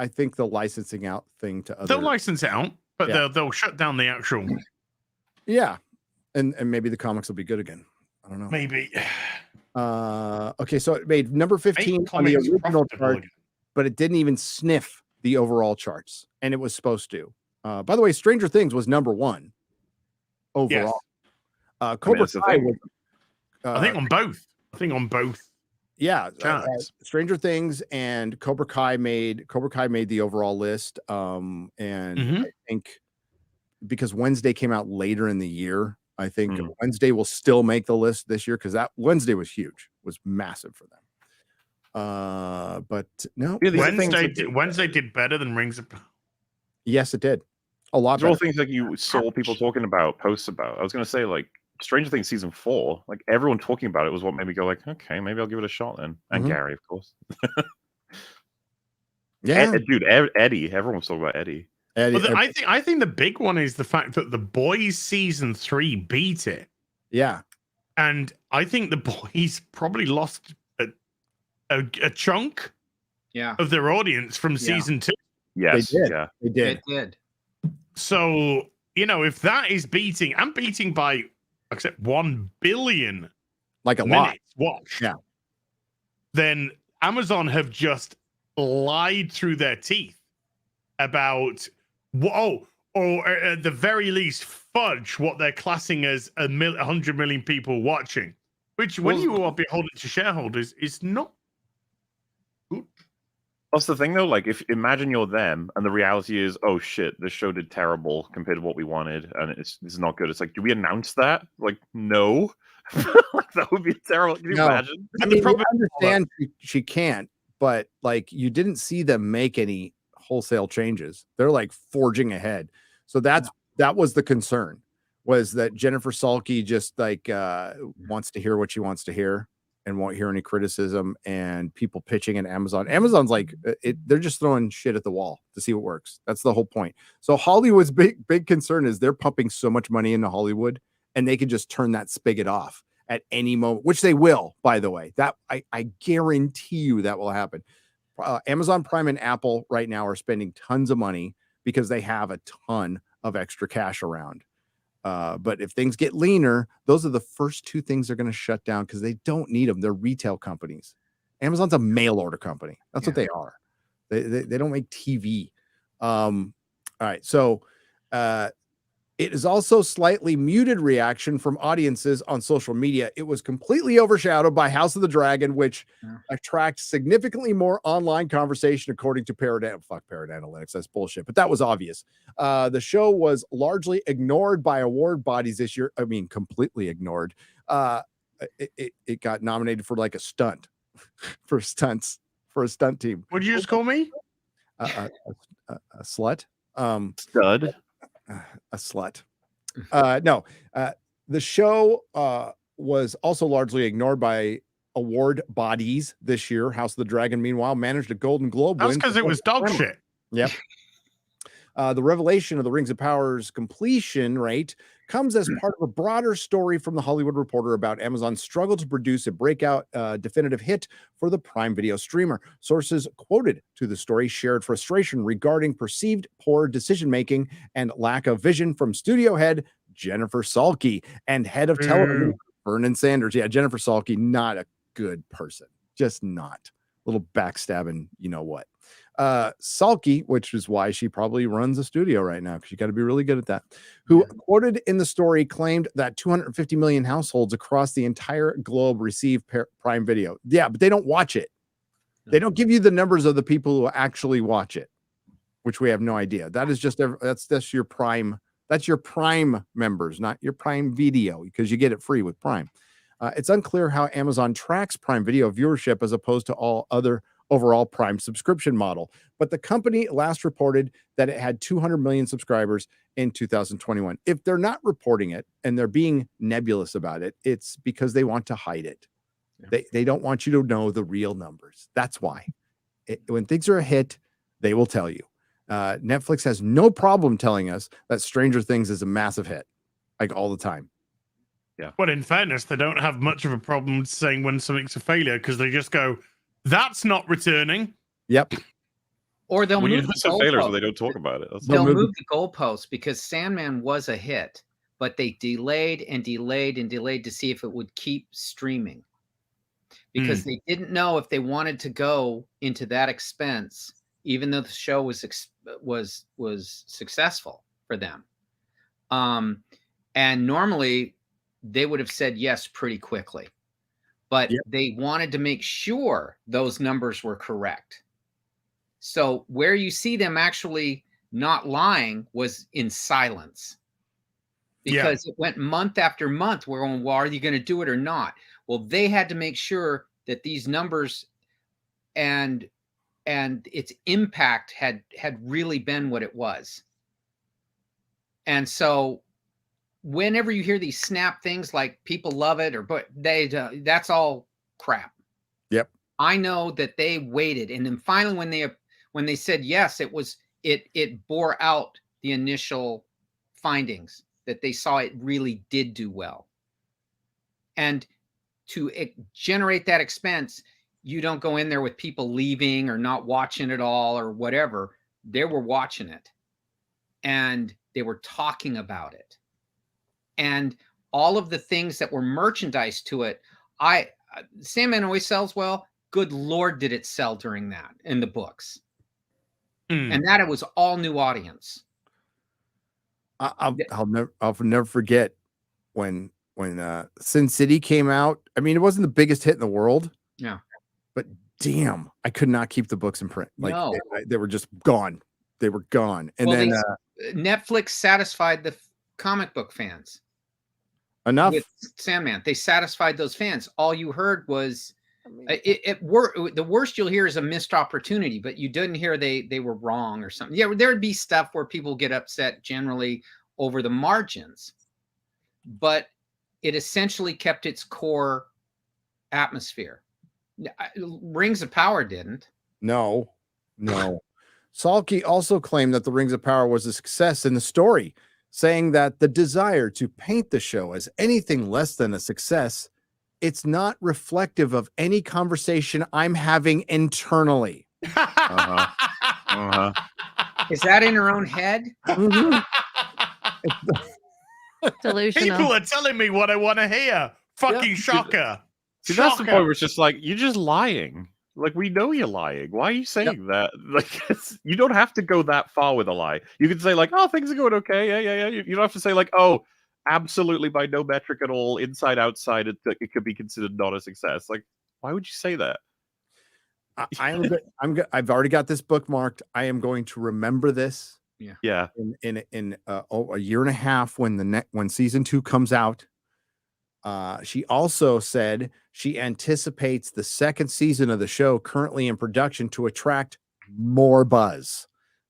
C: think the licensing out thing to other.
A: They'll license it out, but they'll shut down the actual.
C: Yeah, and maybe the comics will be good again. I don't know.
A: Maybe.
C: Okay, so it made number 15 on the original chart, but it didn't even sniff the overall charts, and it was supposed to. By the way, Stranger Things was number 1 overall.
A: Yes.
C: Cobra Kai was,
A: I think on both.
C: Yeah, Stranger Things and Cobra Kai made the overall list. And I think because Wednesday came out later in the year, I think Wednesday will still make the list this year because that Wednesday was huge, was massive for them. But no,
A: Wednesday did better than Rings of Power.
C: Yes, it did. A lot.
G: These are all things like you saw people talking about, posts about. I was going to say, like, Stranger Things season 4, like everyone talking about it was what made me go like, okay, maybe I'll give it a shot then. And Gary, of course.
C: Yeah,
G: dude, Eddie. Everyone was talking about Eddie.
A: I think the big one is the fact that The Boys season 3 beat it.
C: Yeah,
A: and I think The Boys probably lost a chunk. Of their audience from season 2.
G: Yes,
C: they did.
A: So if that is beating by except 1 billion
C: like a
A: minutes
C: lot
A: watched, then Amazon have just lied through their teeth about or at the very least fudge what they're classing as 100 million people watching, which when you are beholden to shareholders is not good.
G: That's the thing though, like imagine you're them and the reality is, oh shit, this show did terrible compared to what we wanted and it's not good. It's like, do we announce that? Like, no. Like, that would be terrible. Can you imagine?
C: I mean, I understand she can't, but like you didn't see them make any wholesale changes. They're like forging ahead. So that was the concern, was that Jennifer Salke just like wants to hear what she wants to hear and won't hear any criticism, and people pitching at Amazon. Amazon's like, they're just throwing shit at the wall to see what works. That's the whole point. So Hollywood's big concern is they're pumping so much money into Hollywood and they can just turn that spigot off at any moment, which they will, by the way. That I guarantee you that will happen. Amazon Prime and Apple right now are spending tons of money because they have a ton of extra cash around. But if things get leaner, those are the first 2 things they're going to shut down because they don't need them. They're retail companies. Amazon's a mail order company. That's what they are. They don't make TV. All right. So it is also slightly muted reaction from audiences on social media. It was completely overshadowed by House of the Dragon, which attracts significantly more online conversation, according to Parrot Analytics. That's bullshit, but that was obvious. The show was largely ignored by award bodies this year. I mean, completely ignored. It got nominated for like a stunt, for a stunt team.
A: Would you just call me
C: a slut?
G: Stud.
C: A slut. No, the show was also largely ignored by award bodies this year. House of the Dragon, meanwhile, managed a Golden Globe win.
A: That's because it was dog shit.
C: Yep. The revelation of the Rings of Power's completion rate comes as part of a broader story from the Hollywood Reporter about Amazon's struggle to produce a breakout definitive hit for the Prime Video streamer. Sources quoted to the story shared frustration regarding perceived poor decision-making and lack of vision from studio head Jennifer Salke and head of television Vernon Sanders. Yeah, Jennifer Salke, not a good person. Just not. Little backstabbing, you know what. Salke, which is why she probably runs a studio right now, because you got to be really good at that, who quoted in the story claimed that 250 million households across the entire globe receive Prime Video. Yeah, but they don't watch it. They don't give you the numbers of the people who actually watch it, which we have no idea. That is just that's your Prime. That's your Prime members, not your Prime Video, because you get it free with Prime. It's unclear how Amazon tracks Prime Video viewership as opposed to all other overall Prime subscription model. But the company last reported that it had 200 million subscribers in 2021. If they're not reporting it and they're being nebulous about it, it's because they want to hide it. They don't want you to know the real numbers. That's why. When things are a hit, they will tell you. Netflix has no problem telling us that Stranger Things is a massive hit, like all the time.
G: Yeah.
A: But in fairness, they don't have much of a problem saying when something's a failure because they just go, "That's not returning."
C: Yep.
H: Or they'll
G: When you
H: move
G: know
H: the
G: some failures,
H: goalpost.
G: they don't talk about it.
H: They'll move the goalposts because Sandman was a hit, but they delayed and delayed and delayed to see if it would keep streaming because they didn't know if they wanted to go into that expense, even though the show was successful for them. And normally they would have said yes pretty quickly, but they wanted to make sure those numbers were correct. So where you see them actually not lying was in silence, because it went month after month. We're going, well, are you going to do it or not? Well, they had to make sure that these numbers and its impact had really been what it was. And so whenever you hear these snap things like people love it but that's all crap.
C: Yep.
H: I know that they waited, and then finally when they said yes, it bore out the initial findings that they saw it really did do well. And to generate that expense, you don't go in there with people leaving or not watching it all or whatever. They were watching it and they were talking about it. And all of the things that were merchandise to it, Sandman always sells well. Good Lord, did it sell during that in the books. And that it was all new audience.
C: I'll never forget when Sin City came out. I mean, it wasn't the biggest hit in the world.
H: Yeah.
C: But damn, I could not keep the books in print. Like
H: No.
C: they were just gone. They were gone. And then
H: Netflix satisfied the comic book fans.
C: Enough.
H: With Sandman, they satisfied those fans. All you heard was the worst you'll hear is a missed opportunity, but you didn't hear they were wrong or something. Yeah, there'd be stuff where people get upset generally over the margins, but it essentially kept its core atmosphere. Rings of Power didn't.
C: No. Salke also claimed that the Rings of Power was a success in the story, saying that the desire to paint the show as anything less than a success, it's not reflective of any conversation I'm having internally.
H: Is that in her own head?
B: Delusional.
A: People are telling me what I want to hear. Fucking shocker.
G: See, that's the point where it's just like, you're just lying. Like, we know you're lying. Why are you saying that? Like, you don't have to go that far with a lie. You can say, like, oh, things are going okay. Yeah. You don't have to say, like, oh, absolutely by no metric at all, inside, outside, it could be considered not a success. Like, why would you say that?
C: I've already got this bookmarked. I am going to remember this.
G: Yeah.
C: In a year and a half when season 2 comes out. She also said she anticipates the second season of the show currently in production to attract more buzz.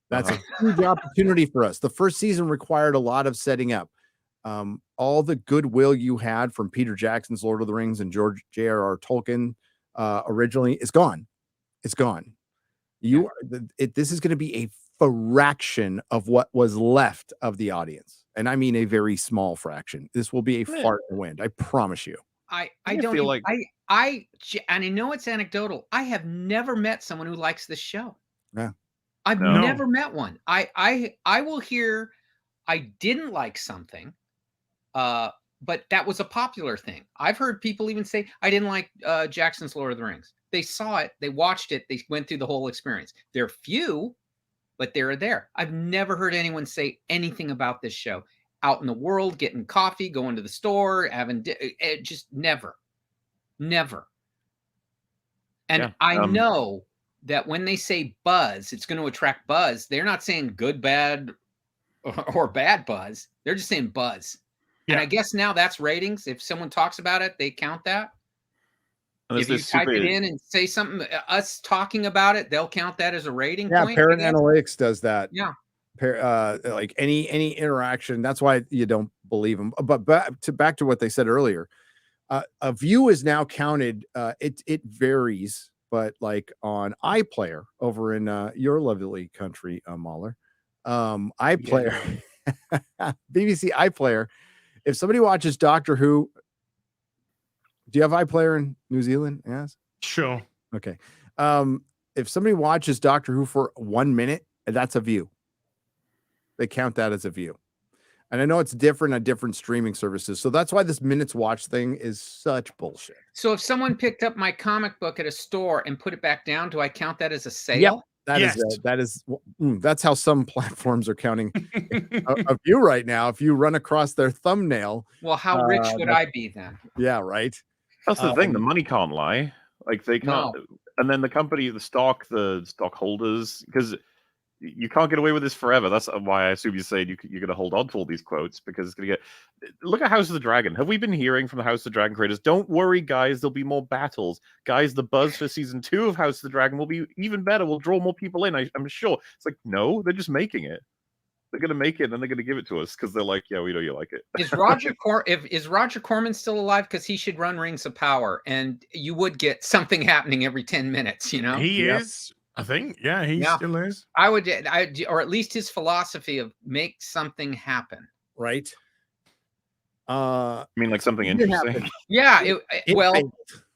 C: That's a huge opportunity for us. The first season required a lot of setting up. All the goodwill you had from Peter Jackson's Lord of the Rings and George J.R.R. Tolkien originally is gone. It's gone. This is going to be a fraction of what was left of the audience. And I mean a very small fraction. This will be a fart in the wind. I promise you.
H: I don't feel like and I know it's anecdotal. I have never met someone who likes this show.
C: Yeah.
H: I've never met one. I will hear I didn't like something, but that was a popular thing. I've heard people even say I didn't like Jackson's Lord of the Rings. They saw it, they watched it, they went through the whole experience. They're few, but they're there. I've never heard anyone say anything about this show. Out in the world, getting coffee, going to the store, having just never. And I know that when they say buzz, it's going to attract buzz. They're not saying good, bad, or bad buzz. They're just saying buzz. Yeah. And I guess now that's ratings. If someone talks about it, they count that.
G: And
H: If you type it in and say something, us talking about it, they'll count that as a rating
C: Yeah,
H: point.
C: Parent Analytics does that.
H: Yeah.
C: Like any interaction. That's why you don't believe them. But back to what they said earlier. A view is now counted. It varies, but like on iPlayer over in your lovely country, MauLer, iPlayer, BBC iPlayer. If somebody watches Doctor Who, do you have iPlayer in New Zealand? Yes.
A: Sure.
C: Okay. If somebody watches Doctor Who for 1 minute, that's a view. They count that as a view. And I know it's different on different streaming services. So that's why this minutes watch thing is such bullshit.
H: So if someone picked up my comic book at a store and put it back down, do I count that as a sale?
C: Yep. That's how some platforms are counting a view right now. If you run across their thumbnail.
H: Well, how rich would I be then?
C: Yeah, right.
G: That's the thing. The money can't lie. Like they can't.
H: No.
G: And then the company, the stockholders, because you can't get away with this forever. That's why I assume you're saying you're going to hold on to all these quotes, because it's going to get. Look at House of the Dragon. Have we been hearing from the House of the Dragon creators? Don't worry, guys. There'll be more battles. Guys, the buzz for season 2 of House of the Dragon will be even better. We'll draw more people in. I'm sure. It's like, no, they're just making it. They're going to make it and then they're going to give it to us because they're like, yeah, we know you like it.
H: Is Roger Corman still alive? Because he should run Rings of Power, and you would get something happening every 10 minutes. You know,
A: he is. I think, yeah, he still is.
H: I would, or at least his philosophy of make something happen.
C: Right.
G: I mean, like something interesting.
H: Yeah.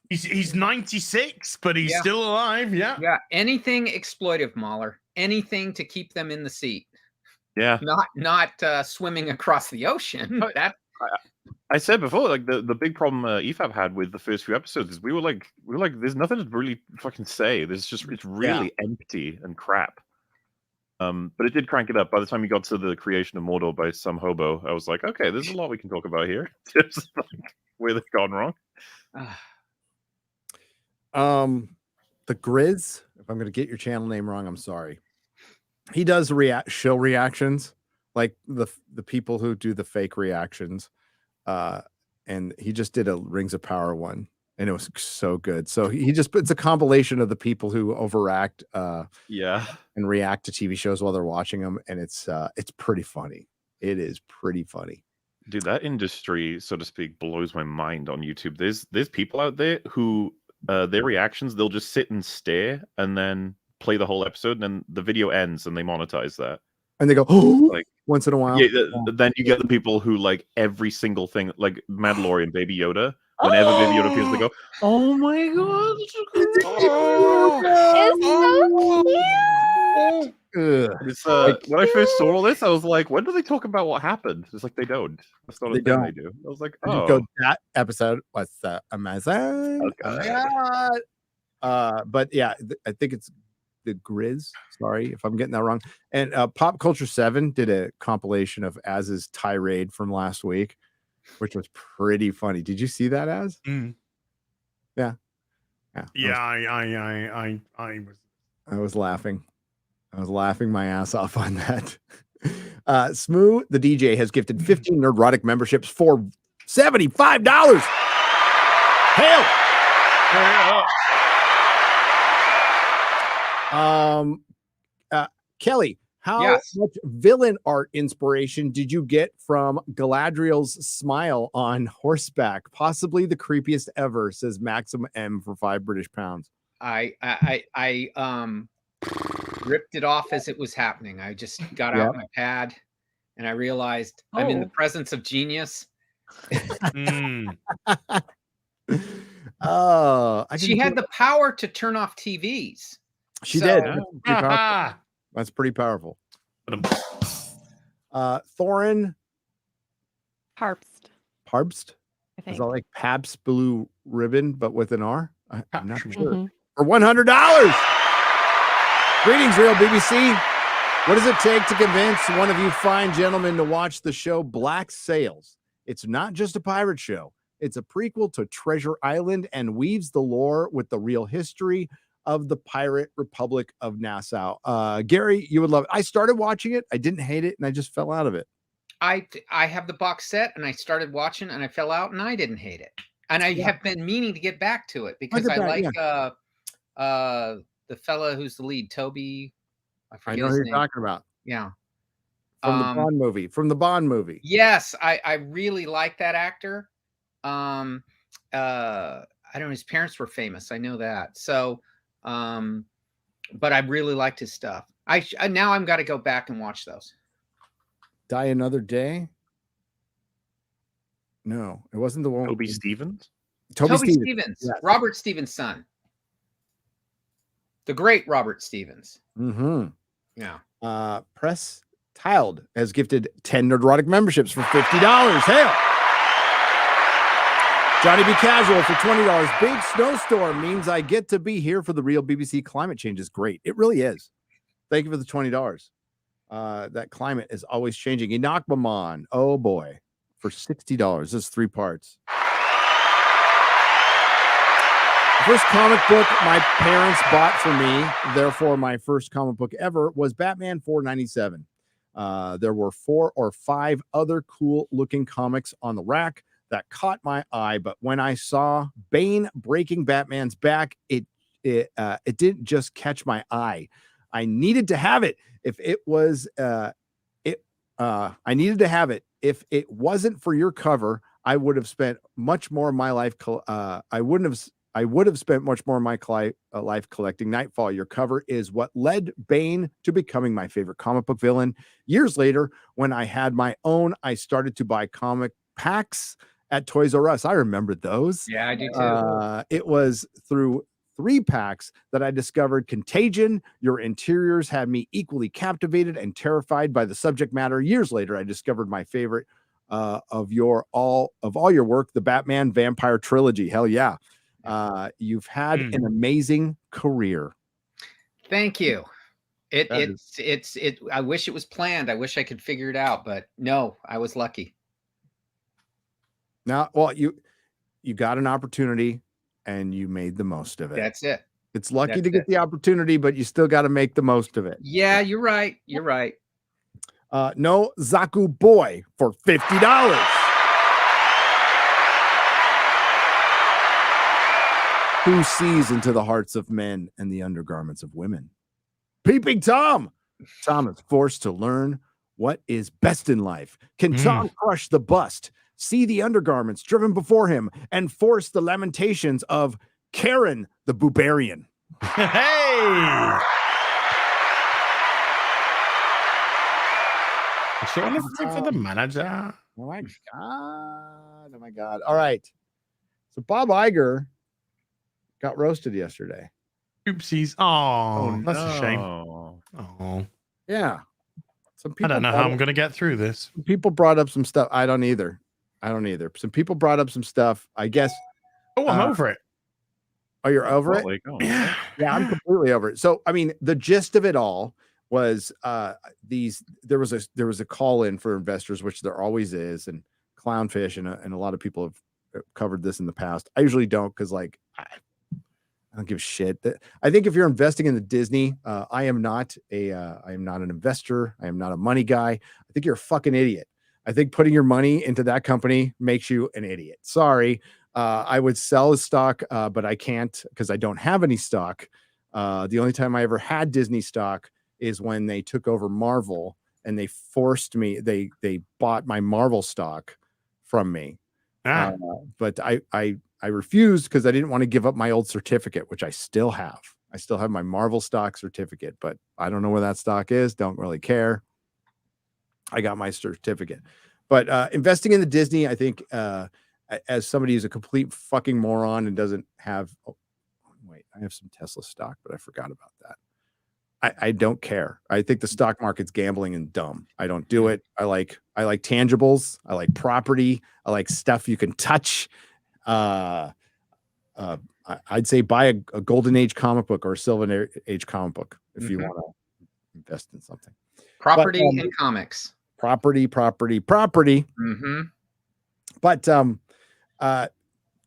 A: He's 96, but he's still alive. Yeah.
H: Yeah. Anything exploitive, MauLer. Anything to keep them in the seat.
G: Yeah.
H: Not swimming across the ocean.
G: I said before, like the big problem EFAB had with the first few episodes is we were like, there's nothing to really fucking say. It's really empty and crap. But it did crank it up. By the time you got to the creation of Mordor by some hobo, I was like, okay, there's a lot we can talk about here. Just like where they've gone wrong.
C: The Grizz, if I'm going to get your channel name wrong, I'm sorry. He does show reactions, like the people who do the fake reactions. And he just did a Rings of Power one, and it was so good. So it's a compilation of the people who overact, and react to TV shows while they're watching them, and it's pretty funny. It is pretty funny.
G: Dude, that industry, so to speak, blows my mind on YouTube. There's people out there who their reactions, they'll just sit and stare and then play the whole episode, and then the video ends and they monetize that.
C: And they go, oh, like once in a while.
G: Yeah, then you get the people who like every single thing, like Mandalorian, Baby Yoda. Whenever Baby Yoda appears, they go, "Oh my god,
B: it's so cute."
G: It's when I first saw all this, I was like, when do they talk about what happened? It's like they don't. That's not a thing they do. I was like, oh,
C: that episode was amazing.
G: Okay.
C: But yeah, I think it's the Grizz. Sorry if I'm getting that wrong. And Pop Culture 7 did a compilation of Az's tirade from last week, which was pretty funny. Did you see that, Az? Yeah.
A: I
C: was laughing. I was laughing my ass off on that. Smoo, the DJ, has gifted 15 Nerdrotic memberships for $75. Hail! Kelley, how much villain art inspiration did you get from Galadriel's smile on horseback? Possibly the creepiest ever, says Maxim M for £5
H: I ripped it off as it was happening. I just got out my pad and I realized I'm in the presence of genius. She had the power to turn off TVs.
C: She did. That's pretty powerful. Thorin Parbst. Is that like Pabst Blue Ribbon, but with an R? I'm not sure. For $100. Greetings, Real BBC. What does it take to convince one of you fine gentlemen to watch the show Black Sails? It's not just a pirate show. It's a prequel to Treasure Island and weaves the lore with the real history of the Pirate Republic of Nassau. Gary, you would love it. I started watching it. I didn't hate it, and I just fell out of it.
H: I have the box set, and I started watching, and I fell out, and I didn't hate it. And I have been meaning to get back to it because I like the fella who's the lead, Toby.
C: I know who you're talking about.
H: Yeah.
C: From the Bond movie. From the Bond movie.
H: Yes, I really like that actor. I don't know, his parents were famous. I know that. So, but I really liked his stuff. Now I'm got to go back and watch those.
C: Die Another Day? No, it wasn't the one.
G: Toby Stevens?
H: Toby Stevens. Yes. Robert Stevens' son. The great Robert Stevens.
C: Mm-hmm.
H: Yeah.
C: Press Tiled has gifted 10 Nerdrotic memberships for $50. Hail! Johnny Be Casual for $20. Big snowstorm means I get to be here for the real BBC. Climate change is great. It really is. Thank you for the $20. That climate is always changing. Inakbaman, oh boy, for $60. This is 3 parts. The first comic book my parents bought for me, therefore my first comic book ever, was Batman 497. There were 4 or 5 other cool looking comics on the rack that caught my eye, but when I saw Bane breaking Batman's back, it didn't just catch my eye. I needed to have it. If it was I needed to have it. If it wasn't for your cover, I would have spent much more of my life I would have spent much more of my life collecting Nightfall. Your cover is what led Bane to becoming my favorite comic book villain. Years later, when I had my own, I started to buy comic packs at Toys R Us. I remember those.
H: Yeah, I do too.
C: It was through 3 packs that I discovered Contagion. Your interiors had me equally captivated and terrified by the subject matter. Years later, I discovered my favorite of all your work, the Batman Vampire Trilogy. Hell yeah. You've had an amazing career.
H: Thank you. It's I wish it was planned. I wish I could figure it out, but no, I was lucky.
C: Now, well, you got an opportunity and you made the most of it.
H: That's it.
C: It's lucky to get the opportunity, but you still got to make the most of it.
H: Yeah, you're right. You're right.
C: No Zaku Boy for $50. Who sees into the hearts of men and the undergarments of women? Peeping Tom. Tom is forced to learn what is best in life. Can Tom crush the bust, see the undergarments driven before him, and force the lamentations of Karen the Boobarian?
A: Hey! Is she listening for the manager?
C: Oh my God. Oh my God. All right. So Bob Iger got roasted yesterday.
A: Oopsies. Oh, that's a shame. Oh.
C: Yeah. Some people
A: I don't know how I'm going to get through this.
C: People brought up some stuff. I don't either. Some people brought up some stuff. I guess.
A: Oh, I'm over it.
C: Oh, you're over it?
A: Yeah.
C: Yeah, I'm completely over it. So, I mean, the gist of it all was there was a call in for investors, which there always is, and Clownfish and a lot of people have covered this in the past. I usually don't because I don't give a shit. I think if you're investing in the Disney, I am not an investor. I am not a money guy. I think you're a fucking idiot. I think putting your money into that company makes you an idiot. Sorry. I would sell a stock, but I can't because I don't have any stock. The only time I ever had Disney stock is when they took over Marvel and they forced me. They bought my Marvel stock from me. But I refused because I didn't want to give up my old certificate, which I still have. I still have my Marvel stock certificate, but I don't know where that stock is. Don't really care. I got my certificate. But investing in the Disney, I think, as somebody who's a complete fucking moron and doesn't have, I have some Tesla stock, but I forgot about that. I don't care. I think the stock market's gambling and dumb. I don't do it. I like tangibles. I like property. I like stuff you can touch. I'd say buy a golden age comic book or a silver age comic book if you want to invest in something.
H: Property and comics.
C: Property.
H: Mm-hmm.
C: But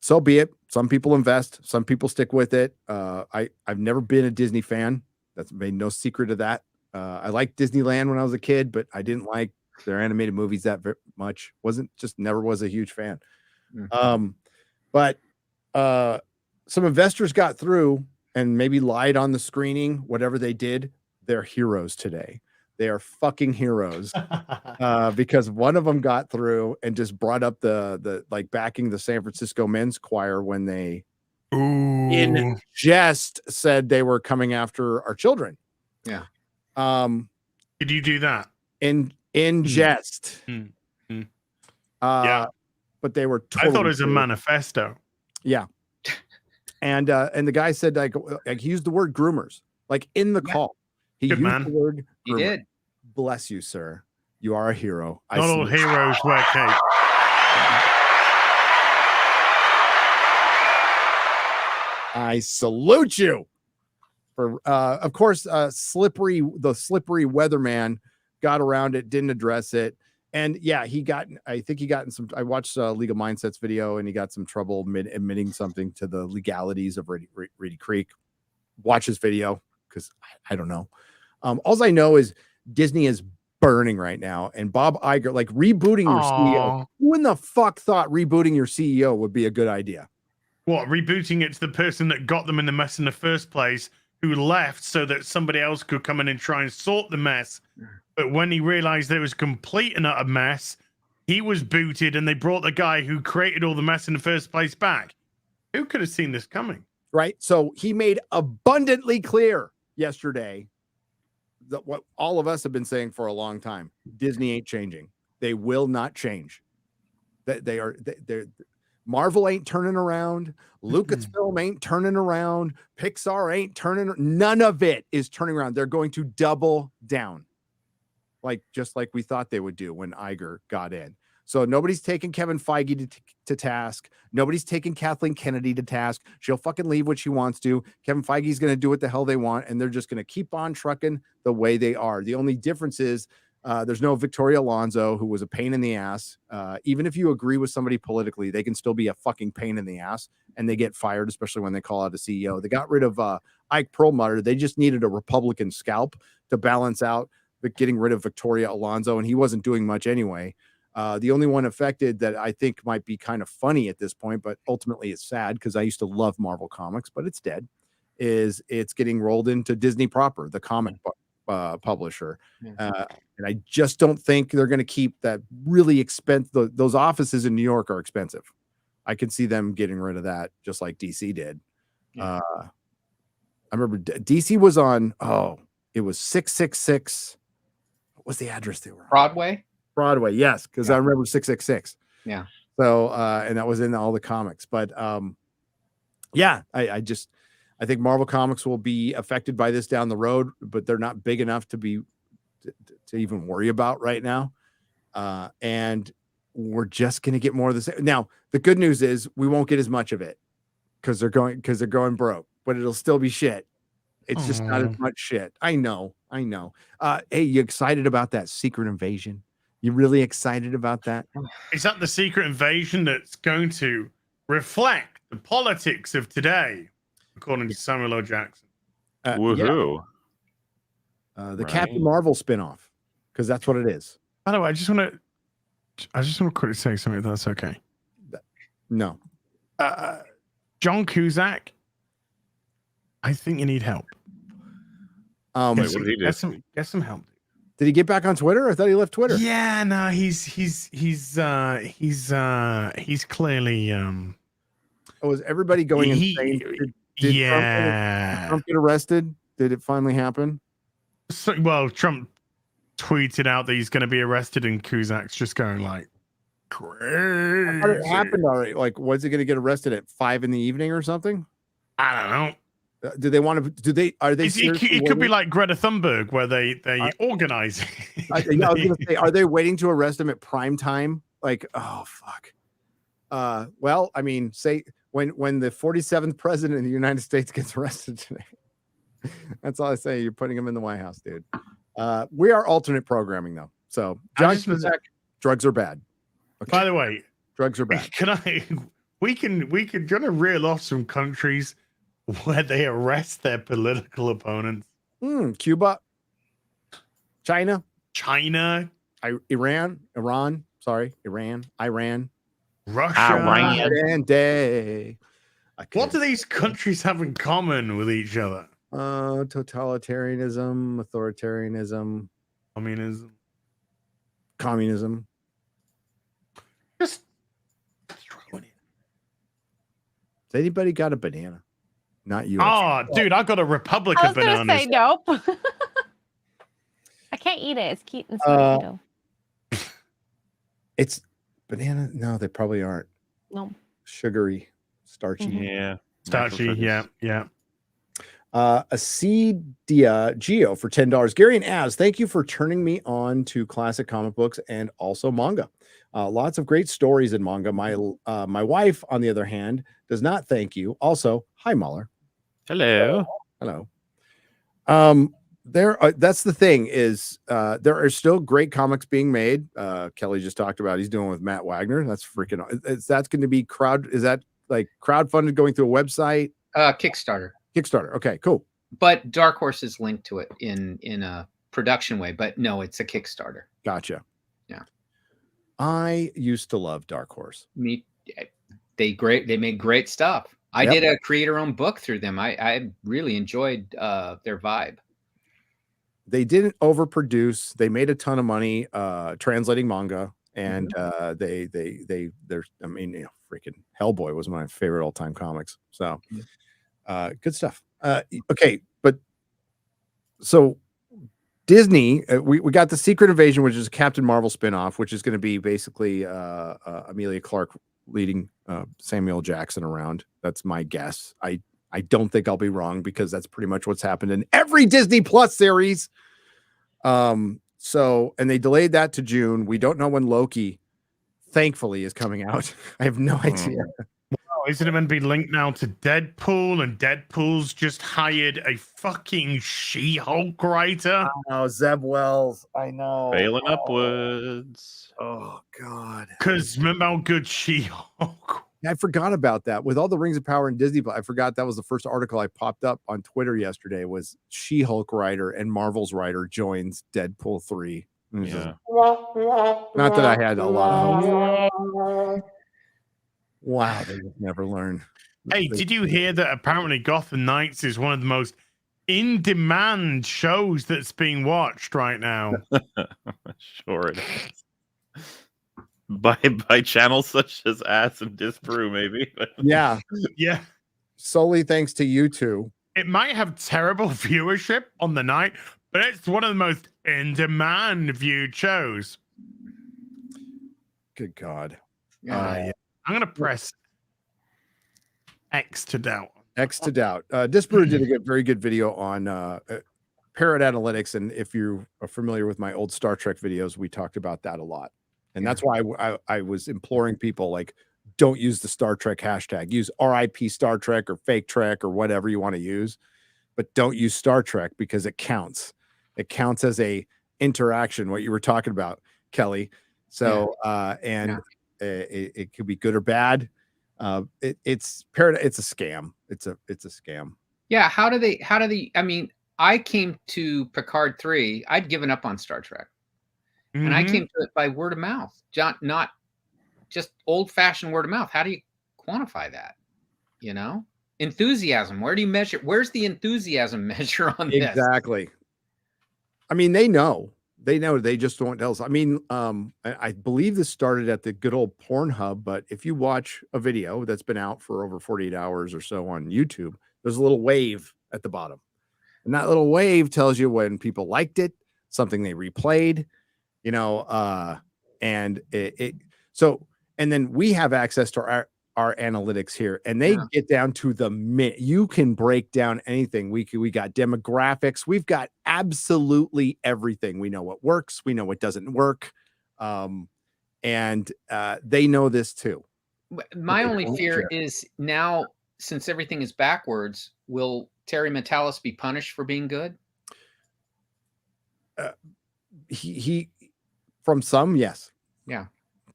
C: so be it. Some people invest. Some people stick with it. I've never been a Disney fan. That's made no secret of that. I liked Disneyland when I was a kid, but I didn't like their animated movies that much. Never was a huge fan. But some investors got through and maybe lied on the screening, whatever they did. They're heroes today. They are fucking heroes because one of them got through and just brought up the like backing the San Francisco men's choir when they in jest said they were coming after our children.
H: Yeah.
A: Did you do that?
C: In jest.
A: Yeah.
C: But they were
A: I thought it was a manifesto.
C: Yeah. And the guy said like he used the word groomers, like in the call. He
A: Good
C: used
A: man.
C: the word
H: He
C: groomer.
H: did.
C: Bless you, sir. You are a hero.
A: Not all heroes wear cape.
C: I salute you. For of course, the slippery weatherman got around it, didn't address it. And yeah, I think he got in some. I watched Legal Mindsets video, and he got some trouble admitting something to the legalities of Reedy Creek. Watch his video because I don't know. All I know is Disney is burning right now, and Bob Iger, like rebooting your CEO. Who in the fuck thought rebooting your CEO would be a good idea?
A: What, rebooting it to the person that got them in the mess in the first place, who left so that somebody else could come in and try and sort the mess. But when he realized there was complete and utter mess, he was booted, and they brought the guy who created all the mess in the first place back. Who could have seen this coming?
C: Right. So he made abundantly clear yesterday that what all of us have been saying for a long time: Disney ain't changing. They will not change. They're Marvel ain't turning around. Lucasfilm ain't turning around. Pixar ain't turning. None of it is turning around. They're going to double down, just like we thought they would do when Iger got in. So nobody's taking Kevin Feige to task. Nobody's taking Kathleen Kennedy to task. She'll fucking leave what she wants to. Kevin Feige's going to do what the hell they want, and they're just going to keep on trucking the way they are. The only difference is there's no Victoria Alonso, who was a pain in the ass. Even if you agree with somebody politically, they can still be a fucking pain in the ass, and they get fired, especially when they call out a CEO. They got rid of Ike Perlmutter. They just needed a Republican scalp to balance out getting rid of Victoria Alonso, and he wasn't doing much anyway. The only one affected that I think might be kind of funny at this point, but ultimately it's sad because I used to love Marvel Comics, but it's dead, is it's getting rolled into Disney proper, the comic publisher. And I just don't think they're going to keep that really expensive. Those offices in New York are expensive. I can see them getting rid of that just like DC did. I remember DC was on, it was 666. What was the address they were on? Broadway, yes, because I remember 666.
H: Yeah.
C: So and that was in all the comics. But yeah, I think Marvel Comics will be affected by this down the road, but they're not big enough to even worry about right now. And we're just gonna get more of the same. Now, the good news is we won't get as much of it because they're going broke, but it'll still be shit. It's just not as much shit. I know. Hey, you excited about that Secret Invasion? You really excited about that?
A: Is that the Secret Invasion that's going to reflect the politics of today, according to Samuel L. Jackson?
G: Woohoo.
C: Yeah. The Captain Marvel spinoff, because that's what it is.
A: By the way, I just want to quickly say something, if that's okay.
C: No.
A: John Cusack, I think you need help.
G: What did he do?
A: Get some help.
C: Did he get back on Twitter? I thought he left Twitter.
A: Yeah, no, he's clearly
C: was everybody going insane? Did Trump get arrested? Did it finally happen?
A: So, well, Trump tweeted out that he's going to be arrested, and Cusack's just going like crazy.
C: I thought it happened already. Like, was he going to get arrested at 5 p.m. or something?
A: I don't know.
C: Do they want to? Do they? Are they?
A: It could be like Greta Thunberg, where they organize.
C: I was going to say, are they waiting to arrest him at prime time? Like, oh fuck. Well, I mean, say when the 47th president of the United States gets arrested today. That's all I say. You're putting him in the White House, dude. We are alternate programming though. So John Cusack, drugs are bad. Okay.
A: By the way,
C: drugs are bad.
A: We can gonna reel off some countries where they arrest their political opponents.
C: Cuba, China,
A: Iran,
C: Iran.
A: Russia.
G: Iran.
C: And day.
A: What do these countries have in common with each other?
C: Totalitarianism, authoritarianism, communism.
A: Just throw it in.
C: Has anybody got a banana? Not you.
A: Oh, dude, I got a Republic
B: I
A: of
B: was gonna
A: bananas.
B: say nope. I can't eat it. It's cute and sweet.
C: It's banana. No, they probably aren't.
B: No.
C: Sugary, starchy.
G: Yeah.
A: Starchy, yeah.
C: Acedia Geo for $10. Gary and Az, thank you for turning me on to classic comic books and also manga. Lots of great stories in manga. My wife, on the other hand, does not thank you. Also, hi MauLer.
G: Hello.
C: That's the thing is there are still great comics being made. Kelley just talked about he's doing with Matt Wagner. That's freaking. That's going to be Is that like crowdfunded going through a website?
H: Kickstarter.
C: Okay, cool.
H: But Dark Horse is linked to it in a production way. But no, it's a Kickstarter.
C: Gotcha.
H: Yeah.
C: I used to love Dark Horse.
H: They made great stuff. I did a creator-owned book through them. I really enjoyed their vibe.
C: They didn't overproduce. They made a ton of money translating manga, and they're. I mean, freaking Hellboy was one of my favorite all-time comics. So, good stuff. Okay, but so Disney, we got the Secret Invasion, which is a Captain Marvel spinoff, which is going to be basically Amelia Clark leading Samuel Jackson around. That's my guess. I don't think I'll be wrong because that's pretty much what's happened in every Disney Plus series. So, and they delayed that to June. We don't know when Loki, thankfully, is coming out. I have no idea.
A: Wow, isn't it meant to be linked now to Deadpool? And Deadpool's just hired a fucking She-Hulk writer.
C: Oh, Zeb Wells. I know.
G: Failing upwards.
C: Oh, God.
A: Because remember how good She-Hulk.
C: I forgot about that. With all the Rings of Power and Disney, I forgot that was the first article I popped up on Twitter yesterday was She-Hulk writer and Marvel's writer joins Deadpool 3.
G: Yeah.
C: Not that I had a lot of hope. Wow, they just never learn.
A: Hey, did you hear that apparently Gotham Knights is one of the most in-demand shows that's being watched right now?
G: Sure it is. By channels such as Ass and Disbrew, maybe.
C: Yeah.
A: Yeah.
C: Solely thanks to you two.
A: It might have terrible viewership on the night, but it's one of the most in-demand viewed shows.
C: Good God.
H: Yeah.
A: I'm going to press X to doubt.
C: X to doubt. Disbrew did a very good video on Parrot Analytics. And if you are familiar with my old Star Trek videos, we talked about that a lot. And that's why I was imploring people, like, don't use the Star Trek hashtag. Use RIP Star Trek or fake Trek or whatever you want to use. But don't use Star Trek because it counts. It counts as a interaction, what you were talking about, Kelley. So, it could be good or bad. It's a scam. It's a scam.
H: Yeah. How do they, I mean, I came to Picard 3. I'd given up on Star Trek. And I came to it by word of mouth, not just old-fashioned word of mouth. How do you quantify that? You know, enthusiasm. Where do you measure? Where's the enthusiasm measure on this?
C: Exactly. I mean, they know. They just don't tell us. I mean, I believe this started at the good old Pornhub, but if you watch a video that's been out for over 48 hours or so on YouTube, there's a little wave at the bottom. And that little wave tells you when people liked it, something they replayed. You know, and and then we have access to our analytics here, and they get down to the minute. You can break down anything. We got demographics. We've got absolutely everything. We know what works. We know what doesn't work. And they know this too.
H: My only fear is now, since everything is backwards, will Terry Metalis be punished for being good?
C: He from some, yes.
H: Yeah.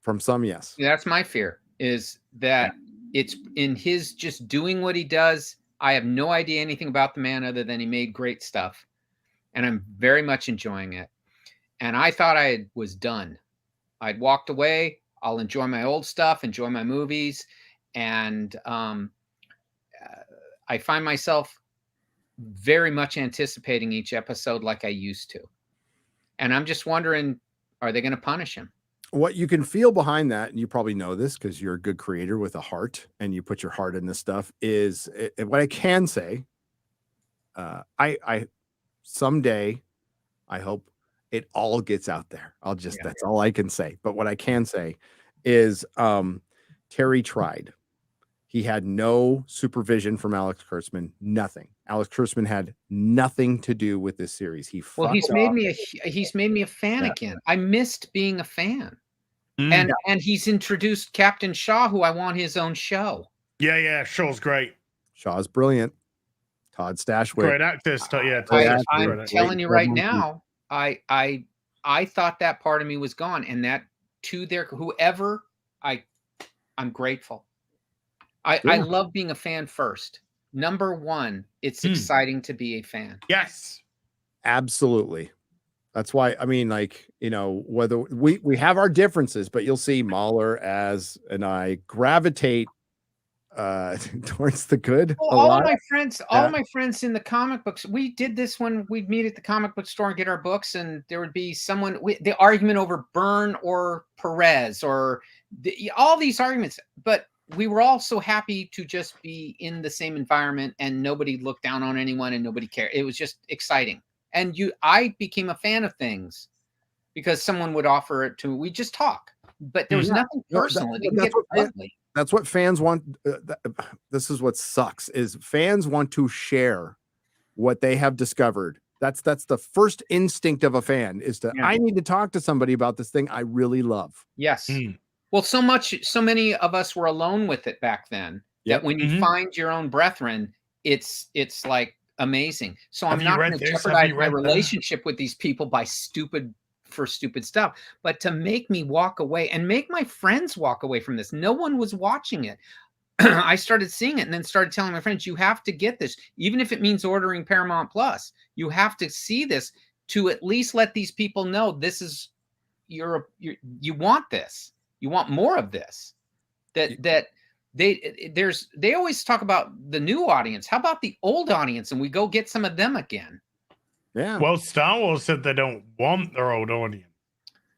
C: From some, yes.
H: That's my fear, is that it's in his just doing what he does. I have no idea anything about the man other than he made great stuff. And I'm very much enjoying it. And I thought I was done. I'd walked away. I'll enjoy my old stuff, enjoy my movies, and I find myself very much anticipating each episode like I used to. And I'm just wondering, are they going to punish him?
C: What you can feel behind that, and you probably know this because you're a good creator with a heart and you put your heart in this stuff, is what I can say. I someday, I hope it all gets out there. That's all I can say. But what I can say is Terry tried. He had no supervision from Alex Kurtzman, nothing. Alex Kurtzman had nothing to do with this series. He's made
H: me a fan again. I missed being a fan. And he's introduced Captain Shaw, who I want his own show.
A: Yeah, Shaw's great.
C: Shaw's brilliant. Todd Stashwick,
A: great actor.
H: I'm telling you right now, I thought that part of me was gone, and that to their whoever, I'm grateful. I love being a fan first. Number one, it's exciting to be a fan.
A: Yes,
C: absolutely. That's why, I mean, like, you know, whether we have our differences, but you'll see MauLer and I gravitate towards the good.
H: Well, all of my friends in the comic books, we did this when we'd meet at the comic book store and get our books, and there would be the argument over Byrne or Perez or all these arguments, but we were all so happy to just be in the same environment, and nobody looked down on anyone and nobody cared. It was just exciting. And I became a fan of things because someone would offer it to, we just talk, but there was nothing personal.
C: That's what fans want. This is what sucks is fans want to share what they have discovered. That's the first instinct of a fan is I need to talk to somebody about this thing I really love.
H: Yes. Well, so many of us were alone with it back then that when you find your own brethren, it's like amazing. So I'm not going to jeopardize my relationship with these people by stupid stuff, but to make me walk away and make my friends walk away from this. No one was watching it. I started seeing it and then started telling my friends, you have to get this, even if it means ordering Paramount Plus. You have to see this to at least let these people know this is you want this. You want more of this. They always talk about the new audience. How about the old audience? And we go get some of them again.
C: Yeah.
A: Well, Star Wars said they don't want their old audience.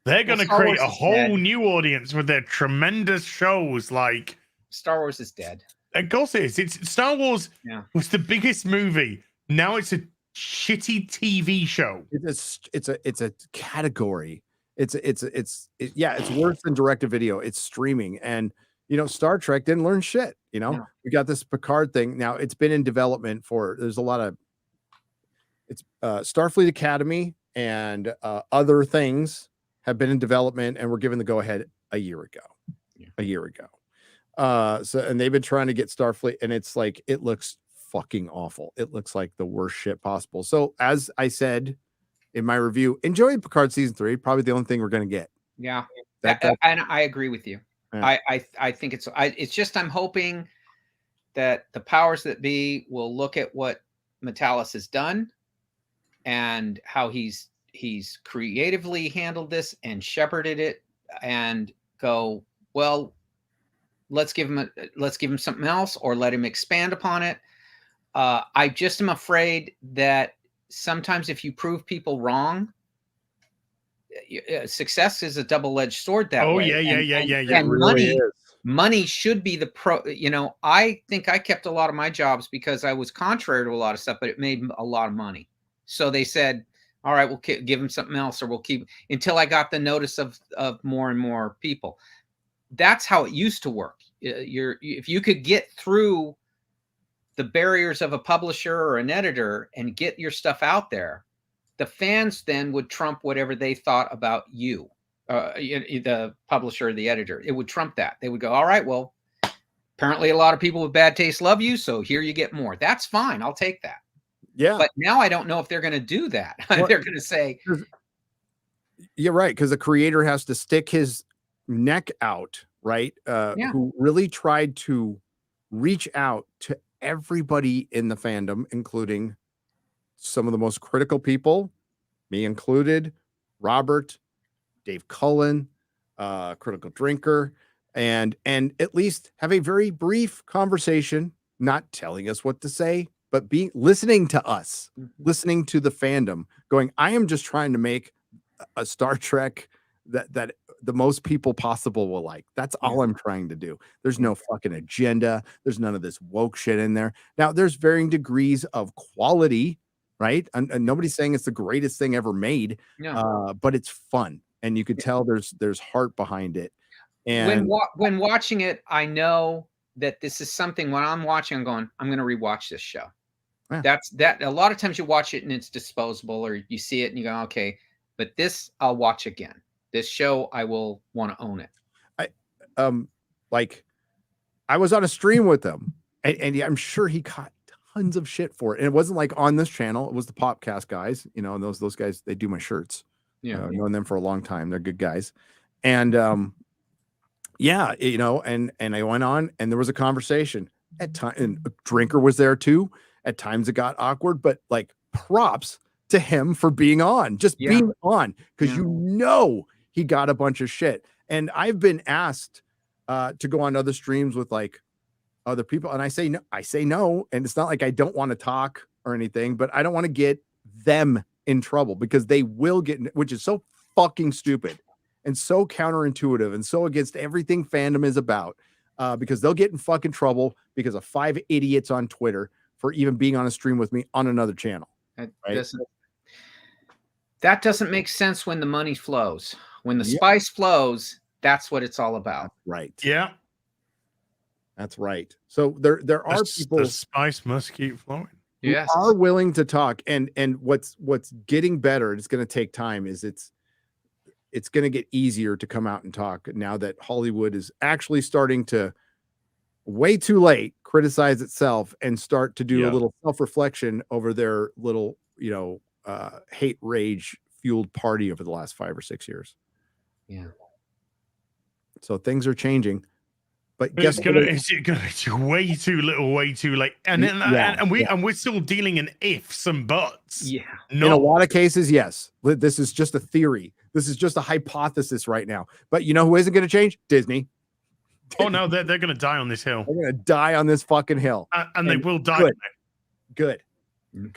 A: They're going to create a whole new audience with their tremendous shows. Like
H: Star Wars is dead.
A: Of course it is. It's Star Wars was the biggest movie. Now it's a shitty TV show.
C: It's a category. It's worse than direct-to-video. It's streaming. And, you know, Star Trek didn't learn shit. You know, we got this Picard thing. Now it's been in development there's a lot of, it's Starfleet Academy and other things have been in development and were given the go-ahead a year ago. And they've been trying to get Starfleet, and it's like, it looks fucking awful. It looks like the worst shit possible. So as I said in my review, enjoy Picard season 3. Probably the only thing we're going to get.
H: Yeah. And I agree with you. Yeah. I think it's just, I'm hoping that the powers that be will look at what Metalis has done and how he's creatively handled this and shepherded it and go, well, let's give him something else or let him expand upon it. I just am afraid that sometimes if you prove people wrong, success is a double-edged sword that way.
A: And
H: really money should be the I think I kept a lot of my jobs because I was contrary to a lot of stuff, but it made a lot of money. So they said, all right, we'll give him something else, or we'll keep until I got the notice of more and more people. That's how it used to work. If you could get through the barriers of a publisher or an editor and get your stuff out there, the fans then would trump whatever they thought about you, the publisher or the editor. It would trump that. They would go, all right, well, apparently a lot of people with bad taste love you, so here you get more. That's fine. I'll take that.
C: Yeah.
H: But now I don't know if they're going to do that. Well, they're going to say,
C: you're right, because the creator has to stick his neck out, right? Who really tried to reach out to everybody in the fandom, including some of the most critical people, me included, Robert, Dave Cullen, critical drinker, and at least have a very brief conversation, not telling us what to say, but listening to us, listening to the fandom, going, I am just trying to make a Star Trek that the most people possible will like. That's all I'm trying to do. There's no fucking agenda. There's none of this woke shit in there. Now, there's varying degrees of quality, right? And nobody's saying it's the greatest thing ever made, but it's fun, and you could tell there's heart behind it. And
H: when watching it, I know that this is something. When I'm watching, I'm going, I'm going to rewatch this show.
C: Yeah.
H: That's that. A lot of times you watch it and it's disposable, or you see it and you go, okay, but this I'll watch again. This show, I will want to own it.
C: I was on a stream with them, and I'm sure he caught tons of shit for it. And it wasn't like on this channel. It was the Popcast guys, you know, and those guys, they do my shirts. I've known them for a long time. They're good guys. And you know, and I went on, and there was a conversation at time, and a drinker was there too. At times it got awkward, but like, props to him for being on, just being on, because you know he got a bunch of shit. And I've been asked to go on other streams with like other people, and I say no, and it's not like I don't want to talk or anything, but I don't want to get them in trouble, because they will get, which is so fucking stupid and so counterintuitive and so against everything fandom is about, because they'll get in fucking trouble because of 5 idiots on Twitter for even being on a stream with me on another channel.
H: That doesn't make sense when the money flows. When the spice flows, that's what it's all about.
C: Right.
A: Yeah.
C: That's right. So there are people.
A: The spice must keep flowing.
H: Yes.
C: Are willing to talk, and what's getting better, it's going to take time, is it's going to get easier to come out and talk now that Hollywood is actually starting to, way too late, criticize itself and start to do a little self-reflection over their little, you know, hate rage fueled party over the last 5 or 6 years.
H: Yeah.
C: So things are changing. But
A: it's way too little, way too late, and we're still dealing in ifs and buts.
H: Yeah,
C: in a lot of cases, yes. This is just a theory. This is just a hypothesis right now. But you know who isn't going to change? Disney.
A: Oh no, they're going to die on this hill.
C: They're going to die on this fucking hill,
A: and they will die.
C: Good.
G: Been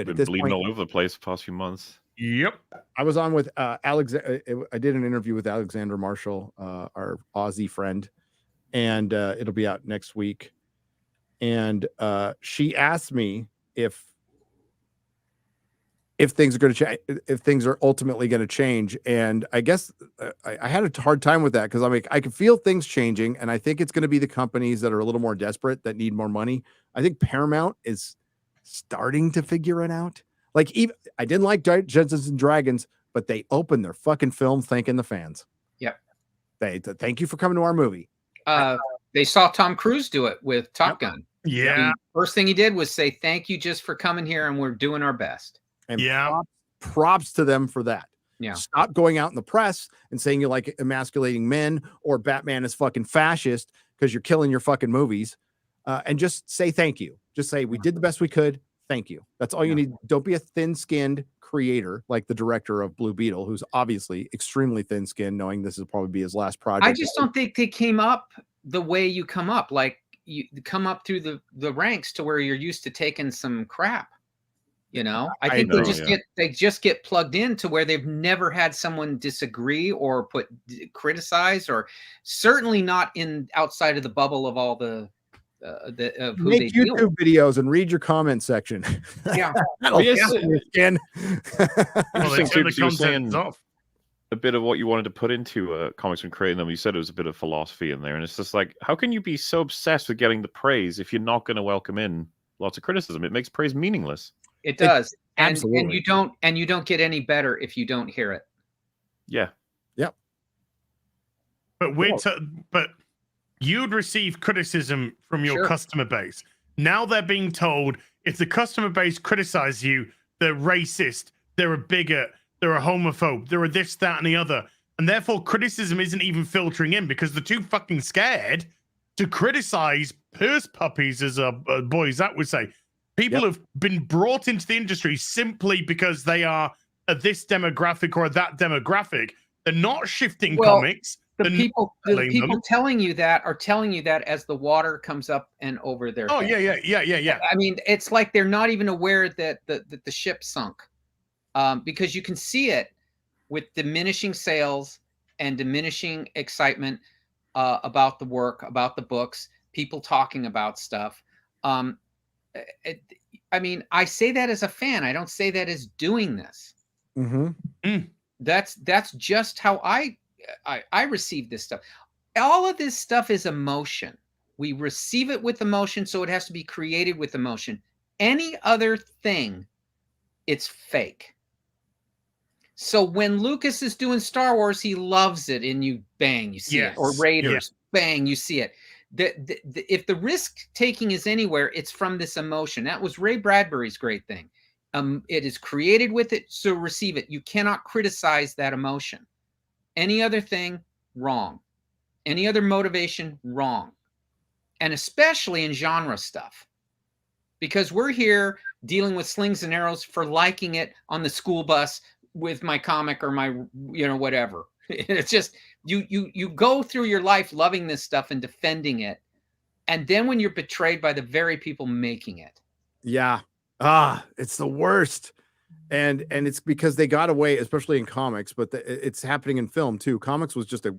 G: bleeding all over the place the past few months.
A: Yep.
C: I was on with Alexander. I did an interview with Alexander Marshall, our Aussie friend. And it'll be out next week. And she asked me if things are going to change, if things are ultimately going to change. And I guess I had a hard time with that, because I'm like, I can feel things changing, and I think it's going to be the companies that are a little more desperate, that need more money. I think Paramount is starting to figure it out. Like, even I didn't like Dungeons and Dragons, but they opened their fucking film thanking the fans.
H: Yep.
C: Thank you for coming to our movie.
H: They saw Tom Cruise do it with Top Gun.
A: Yeah.
H: First thing he did was say, thank you just for coming here, and we're doing our best.
C: And props to them for that.
H: Yeah.
C: Stop going out in the press and saying you like emasculating men, or Batman is fucking fascist because you're killing your fucking movies. And just say thank you. Just say, we did the best we could. Thank you. That's all you need. Don't be a thin-skinned creator like the director of Blue Beetle, who's obviously extremely thin-skinned, knowing this will probably be his last project.
H: I just don't think they came up the way you come up. Like, you come up through the ranks to where you're used to taking some crap. You know, I think they just get plugged in to where they've never had someone disagree or criticize, or certainly not outside of the bubble of all the of who
C: make YouTube videos and read your comment section.
H: Yeah.
G: Interesting too, because you were saying a bit of what you wanted to put into comics when creating them. You said it was a bit of philosophy in there, and it's just like, how can you be so obsessed with getting the praise if you're not going to welcome in lots of criticism? It makes praise meaningless.
H: It does.
C: Absolutely.
H: And you don't get any better if you don't hear it.
G: Yeah.
C: Yep.
A: But you'd receive criticism from your customer base. Now they're being told, if the customer base criticize you, they're racist, they're a bigot, they're a homophobe, they're a this, that, and the other. And therefore criticism isn't even filtering in, because they're too fucking scared to criticize purse puppies, as boy Zach would say. People have been brought into the industry simply because they are a this demographic or that demographic, They're not shifting
H: Well,
A: comics.
H: The
A: They're not
H: people
A: selling them.
H: telling you that are telling you that as the water comes up and over their
A: Oh,
H: head.
A: yeah.
H: I mean, it's like they're not even aware that the ship sunk, because you can see it with diminishing sales and diminishing excitement about the work, about the books, people talking about stuff. I mean, I say that as a fan. I don't say that as doing this. That's just how I receive this stuff. All of this stuff is emotion. We receive it with emotion, so it has to be created with emotion. Any other thing, it's fake. So when Lucas is doing Star Wars, he loves it, and you bang, you see it. Or Raiders, bang, you see it. If the risk taking is anywhere, it's from this emotion. That was Ray Bradbury's great thing. It is created with it, so receive it. You cannot criticize that emotion. Any other thing, wrong. Any other motivation, wrong. And especially in genre stuff. Because we're here dealing with slings and arrows for liking it on the school bus with my comic or my, whatever. It's just, you go through your life loving this stuff and defending it. And then when you're betrayed by the very people making it.
C: Yeah. It's the worst. And it's because they got away, especially in comics, but it's happening in film too. Comics was just a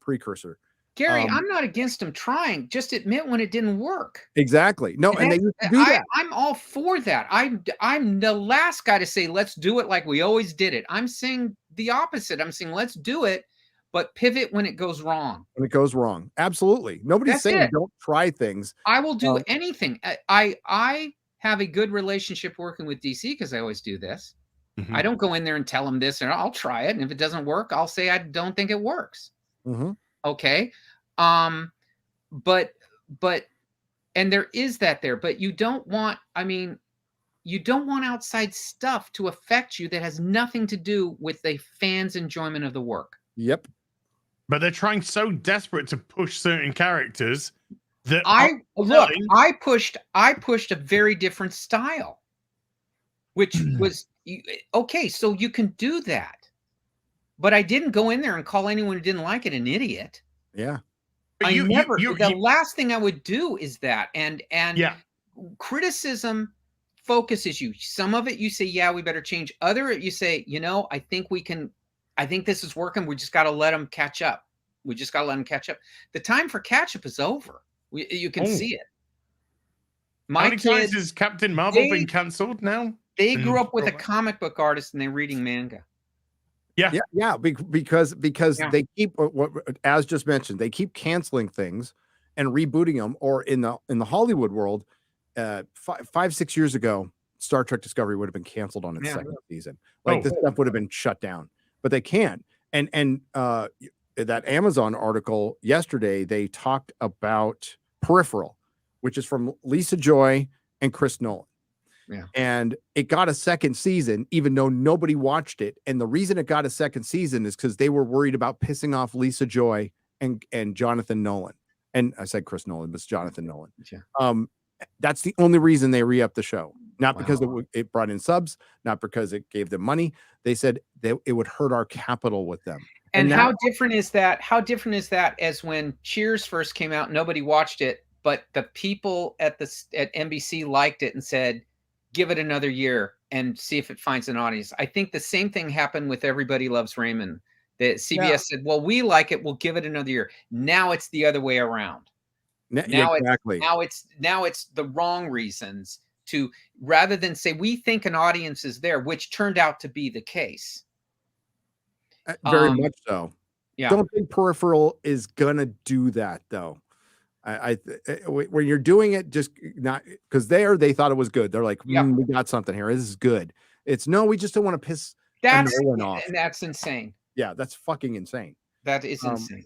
C: precursor.
H: Gary, I'm not against them trying. Just admit when it didn't work.
C: Exactly. No, and they used to do that.
H: I'm all for that. I'm the last guy to say let's do it like we always did it. I'm saying the opposite. I'm saying let's do it, but pivot when it goes wrong.
C: When it goes wrong, absolutely. Nobody's saying don't try things.
H: I will do anything. I have a good relationship working with DC because I always do this. I don't go in there and tell them this, and I'll try it. And if it doesn't work, I'll say I don't think it works. Okay. But and there is that there, but you don't want outside stuff to affect you that has nothing to do with a fan's enjoyment of the work.
C: Yep.
A: But they're trying so desperate to push certain characters that
H: I pushed a very different style, which was okay. So you can do that, but I didn't go in there and call anyone who didn't like it an idiot.
C: Yeah.
H: The last thing I would do is that, and criticism focuses you. Some of it you say, yeah, we better change. Other you say, I think this is working. We just got to let them catch up. The time for catch up is over. You can see it.
A: How many times has Captain Marvel been cancelled now?
H: They grew up with a comic book artist and they're reading manga.
C: Yeah. Because they keep, as just mentioned, they keep canceling things and rebooting them. Or in the Hollywood world, 5-6 years ago, Star Trek Discovery would have been canceled on its second season. This stuff would have been shut down, but they can't. And that Amazon article yesterday, they talked about Peripheral, which is from Lisa Joy and Chris Nolan. Yeah. And it got a second season, even though nobody watched it. And the reason it got a second season is because they were worried about pissing off Lisa Joy and Jonathan Nolan. And I said Chris Nolan, but it's Jonathan Nolan. Yeah. That's the only reason they re-upped the show. Not because it brought in subs, not because it gave them money. They said that it would hurt our capital with them.
H: And how different is that? How different is that as when Cheers first came out, nobody watched it, but the people at NBC liked it and said, give it another year and see if it finds an audience. I think the same thing happened with Everybody Loves Raymond. That CBS said, well, we like it. We'll give it another year. Now it's the other way around. Now it's the wrong reasons to, rather than say, we think an audience is there, which turned out to be the case.
C: Very much so.
H: Yeah.
C: Don't think Peripheral is going to do that though. When you're doing it, just not because they thought it was good. They're like, we got something here. This is good. It's no, we just don't want to piss Nolan off.
H: And that's insane.
C: Yeah, that's fucking insane.
H: That is insane.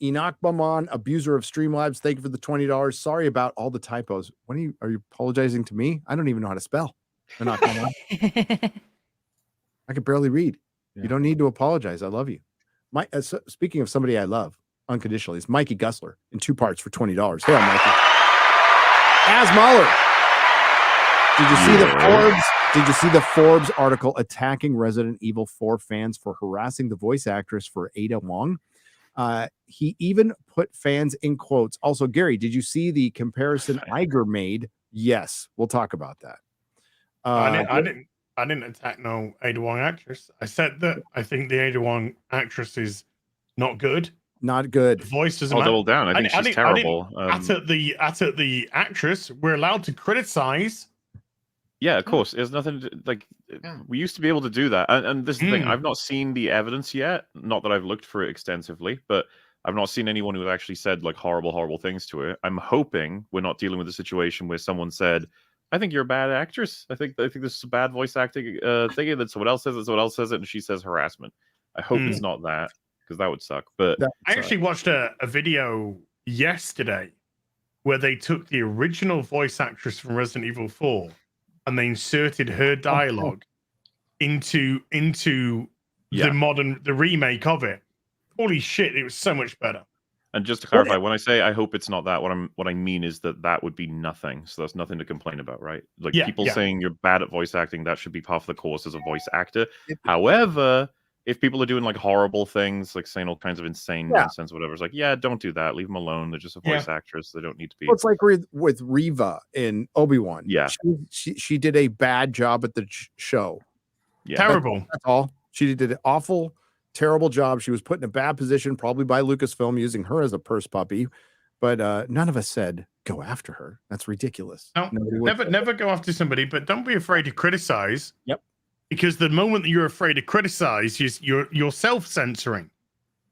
C: Enoch Bauman, abuser of Streamlabs. Thank you for the $20. Sorry about all the typos. Are you apologizing to me? I don't even know how to spell. Enoch Bauman. I could barely read. Yeah. You don't need to apologize. I love you. Speaking of somebody I love unconditionally, is Mikey Gussler in 2 parts for $20. Hey, Mikey. As MauLer. Did you see the Did you see the Forbes article attacking Resident Evil 4 fans for harassing the voice actress for Ada Wong? He even put fans in quotes. Also, Gary, did you see the comparison Iger made? Yes, we'll talk about that.
A: I didn't attack no Ada Wong actress. I said that I think the Ada Wong actress is not good.
C: Not good.
A: The voice doesn't
G: I'll
A: matter.
G: double down. I think she's terrible.
A: At the actress, we're allowed to criticize.
G: Yeah, of course. There's nothing to, like. We used to be able to do that, and this is the thing. I've not seen the evidence yet. Not that I've looked for it extensively, but I've not seen anyone who actually said like horrible things to her. I'm hoping we're not dealing with a situation where someone said, "I think you're a bad actress. I think this is a bad voice acting thing." And then someone else says it, someone else says it, and she says harassment. I hope it's not that, because that would suck. But
A: I actually watched a video yesterday where they took the original voice actress from Resident Evil 4 and they inserted her dialogue into the remake of it. Holy shit, it was so much better.
G: And just to clarify, when I say I hope it's not that, what I mean is that would be nothing. So that's nothing to complain about, right? Like people saying you're bad at voice acting, that should be part of the course as a voice actor. However, if people are doing like horrible things, like saying all kinds of insane nonsense, whatever, it's like, don't do that. Leave them alone. They're just a voice actress. They don't need to be.
C: Well, it's like with Reva in Obi-Wan.
G: Yeah.
C: She did a bad job at the show.
G: Yeah.
A: Terrible.
C: That's all. She did an awful, terrible job. She was put in a bad position, probably by Lucasfilm, using her as a purse puppy. But none of us said go after her. That's ridiculous.
A: No, never go after somebody, but don't be afraid to criticize.
C: Yep.
A: Because the moment that you're afraid to criticize, you're self-censoring.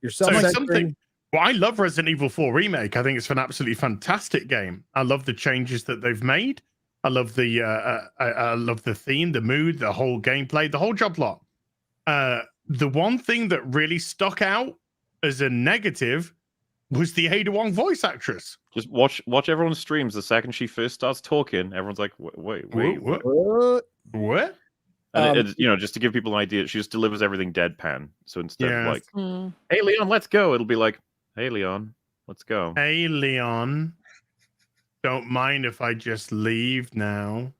C: You're self-censoring.
A: Well, I love Resident Evil 4 Remake. I think it's an absolutely fantastic game. I love the changes that they've made. I love the I love the theme, the mood, the whole gameplay, the whole job lot. The one thing that really stuck out as a negative was the Ada Wong voice actress.
G: Just watch everyone's streams. The second she first starts talking, everyone's like, wait,
A: what?
G: And it's, just to give people an idea, she just delivers everything deadpan. So instead of like, "Hey Leon, let's go," it'll be like, "Hey Leon, let's go."
A: Hey Leon, don't mind if I just leave now.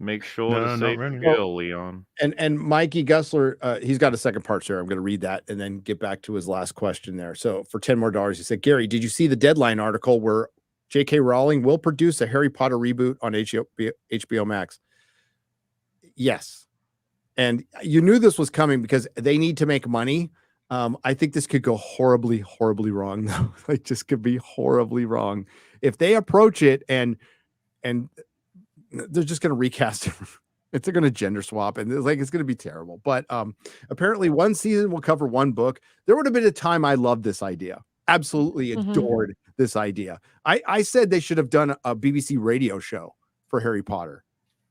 G: Make sure to say Bill, Leon.
C: And Mikey Gessler, he's got a second part, sir. I'm going to read that and then get back to his last question there. So for $10 more, he said, Gary, did you see the Deadline article where J.K. Rowling will produce a Harry Potter reboot on HBO Max? Yes. And you knew this was coming because they need to make money. I think this could go horribly, horribly wrong, though. Like, just could be horribly wrong. If they approach it and they're just going to recast it. They're going to gender swap, and it's going to be terrible. But apparently one season will cover one book. There would have been a time I loved this idea. Absolutely adored this idea. I said they should have done a BBC radio show for Harry Potter.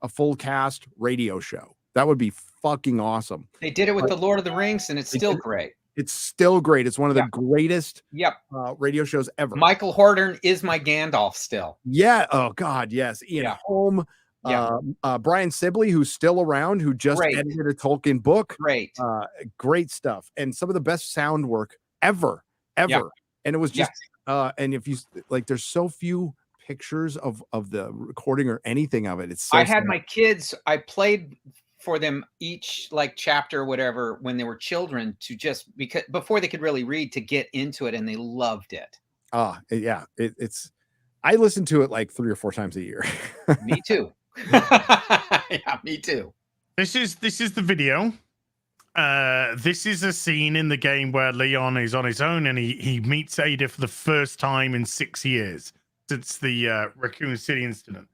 C: A full cast radio show. That would be fucking awesome.
H: They did it with the Lord of the Rings, and it's still great.
C: It's still great. It's one of the greatest radio shows ever.
H: Michael Horton is my Gandalf still.
C: Yeah. Oh God, yes. Ian Holm, Brian Sibley, who's still around, who just edited a Tolkien book. Great stuff, and some of the best sound work ever. And it was just and if you like, there's so few pictures of the recording or anything of it. It's so
H: I had my kids, I played for them each like chapter or whatever when they were children, to just because before they could really read, to get into it, and they loved it.
C: It's I listen to it like 3 or 4 times a year.
H: Me too. Yeah, me too.
A: This is the video. This is a scene in the game where Leon is on his own and he meets Ada for the first time in 6 years since the Raccoon City incident.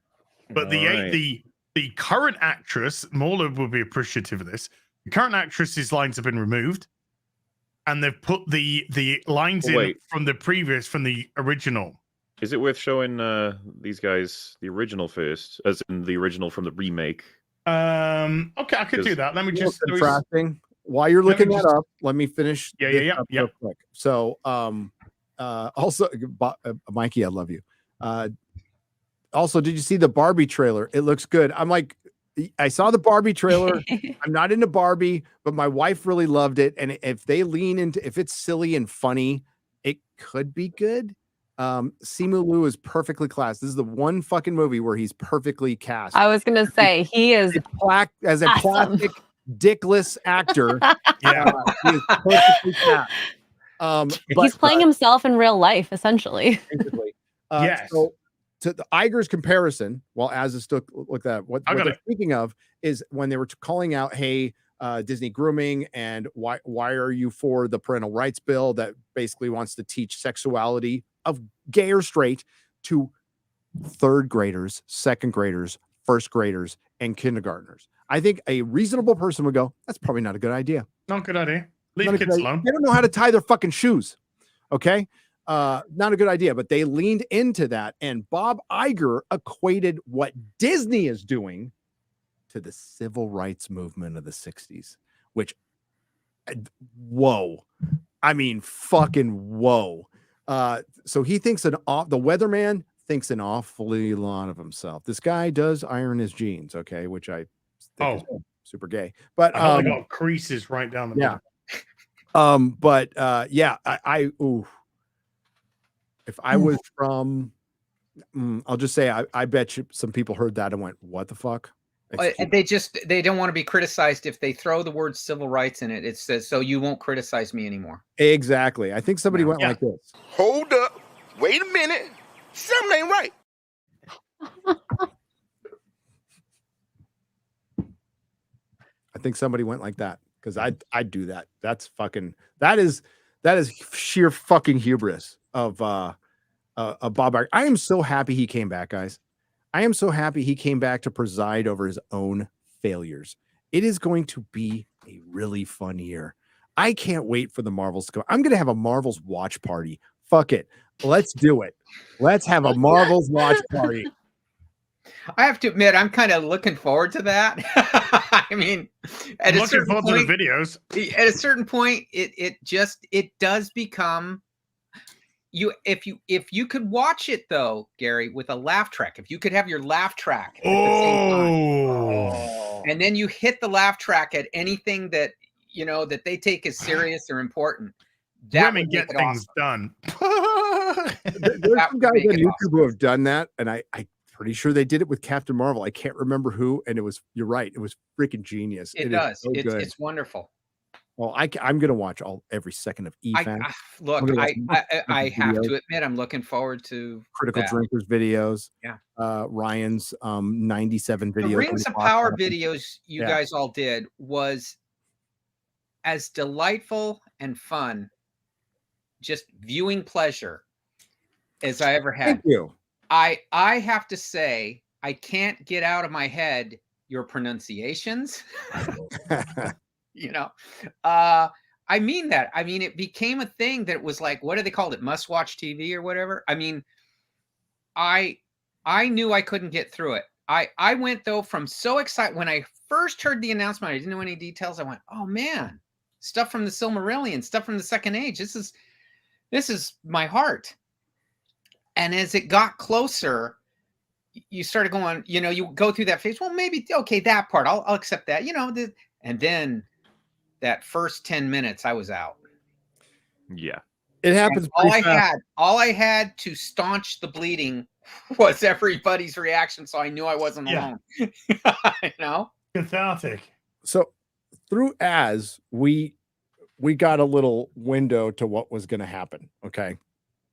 A: But the current actress, MauLer will be appreciative of this. The current actress's lines have been removed, and they've put the lines in from the original.
G: Is it worth showing these guys the original first, as in the original from the remake?
A: Okay, I could do that. Let me just
C: contrasting. While you're looking that up, let me finish.
A: Yeah.
C: Real quick. So, also, Mikey, I love you. Also, did you see the Barbie trailer? It looks good. I'm like, I saw the Barbie trailer. I'm not into Barbie, but my wife really loved it. And if they lean into, if it's silly and funny, it could be good. Simu Liu is perfectly cast. This is the one fucking movie where he's perfectly cast.
B: I was gonna say he is
C: As a
B: awesome.
C: plastic, dickless actor.
A: Yeah.
C: He is perfectly cast. But
B: He's playing himself in real life, essentially.
C: basically.
A: Yes.
C: So to the Iger's comparison, while as is still look at what
A: I got
C: they're
A: it.
C: speaking of is when they were calling out, hey, Disney grooming, and why are you for the parental rights bill that basically wants to teach sexuality of gay or straight to third graders, second graders, first graders, and kindergartners. I think a reasonable person would go, that's probably not a good idea.
A: Not a good idea. Leave
C: Not a
A: kids
C: good idea.
A: alone.
C: They don't know how to tie their fucking shoes. Okay. Not a good idea, but they leaned into that. And Bob Iger equated what Disney is doing to the civil rights movement of the 60s, which, whoa. I mean, fucking whoa. So he thinks the weatherman thinks an awfully lot of himself. This guy does iron his jeans, okay, which I think is super gay. But
A: I got creases right down the middle.
C: Ooh. If I was from, I'll just say, I bet you some people heard that and went, what the fuck?
H: They don't want to be criticized. If they throw the word civil rights in it, it says, so you won't criticize me anymore.
C: Exactly. I think somebody went like this.
D: Hold up. Wait a minute. Something ain't right.
C: I think somebody went like that because I'd do that. That's fucking, that is sheer fucking hubris of Bob Iger. I am so happy he came back, guys. I am so happy he came back to preside over his own failures. It is going to be a really fun year. I can't wait for the Marvels to come. I'm going to have a Marvels watch party. Fuck it. Let's do it. Let's have a Marvels watch party.
H: I have to admit, I'm kind of looking forward to that. I mean,
A: I'm looking forward to the videos.
H: At a certain point, it does become if you could watch it though, Gary, with a laugh track, if you could have your laugh track at the same time, and then you hit the laugh track at anything that that they take as serious or important, that
A: women get things done.
C: There's some guys on YouTube who have done that, and I'm pretty sure they did it with Captain Marvel. I can't remember who, and you're right, it was freaking genius.
H: It's wonderful.
C: Well, I'm gonna watch every second of EFAN.
H: I have to admit, I'm looking forward to
C: Critical Drinkers videos.
H: Yeah.
C: Ryan's 97 videos.
H: The Rings of Power videos you guys all did was as delightful and fun, just viewing pleasure as I ever had.
C: Thank you.
H: I have to say, I can't get out of my head your pronunciations. I mean that. I mean, it became a thing that was like, what do they call it? Must watch TV or whatever. I mean, I knew I couldn't get through it. I went though from so excited when I first heard the announcement. I didn't know any details. I went, oh man, stuff from the Silmarillion, stuff from the Second Age. This is my heart. And as it got closer, you started going, you go through that phase. Well, maybe, okay, that part, I'll accept that, and then that first 10 minutes, I was out.
G: Yeah.
C: It happens.
H: All I had to staunch the bleeding was everybody's reaction. So I knew I wasn't alone.
A: Cathartic.
C: So through we got a little window to what was going to happen. Okay.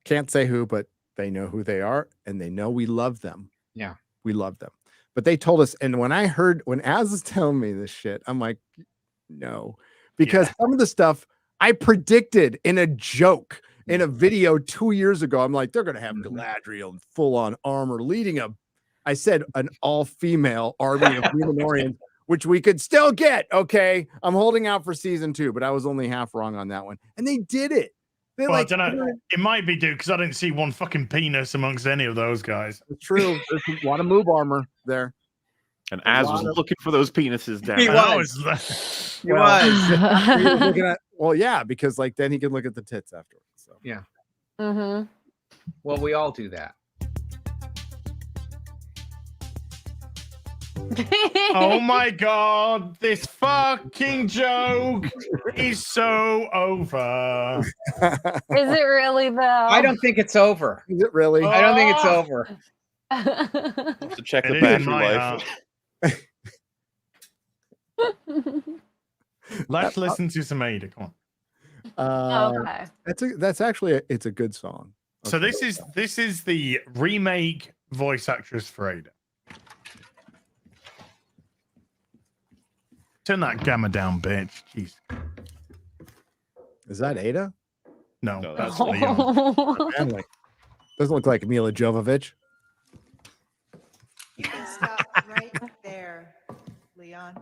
C: Can't say who, but they know who they are and they know we love them.
H: Yeah.
C: We love them. But they told us, and when Az was telling me this shit, I'm like, no, because some of the stuff I predicted in a joke in a video 2 years ago. I'm like, they're going to have Galadriel in full on armor leading I said an all-female army of Numenorians, which we could still get. Okay. I'm holding out for season 2, but I was only half wrong on that one. And they did it.
A: I don't know. It might be due because I didn't see one fucking penis amongst any of those guys.
C: It's true. There's a lot of move armor there.
G: And Az was looking for those penises down.
H: He was. He was
C: looking at, well, yeah, because then he can look at the tits afterwards. So
H: yeah. Mm-hmm. Well, we all do that.
A: Oh my god, this fucking joke is so over.
B: Is it really though?
H: I don't think it's over.
C: Is it really?
H: I don't think it's
A: Oh.
H: over.
G: Have to check
A: It
G: the
A: is in
G: battery
A: my
G: life.
A: Let's listen to some Ada. Come on.
B: Okay.
C: That's actually it's a good song.
A: So
C: Okay.
A: this is the remake voice actress for Ada. Turn that gamma down, bitch. Jeez.
C: Is that Ada?
A: No,
G: No,
A: that's
G: that's
A: Leon.
C: Family. Doesn't look like Mila Jovovich.
I: You can stop right there, Leon.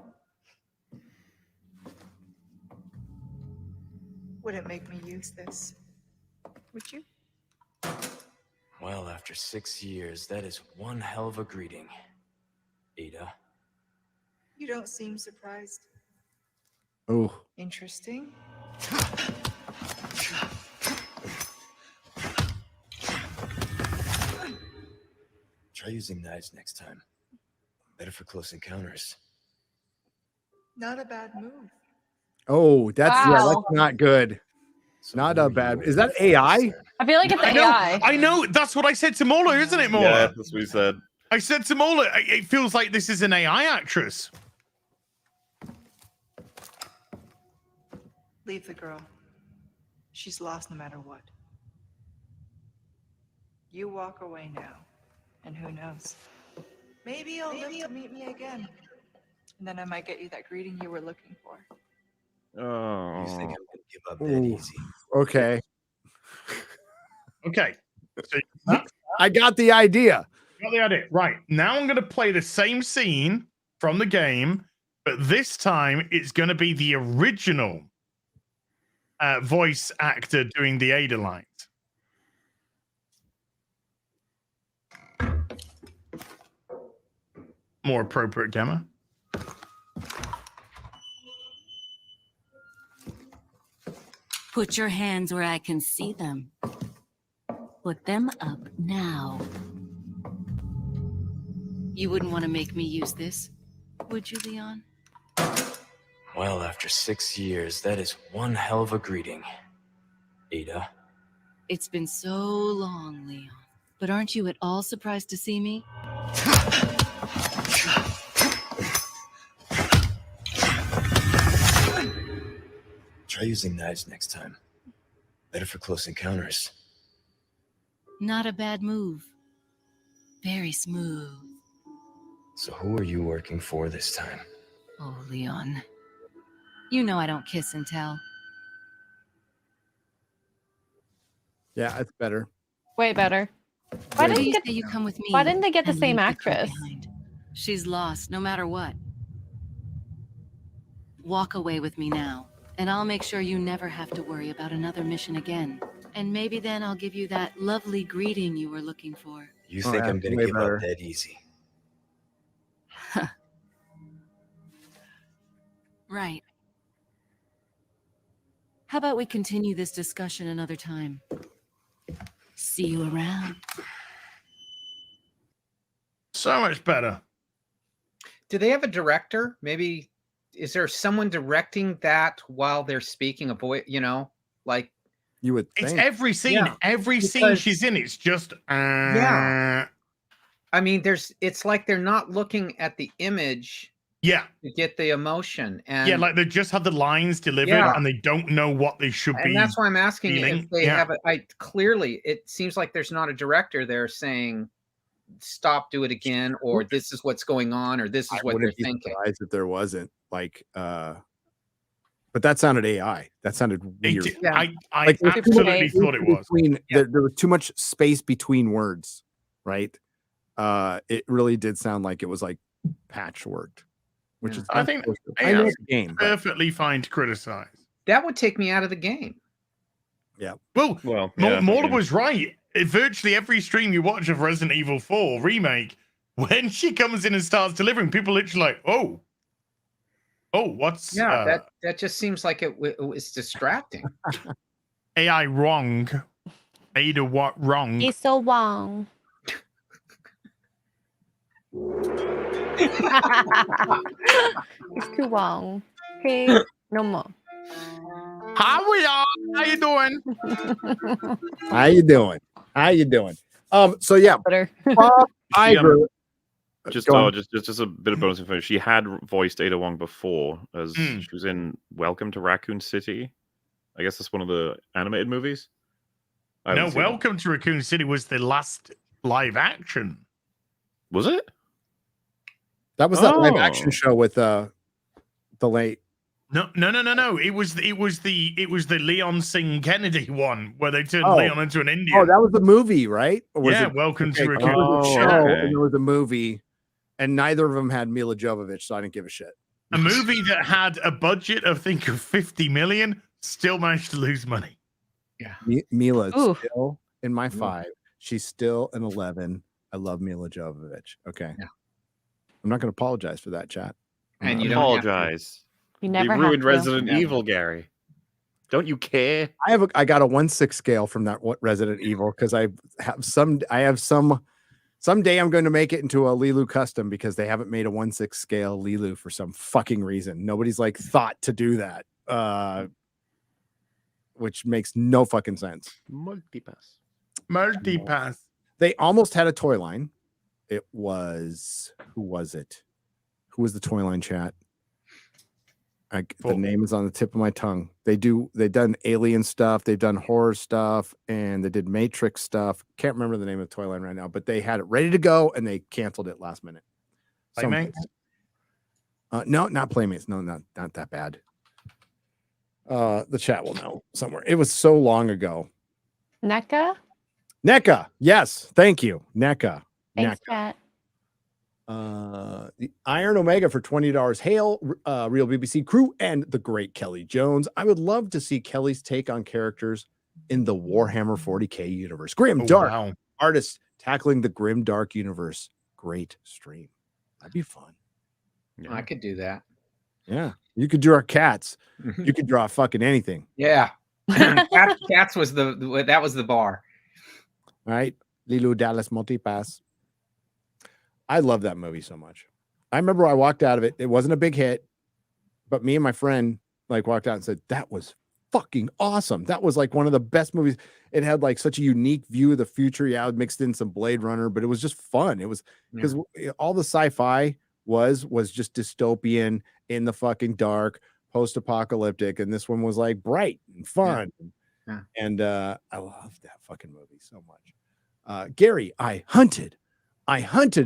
I: Wouldn't make me use this, would you?
E: Well, after 6 years, that is one hell of a greeting, Ada.
I: You don't seem surprised.
C: Oh,
I: Interesting.
E: Try using knives next time. Better for close encounters.
I: Not a bad move.
C: oh, that's yeah,
B: Wow.
C: that's not good.
E: So
C: Not
E: who
C: a
E: are you
C: bad. Is
E: working
C: that
E: for
C: AI?
E: this time?
B: I feel like it's AI.
A: I know. That's what I said to MauLer, isn't it, MauLer?
G: Yeah, that's what we said.
A: I said to MauLer, it feels like this is an AI actress.
I: Leave the girl. She's lost no matter what. You walk away now, and who knows? Maybe you'll live to meet me again. And then I might get you that greeting you were looking for.
G: Oh.
E: You think I'm gonna give up that
C: Ooh.
E: easy?
C: Okay,
A: Okay. So
C: I got the idea.
A: got the idea. Right. Now I'm going to play the same scene from the game, but this time it's going to be the original voice actor doing the Ada lines. More appropriate, Gemma.
J: Put your hands where I can see them. Put them up now. You wouldn't want to make me use this, would you, Leon?
E: Well, after 6 years, that is one hell of a greeting, Ada.
J: It's been so long, Leon. But aren't you at all surprised to see me?
E: Try using knives next time. Better for close encounters.
J: Not a bad move. Very smooth.
E: So who are you working for this time?
J: Oh, Leon. You know I don't kiss and tell.
C: Yeah, it's better.
B: Way better.
J: Why
B: didn't
J: do you
B: get-
J: say you come with me?
B: why didn't they get the
J: and
B: same
J: leave the girl
B: actress?
J: behind? She's lost, no matter what. Walk away with me now, and I'll make sure you never have to worry about another mission again. And maybe then I'll give you that lovely greeting you were looking for.
E: You
C: Oh,
E: think
C: yeah,
E: I'm gonna
C: way
E: give
C: better.
E: up that easy?
J: Right. How about we continue this discussion another time? See you around.
A: So much better.
H: Do they have a director? Maybe is there someone directing that while they're speaking a voice? You know, like
C: You would
A: It's
C: think.
A: every scene.
H: Yeah,
A: Every scene
H: because-
A: she's in, it's just
H: Yeah. I mean, it's like they're not looking at the image
A: yeah.
H: to get the emotion, and
A: Yeah, like they just have the lines delivered
H: Yeah.
A: and they don't know what they should be.
H: and that's why I'm asking
A: feeling.
H: if they
A: Yeah.
H: have it. I clearly it seems like there's not a director there saying stop, do it again, or this is what's going on, or this is
C: I
H: what they're
C: wouldn't be
H: thinking.
C: surprised if there wasn't like but that sounded AI. That sounded weird.
H: Yeah.
A: I
C: Like, there's too
A: absolutely
C: much
A: thought it was.
C: between, there was too much space between words, right? It really did sound like it was like patchworked, which
H: Yeah.
C: is
A: I think
C: I know it's a game. but-
A: perfectly fine to criticize.
H: That would take me out of the game.
A: Well,
G: Well,
A: MauLer
G: okay.
A: was right. Virtually every stream you watch of Resident Evil 4 remake, when she comes in and starts delivering, people literally like, oh, what's
H: That just seems like it was distracting.
A: AI wrong? Ada what wrong?
B: He's so wrong. It's too long. Okay, no more.
A: How we are? How you doing?
C: How you doing? How you doing? So yeah,
B: Butter.
C: Bob
G: She,
C: Iger.
G: just
C: Go on.
G: just a bit of bonus information. She had voiced Ada Wong before, as she was in Welcome to Raccoon City. I guess that's one of the animated movies. I
A: No,
G: haven't seen it.
A: Welcome to Raccoon City was the last live action.
G: Was it?
C: That was that live
G: Oh.
C: action show with the late.
A: No. It was the Leon Singh Kennedy one where they turned
C: Oh.
A: Leon into an Indian.
C: Oh, that was the movie, right? Or was
A: Yeah,
C: it-
A: Welcome to
C: okay,
A: Raccoon.
C: there was a
G: Oh,
C: show
G: okay.
C: and there was a movie, and neither of them had Mila Jovovich, so I didn't give a shit.
A: A movie that had a budget of think of 50 million still managed to lose money.
C: Mila's
B: Ooh.
C: still in my 5. She's still an 11. I love Mila Jovovich. Okay.
H: Yeah.
C: I'm not going to apologize for that, chat.
H: And you don't have to.
G: Apologize.
B: You
G: They
B: never
G: ruined
B: have to.
G: Resident
H: Never.
G: Evil, Gary. Don't you care?
C: I got a 1/6 scale from that Resident Evil because I have some someday I'm going to make it into a Lilu custom because they haven't made a 1/6 scale Lilu for some fucking reason. Nobody's like thought to do that. Which makes no fucking sense.
G: Multipass.
A: Multipass.
C: They almost had a toy line. It was who was it? Who was the toy line, chat? The name is on the tip of my tongue. They've done alien stuff, they've done horror stuff, and they did Matrix stuff. Can't remember the name of the toy line right now, but they had it ready to go and they canceled it last minute.
A: Playmates?
C: No, not Playmates. No, not that bad. The chat will know somewhere. It was so long ago.
B: NECA?
C: Yes, thank you. NECA.
B: Thanks, Chat.
C: The Iron Omega for $20. Hail, Real BBC crew and the great Kelley Jones. I would love to see Kelly's take on characters in the Warhammer 40K universe. Grim Dark
A: Wow.
C: artists tackling the Grim Dark universe. Great stream. That'd be fun.
G: Yeah.
H: I could do that.
C: Yeah, you could draw cats. You could draw fucking anything.
H: Yeah. Cats was that was the bar.
C: All right, Lilu Dallas Multipass. I love that movie so much. I remember I walked out of it. It wasn't a big hit, but me and my friend like walked out and said, that was fucking awesome. That was like one of the best movies. It had like such a unique view of the future. Yeah, it mixed in some Blade Runner, but it was just fun. It was because all the sci-fi was just dystopian, in the fucking dark, post-apocalyptic, and this one was like bright and fun.
H: Yeah.
C: And I love that fucking movie so much. Gary, I hunted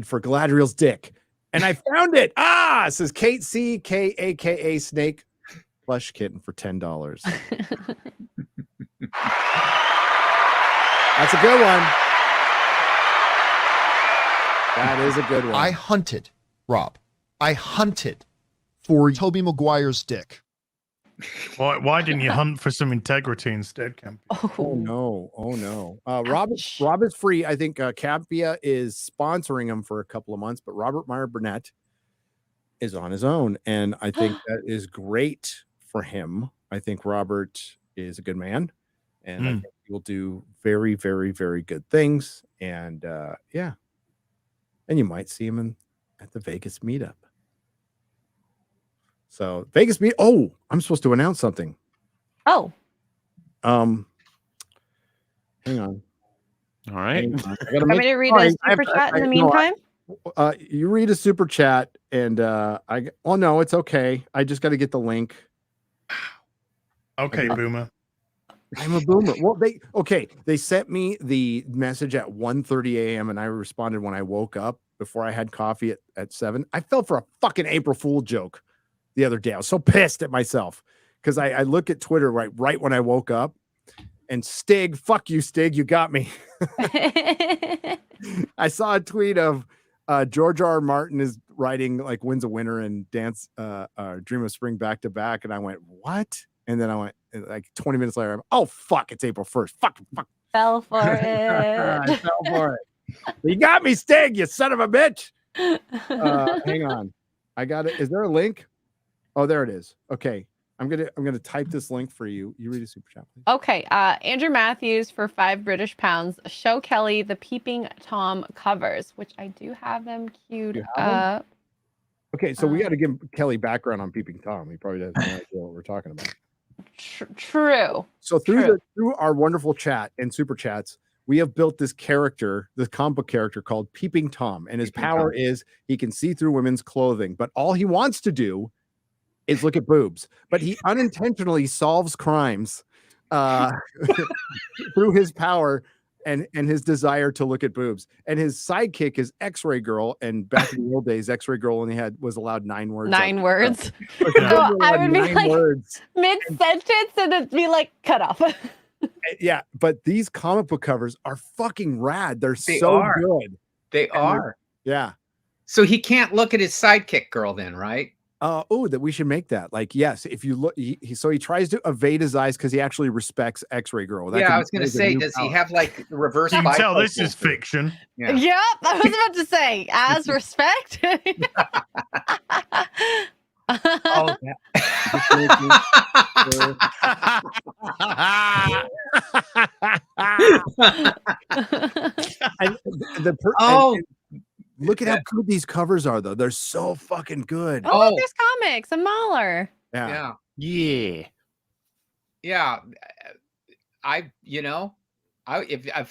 C: for Galadriel's dick and I found it. It says Kate C K aka Snake plush kitten for $10. That's a good one. That is a good one.
K: I hunted, Rob. I hunted for Tobey Maguire's dick.
A: Why didn't you hunt for some integrity instead, Campy?
C: Oh no. Rob is free. I think Campia is sponsoring him for a couple of months, but Robert Meyer Burnett is on his own, and I think that is great for him. I think Robert is a good man, and I think he will do very, very, very good things. And yeah, and you might see him at the Vegas meetup. So Vegas meet. Oh, I'm supposed to announce something.
B: Oh.
C: Hang on.
G: All right.
B: Want me to read a super chat in the meantime?
C: You read a super chat, and no, it's okay. I just got to get the link.
A: Okay, Boomer.
C: I'm a boomer. Well, they sent me the message at 1:30 a.m. and I responded when I woke up before I had coffee at 7. I fell for a fucking April Fool joke the other day. I was so pissed at myself because I look at Twitter right when I woke up, and Stig, fuck you, Stig, you got me. I saw a tweet of George R. R. Martin is writing like Wins a Winner and Dance Dream of Spring back to back, and I went, what? And then I went like 20 minutes later, oh fuck, it's April 1st. Fuck.
B: Fell for it.
C: I fell for it. You got me, Stig, you son of a bitch. Hang on. I got it. Is there a link? Oh, there it is. Okay. I'm gonna type this link for you. You read a super chat, please.
B: Okay. Andrew Matthews for £5 show Kelly the Peeping Tom covers, which I do have them queued up.
C: Okay, so we got to give Kelley background on Peeping Tom. He probably doesn't know what we're talking about.
B: True.
C: So through our wonderful chat and super chats, we have built this character, this comic book character called Peeping Tom, and his power is he can see through women's clothing, but all he wants to do is look at boobs. But he unintentionally solves crimes through his power and his desire to look at boobs. And his sidekick is X-Ray Girl, and back in the old days, X-Ray Girl only was allowed 9 words.
B: 9 words.
C: So
B: I would be like
C: words.
B: mid-sentence and it'd be like cut off.
C: Yeah, but these comic book covers are fucking rad. They're
H: They
C: so
H: are.
C: good.
H: They are.
C: Yeah.
H: So he can't look at his sidekick girl then, right?
C: That we should make that. Like, yes, if you look, so he tries to evade his eyes because he actually respects X-Ray Girl. That
H: I was going to say, does he have like reverse?
A: You can tell this is fiction.
H: Yeah.
B: Yep, I was about to say, as respect.
H: Oh,
C: look at how good these covers are, though. They're so fucking good.
B: Oh, look, there's comics and MauLer.
C: Yeah.
H: If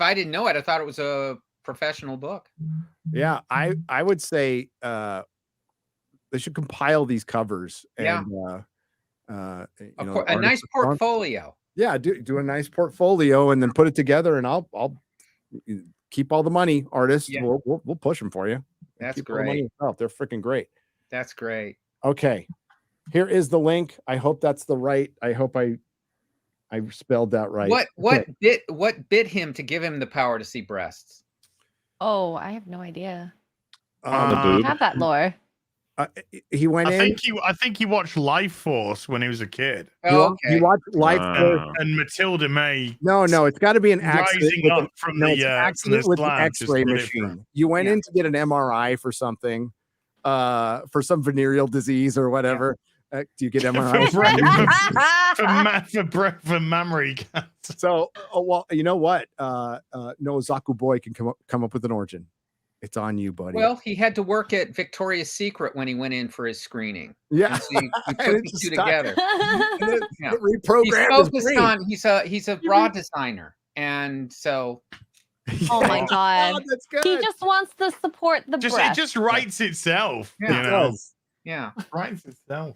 H: I didn't know it, I thought it was a professional book.
C: Yeah, I would say they should compile these covers and
H: a nice portfolio.
C: Yeah, do a nice portfolio and then put it together, and I'll keep all the money, artists.
H: Yeah.
C: We'll push them for you.
H: That's
C: keep all the
H: great.
C: money yourself. They're freaking great.
H: That's great.
C: Okay, here is the link. I hope that's the right. I hope I spelled that right.
H: What bit him to give him the power to see breasts?
B: Oh, I have no idea.
A: I
B: have that lore.
C: He went in.
A: I think he watched Life Force when he was a kid.
H: Oh,
C: He watched Life Force.
A: And Matilda May.
C: No, it's got to be an accident.
A: Rising up from the
C: accident with the
A: lab,
C: X-ray
A: just
C: machine. You went in to get an MRI for something, for some venereal disease or whatever. Do you get MRI
A: for mammary cancer?
C: So, well, you know what? No Zaku boy can come up with an origin. It's on you, buddy.
H: Well, he had to work at Victoria's Secret when he went in for his screening.
C: Yeah,
H: and so he put the two together.
C: Reprogrammed.
H: He's focused on. He's a bra designer, and so.
B: Oh my god,
C: that's good.
B: He just wants to support the breast.
A: It just writes itself.
H: Yeah,
A: you know?
H: Yeah,
A: it writes itself.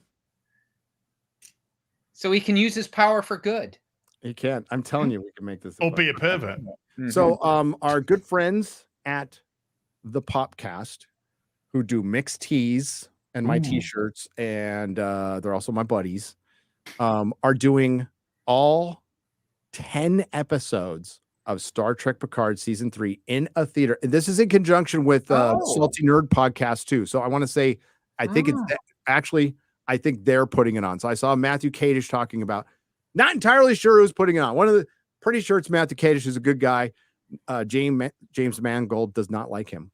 H: So he can use his power for good.
C: He can. I'm telling you, we can make this.
A: Or be a pervert.
C: So, our good friends at the Popcast, who do mixed tees and my T-shirts, and they're also my buddies, are doing all 10 episodes of Star Trek Picard season 3 in a theater. And this is in conjunction with Salty Nerd podcast too. So I want to say, I think it's actually, I think they're putting it on. So I saw Matthew Kadish talking about, not entirely sure who's putting it on. One of the pretty sure it's Matthew Kadish, who's a good guy. James Mangold does not like him,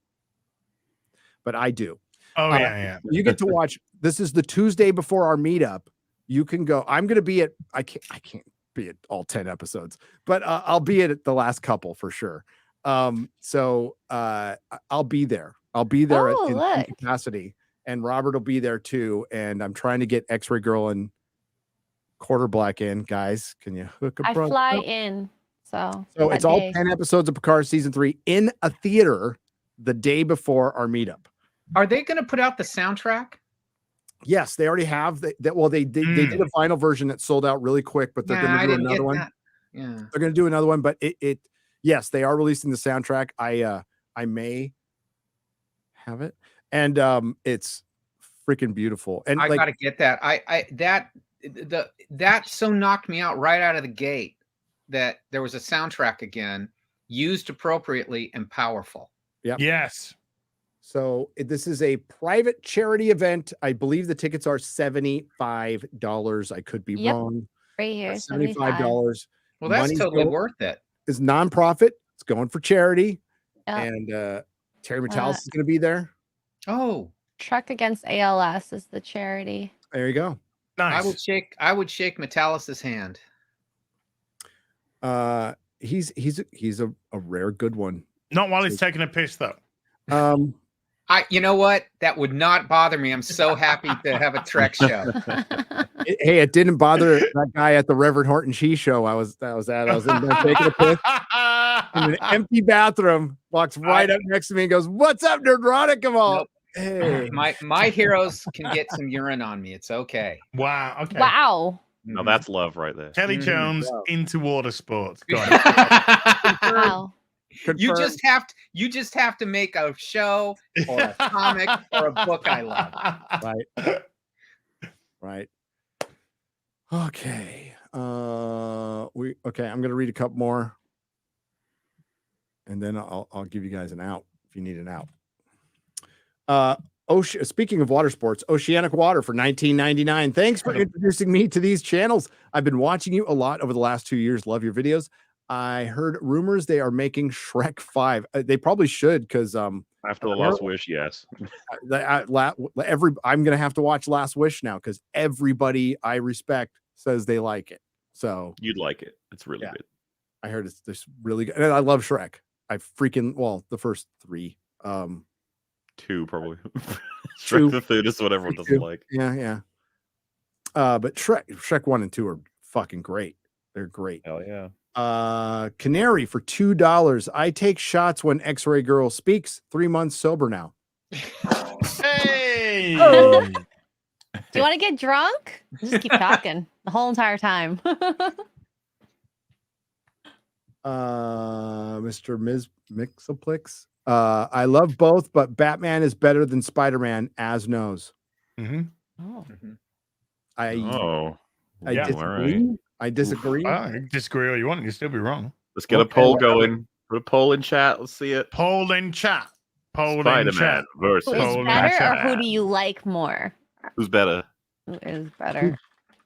C: but I do.
A: Oh yeah.
C: You get to watch. This is the Tuesday before our meetup. You can go. I'm going to be at. I can't be at all 10 episodes, but I'll be at the last couple for sure. So I'll be there. I'll be there in capacity, and Robert will be there too. And I'm trying to get X-Ray Girl and Quarter Black in. Guys, can you hook up?
B: I fly in. So
C: it's all 10 episodes of Picard season 3 in a theater the day before our meetup.
H: Are they going to put out the soundtrack?
C: Yes, they already have. They did a vinyl version that sold out really quick, but they're going to do another one.
H: Yeah,
C: they're going to do another one, but yes, they are releasing the soundtrack. I may have it, and it's freaking beautiful. And
H: I got to get that. That so knocked me out right out of the gate that there was a soundtrack again, used appropriately and powerful.
C: Yeah.
A: Yes.
C: So this is a private charity event. I believe the tickets are $75. I could be wrong.
B: Right here,
C: $75.
H: Well, that's totally worth it.
C: It's nonprofit. It's going for charity. And Terry Metalis is going to be there.
H: Oh,
B: Truck Against ALS is the charity.
C: There you go.
A: Nice.
H: I would shake Metalis's hand.
C: He's a rare good one.
A: Not while he's taking a piss though.
H: You know what? That would not bother me. I'm so happy to have a Trek show.
C: Hey, it didn't bother that guy at the Reverend Horton Cheese show I was at. I was in there taking a piss in an empty bathroom, walks right up next to me and goes, "What's up, Nerdrotic?" Come on.
H: Nope.
C: Hey.
H: My heroes can get some urine on me. It's okay.
A: Wow. Okay.
B: Wow.
G: Now that's love right there.
A: Kelley Jones into water sports. Got it.
B: Wow.
H: You just have to make a show or a comic or a book I love.
C: Right. Okay. I'm gonna read a couple more. And then I'll give you guys an out if you need an out. Speaking of water sports, Oceanic Water for $19.99. Thanks for introducing me to these channels. I've been watching you a lot over the last 2 years. Love your videos. I heard rumors they are making Shrek 5. They probably should, because
G: after the Last Wish, yes.
C: I'm gonna have to watch Last Wish now because everybody I respect says they like it. So
G: you'd like it. It's really good.
C: I heard it's this really good. And I love Shrek. I freaking the first 3.
G: 2 probably.
C: Two.
G: Shrek the third is what everyone doesn't like.
C: Yeah. But Shrek 1 and 2 are fucking great. They're great.
G: Hell yeah.
C: Canary for $2. I take shots when X-Ray Girl speaks. 3 months sober now.
A: Hey.
B: Do you want to get drunk? Just keep talking the whole entire time.
C: Mr. Mixoplix. I love both, but Batman is better than Spider-Man, as knows.
A: Mm-hmm.
B: Oh.
C: I
A: Yeah.
C: disagree. I disagree.
A: You disagree all you want. You'll still be wrong.
G: Let's get a poll going. Put a poll in chat. Let's see it.
A: Poll in chat. Poll in
G: Spider-Man
A: chat.
G: versus
B: Who's better, or who do you like more?
G: Who's better?
B: Who is better?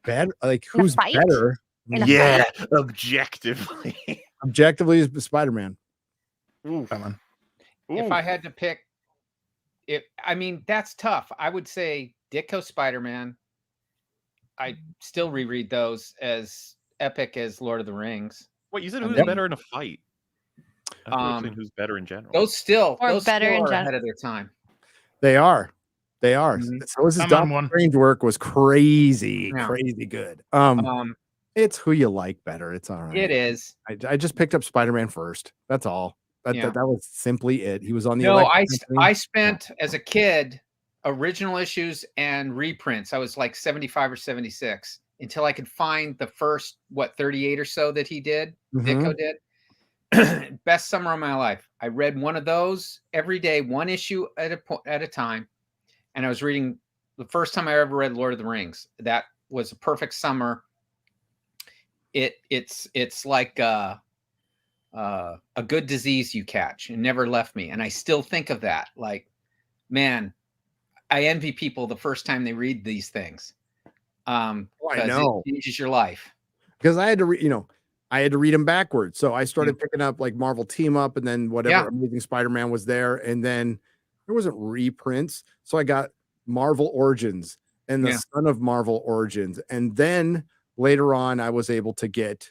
C: Better? Like
B: In a
C: who's
B: fight?
C: better?
B: In a
G: Yeah,
B: fight?
G: objectively.
C: Objectively is Spider-Man.
H: If I had to pick, that's tough. I would say Ditko Spider-Man. I still reread those as epic as Lord of the Rings.
G: Wait, you said who's better in a fight? Who's better in general?
H: Those still
B: Or
H: those
B: better
H: still
B: in
H: are
B: general.
H: ahead of their time.
C: They are.
H: Mhm.
C: So his
A: I'm on
C: Doctor
A: one.
C: Strange work was crazy good.
H: Um,
C: It's who you like better. It's all right.
H: It is.
C: I just picked up Spider-Man first. That's all. That was simply it. He was on the.
H: No,
C: electric company.
H: I spent as a kid original issues and reprints. I was like 75 or 76 until I could find the first 38 or so that he did. Ditko did. Best summer of my life. I read one of those every day, one issue at a time, and I was reading the first time I ever read Lord of the Rings. That was a perfect summer. It's like a good disease you catch. It never left me, and I still think of that. Like, man, I envy people the first time they read these things.
C: I know.
H: It changes your life.
C: Because I had to read them backwards. So I started picking up like Marvel Team Up, and then whatever Amazing Spider-Man was there, and then there wasn't reprints. So I got Marvel Origins and the Son of Marvel Origins, and then later on I was able to get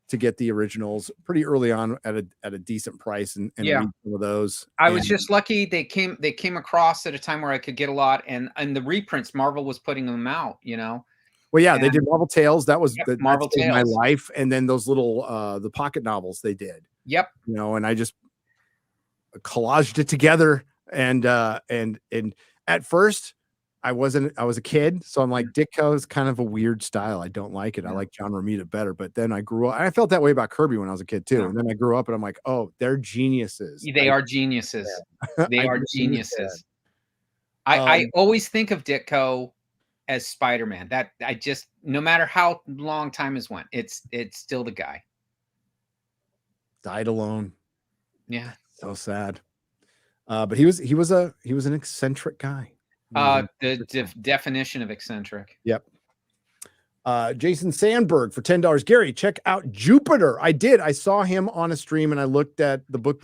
C: the originals pretty early on at a decent price and read some of those.
H: I was just lucky they came across at a time where I could get a lot, and the reprints Marvel was putting them out,
C: Well, yeah, they did Marvel Tales. That was
H: Marvel Tales.
C: My life, and then those little the pocket novels they did.
H: Yep.
C: And I just collaged it together, and at first I was a kid, so I'm like, Ditko is kind of a weird style. I don't like it. I like John Romita better. But then I grew up, and I felt that way about Kirby when I was a kid too. And then I grew up, and I'm like, oh, they're geniuses.
H: They are geniuses. They are geniuses.
C: I
H: I always think of Ditko as Spider-Man. That I just, no matter how long time has went, it's still the guy.
C: Died alone.
H: Yeah.
C: So sad. But he was an eccentric guy.
H: The definition of eccentric.
C: Yep. Jason Sandberg for $10. Gary, check out Jupiter. I did. I saw him on a stream and I looked at the book.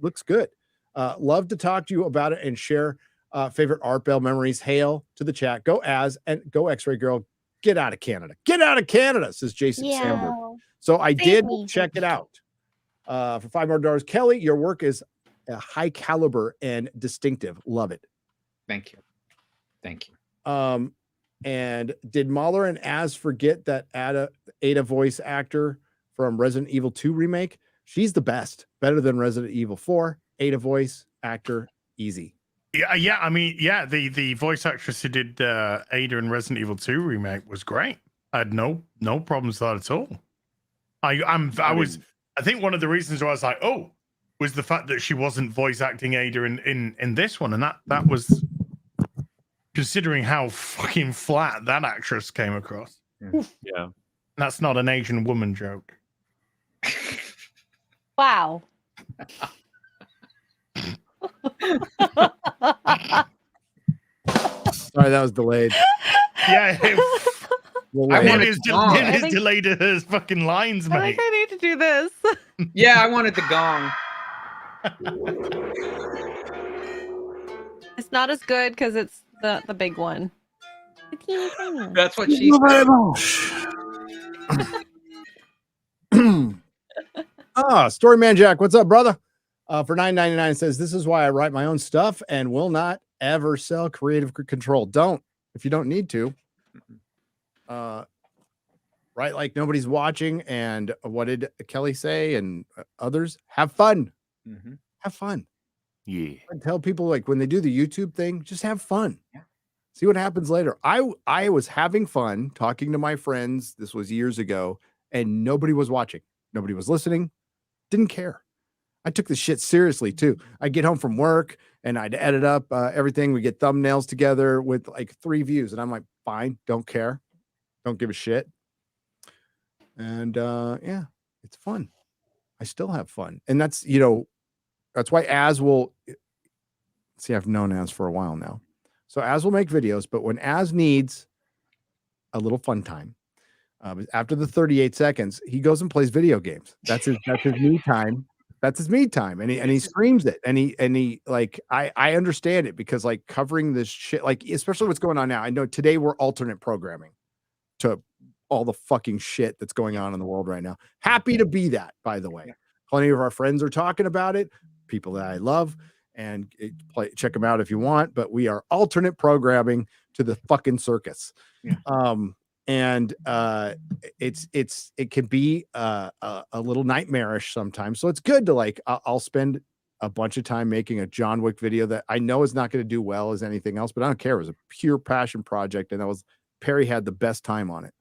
C: Looks good. Love to talk to you about it and share favorite Art Bell memories. Hail to the chat. Go and go X-Ray Girl. Get out of Canada. Get out of Canada, says Jason Sandberg. So I did check it out. For $5 more. Kelley, your work is high caliber and distinctive. Love it.
H: Thank you. Thank you.
C: And did MauLer and Az forget that Ada voice actor from Resident Evil 2 remake? She's the best. Better than Resident Evil 4. Ada voice actor, easy.
A: Yeah. I mean, yeah, the voice actress who did Ada in Resident Evil 2 remake was great. I had no problems with that at all. I think one of the reasons why I was like, oh, was the fact that she wasn't voice acting Ada in this one, and that was considering how fucking flat that actress came across.
G: Yeah,
C: That's
A: not an Asian woman joke.
B: Wow.
C: Sorry, that was delayed.
A: Yeah.
H: It
A: It is delayed his fucking lines,
B: I
A: mate.
B: think I need to do this.
H: Yeah, I wanted the gong.
B: It's not as good because it's the big one. The teeny tiny one.
H: That's what she
C: said. Storyman Jack, what's up, brother? For $9.99 says, this is why I write my own stuff and will not ever sell creative control. Don't, if you don't need to. Right, like nobody's watching. And what did Kelley say and others? Have fun. Have fun.
G: Yeah.
C: I tell people, like, when they do the YouTube thing, just have fun. Yeah. See what happens later. I was having fun talking to my friends. This was years ago, and nobody was watching. Nobody was listening. Didn't care. I took this shit seriously too. I'd get home from work and I'd edit up everything. We get thumbnails together with like 3 views, and I'm like, fine, don't care, don't give a shit. And yeah, it's fun. I still have fun, and that's that's why Az will see. I've known Az for a while now, so Az will make videos. But when Az needs a little fun time, after the 38 seconds, he goes and plays video games. That's his me time. That's his me time, and he screams it, and he like I understand it, because like covering this shit, like especially what's going on now. I know today we're alternate programming to all the fucking shit that's going on in the world right now. Happy to be that, by the way. Plenty of our friends are talking about it, people that I love, and check them out if you want. But we are alternate programming to the fucking circus. Yeah. And it can be a little nightmarish sometimes. So it's good to like, I'll spend a bunch of time making a John Wick video that I know is not going to do well as anything else, but I don't care. It was a pure passion project, and Perry had the best time on it.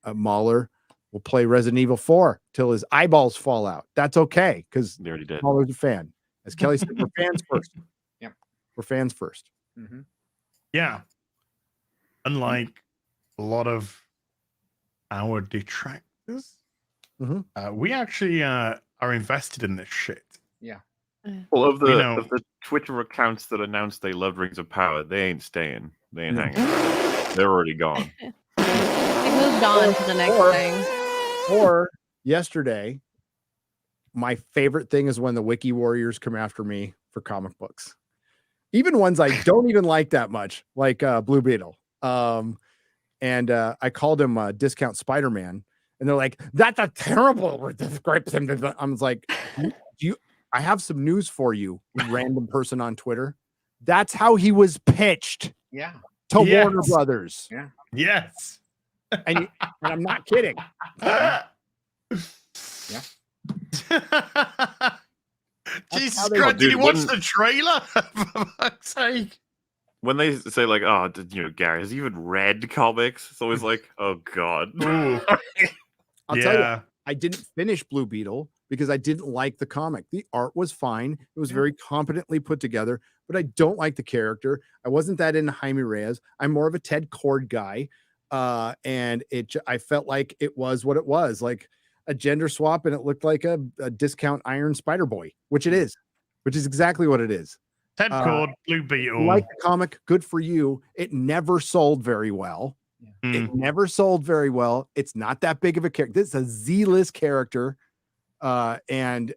C: MauLer will play Resident Evil 4 till his eyeballs fall out. That's okay, because
G: they already did.
C: MauLer's a fan. As Kelley said, we're fans first.
H: Yep.
C: We're fans first.
A: Yeah. Unlike a lot of our detractors, we actually are invested in this shit.
H: Yeah.
G: Well, of the Twitter accounts that announced they loved Rings of Power, they ain't staying. They ain't hanging. They're already gone.
B: They moved on to the next thing.
C: Or yesterday, my favorite thing is when the Wiki Warriors come after me for comic books, even ones I don't even like that much, like Blue Beetle. And I called him Discount Spider-Man, and they're like, "That's a terrible description." I was like, I have some news for you, random person on Twitter. That's how he was pitched.
H: Yeah.
C: To Warner Brothers.
H: Yeah.
A: Yes.
C: And I'm not kidding.
H: Yeah.
A: Jesus Christ, did you watch the trailer? For fuck's sake.
G: When they say like, "Oh, Gary, has he even read comics?" It's always like, "Oh God."
C: I'll tell you, I didn't finish Blue Beetle because I didn't like the comic. The art was fine; it was very competently put together, but I don't like the character. I wasn't that into Jaime Reyes. I'm more of a Ted Kord guy, and I felt like it was what it was, like a gender swap, and it looked like a discount Iron Spider Boy, which is exactly what it is.
A: Ted Kord, Blue Beetle.
C: Like the comic, good for you. It never sold very well. It never sold very well. It's not that big of a character. This is a Z-list character. And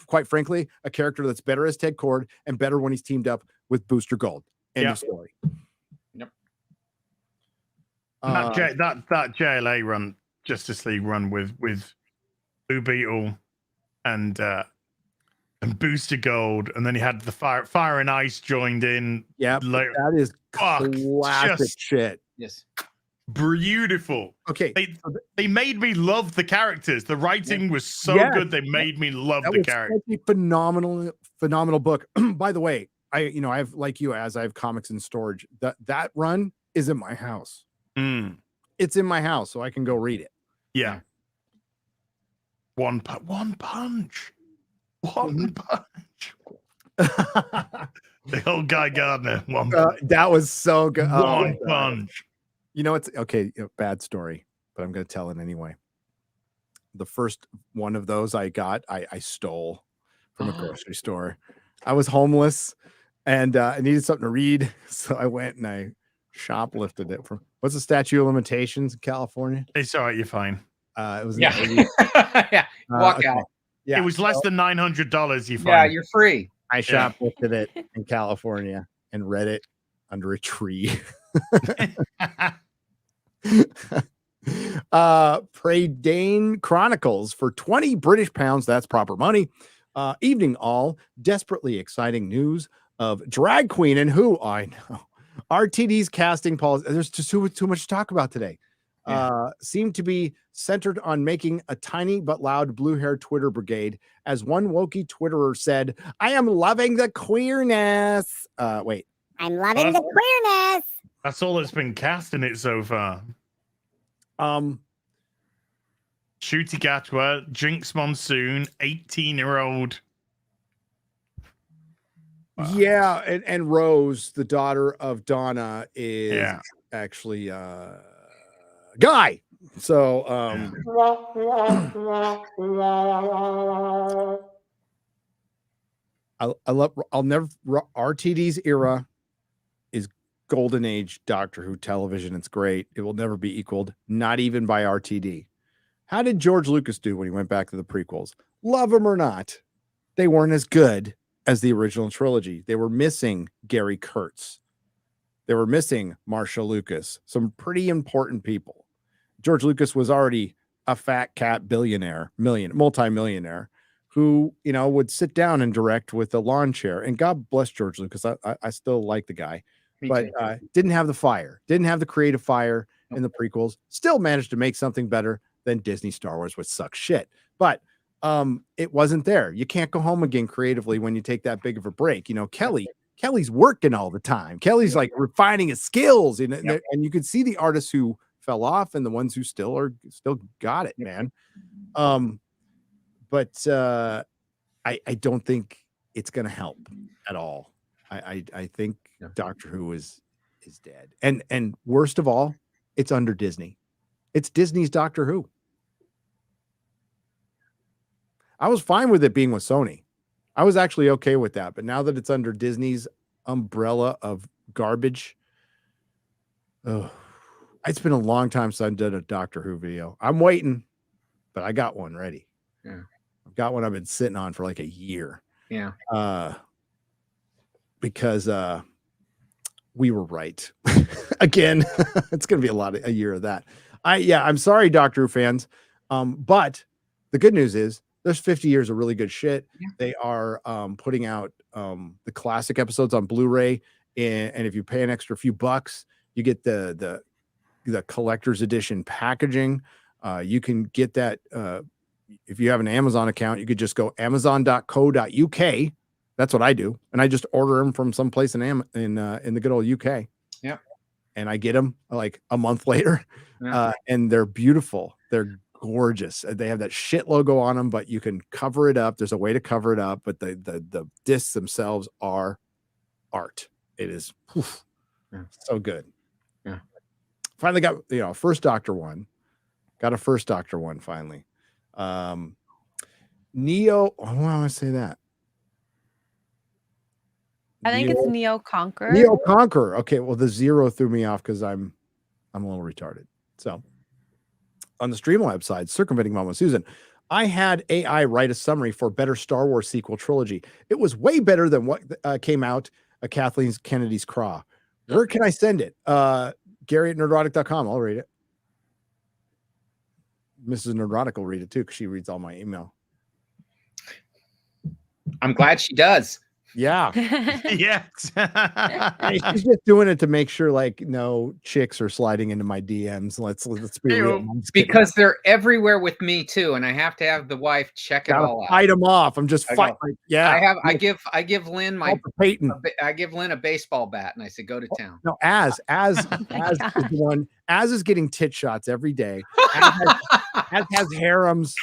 C: quite frankly, a character that's better as Ted Kord and better when he's teamed up with Booster Gold. End of story.
H: Yep.
A: That JLA run, Justice League run with Blue Beetle and and Booster Gold, and then he had the Fire and Ice joined in.
C: Yeah,
A: Like,
C: that is classic
A: just
C: shit.
H: Yes.
A: Beautiful.
C: Okay,
A: They made me love the characters. The writing was so
C: Yes.
A: good. They made me love
C: that
A: the
C: was
A: character.
C: such a phenomenal book. By the way, I have, like you, as I have comics in storage. That run is in my house. It's in my house, so I can go read it.
A: Yeah. One punch. The old Guy Gardner.
C: That was so good.
A: One punch.
C: You know, it's okay. Bad story, but I'm going to tell it anyway. The first one of those I got, I stole from a grocery store. I was homeless and I needed something to read. So I went and I shoplifted it from, what's the statute of limitations in California?
A: It's all right. You're fine.
C: It was,
H: yeah. Walk out.
C: Yeah.
A: It was less than $900. You find.
H: Yeah, you're free.
C: I shoplifted it in California and read it under a tree. Predane Chronicles for 20 British pounds. That's proper money. Evening all. Desperately exciting news of drag queen and who I know. RTD's casting policy. There's just too much to talk about today. Seem to be centered on making a tiny but loud blue hair Twitter brigade. As one wokey Twitterer said, I am loving the queerness. Wait.
L: I'm loving the queerness.
A: That's all that's been cast in it so far. Shooty Gatwa, Jinx Monsoon, 18-year-old.
C: Yeah, and Rose, the daughter of Donna, is actually Guy. So I'll never RTD's era is golden age Doctor Who television. It's great. It will never be equaled, not even by RTD. How did George Lucas do when he went back to the prequels? Love them or not, they weren't as good as the original trilogy. They were missing Gary Kurtz. They were missing Marsha Lucas, some pretty important people. George Lucas was already a fat cat multi-millionaire who, would sit down and direct with a lawn chair. And God bless George Lucas. I still like the guy, but didn't have the fire, didn't have the creative fire in the prequels. Still managed to make something better than Disney Star Wars, which sucks shit. But it wasn't there. You can't go home again creatively when you take that big of a break. Kelly's working all the time. Kelly's like refining his skills, and you could see the artists who fell off and the ones who still got it, man. But I don't think it's gonna help at all. I think Doctor Who is dead. And worst of all, it's under Disney. It's Disney's Doctor Who. I was fine with it being with Sony. I was actually okay with that. But now that it's under Disney's umbrella of garbage, it's been a long time since I've done a Doctor Who video. I'm waiting, but I got one ready.
H: Yeah.
C: I've got one I've been sitting on for like a year.
H: Yeah.
C: Because we were right. Again, it's going to be a year of that. I'm sorry, Doctor Who fans. But the good news is there's 50 years of really good shit. Yeah. They are putting out the classic episodes on Blu-ray, and if you pay an extra few bucks, you get the collector's edition packaging. You can get that if you have an Amazon account. You could just go amazon.co.uk. That's what I do, and I just order them from someplace in the good old UK.
H: Yeah,
C: and I get them like a month later, and they're beautiful. They're gorgeous. They have that shit logo on them, but you can cover it up. There's a way to cover it up, but the discs themselves are art. It is so good.
H: Yeah.
C: Finally got first Doctor one. Got a first Doctor one finally. Neo. I want to say that.
B: I think it's Neo Conqueror.
C: Neo Conqueror. Okay, well the zero threw me off because I'm a little retarded. So on the Streamlab side, circumventing Mama Susan, I had AI write a summary for better Star Wars sequel trilogy. It was way better than what came out Kathleen Kennedy's Craw. Where can I send it? Gary at nerdrotic.com. I'll read it. Mrs. Nerdrotic will read it too because she reads all my email.
H: I'm glad she does.
C: Yeah.
A: Yes.
C: She's just doing it to make sure like no chicks are sliding into my DMs. Let's be real. I'm just kidding.
H: Because they're everywhere with me too, and I have to have the wife check it
C: Gotta
H: all out.
C: fight them off. I'm just fighting. Like, yeah.
H: I give Lynn I give Lynn a baseball bat, and I say, go to town.
C: No, as is the one. Az is getting tit shots every day. Az has harems.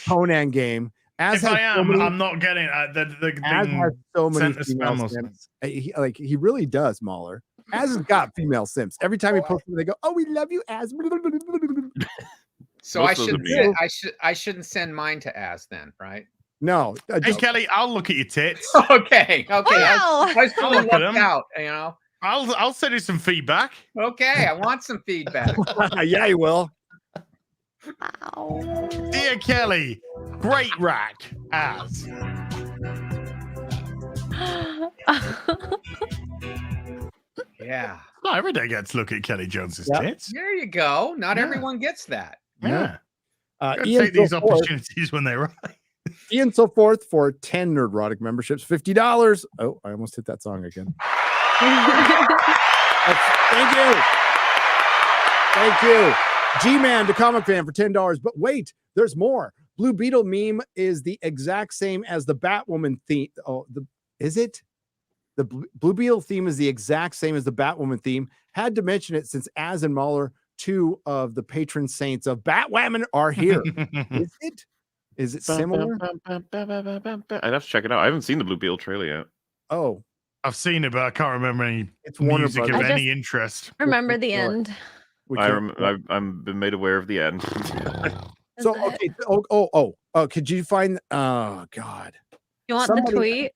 C: Conan game. As
A: if I am, I'm not getting the
C: Az has so many female simps. He really does, MauLer. Az has got female simps. Every time he posts them, they go, "Oh, we love you, Az."
H: So I shouldn't send mine to Az then, right?
C: No.
A: Hey Kelly, I'll look at your tits.
H: Okay.
B: Wow.
H: I
A: I'll look at them.
H: out, you know.
A: I'll send you some feedback.
H: Okay, I want some feedback.
C: Yeah, you will.
B: Wow.
A: Dear Kelly, great rack, Az.
H: Yeah.
A: Not every day gets to look at Kelley Jones's tits.
H: There you go. Not everyone gets that.
A: Yeah.
C: Ian
A: Take these
C: So Forth-
A: opportunities when they rise.
C: Ian So Forth for 10 Nerdrotic memberships, $50. Oh, I almost hit that song again. Thank you. Thank you. G-Man, the comic fan, for $10. But wait, there's more. Blue Beetle meme is the exact same as the Batwoman theme. Oh, is it? The Blue Beetle theme is the exact same as the Batwoman theme. Had to mention it since Az and MauLer, two of the patron saints of Batwoman, are here. Is it? Is it similar?
G: I'd have to check it out. I haven't seen the Blue Beetle trailer yet.
C: Oh,
A: I've seen it, but I can't remember any
C: It's Warner
A: music of
C: Brothers.
A: any interest.
B: Remember the end.
G: I've been made aware of the end.
C: So okay. Could you find? Oh God.
B: You want the tweet?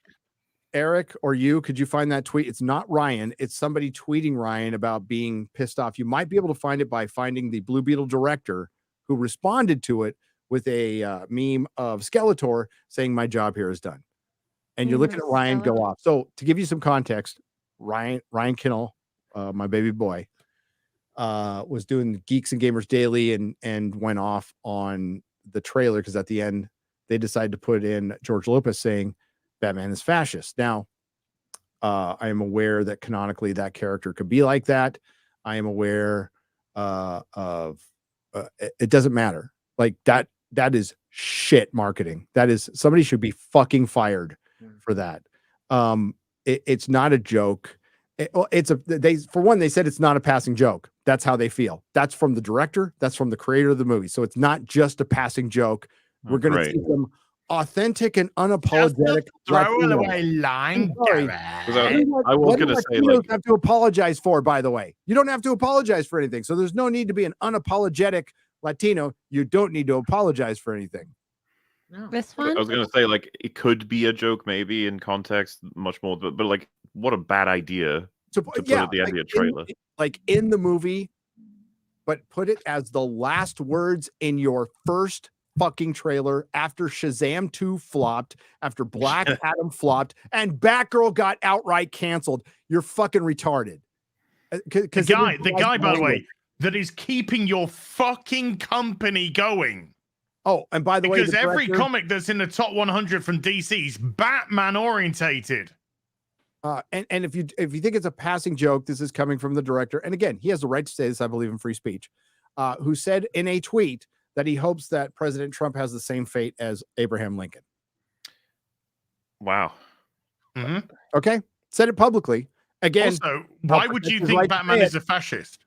C: Eric or you, could you find that tweet? It's not Ryan. It's somebody tweeting Ryan about being pissed off. You might be able to find it by finding the Blue Beetle director who responded to it with a meme of Skeletor saying, "My job here is done." And you're looking at Ryan go off. So to give you some context, Ryan Kinnell, my baby boy, was doing Geeks and Gamers Daily and went off on the trailer because at the end they decided to put in George Lopez saying Batman is fascist. Now, I am aware that canonically that character could be like that. I am aware of it doesn't matter. Like that is shit marketing. That is, somebody should be fucking fired for that. It's not a joke. They said it's not a passing joke. That's how they feel. That's from the director. That's from the creator of the movie. So it's not just a passing joke. We're going to see them authentic and unapologetic.
A: Throwaway line.
G: I was going to say,
C: you don't have to apologize for, by the way. You don't have to apologize for anything. So there's no need to be an unapologetic Latino. You don't need to apologize for anything.
B: No. This one?
G: I was going to say, like, it could be a joke maybe in context much more, but like, what a bad idea to put at the end of your trailer.
C: In the movie, but put it as the last words in your first fucking trailer after Shazam 2 flopped, after Black Adam flopped, and Batgirl got outright canceled. You're fucking retarded.
A: The guy, by the way, that is keeping your fucking company going.
C: Oh, and by the way,
A: because every comic that's in the top 100 from DC is Batman orientated.
C: And if you think it's a passing joke, this is coming from the director. And again, he has the right to say this. I believe in free speech. Who said in a tweet that he hopes that President Trump has the same fate as Abraham Lincoln.
G: Wow.
A: Mm-hmm.
C: Okay, said it again.
A: Also, why would you think Batman is a fascist?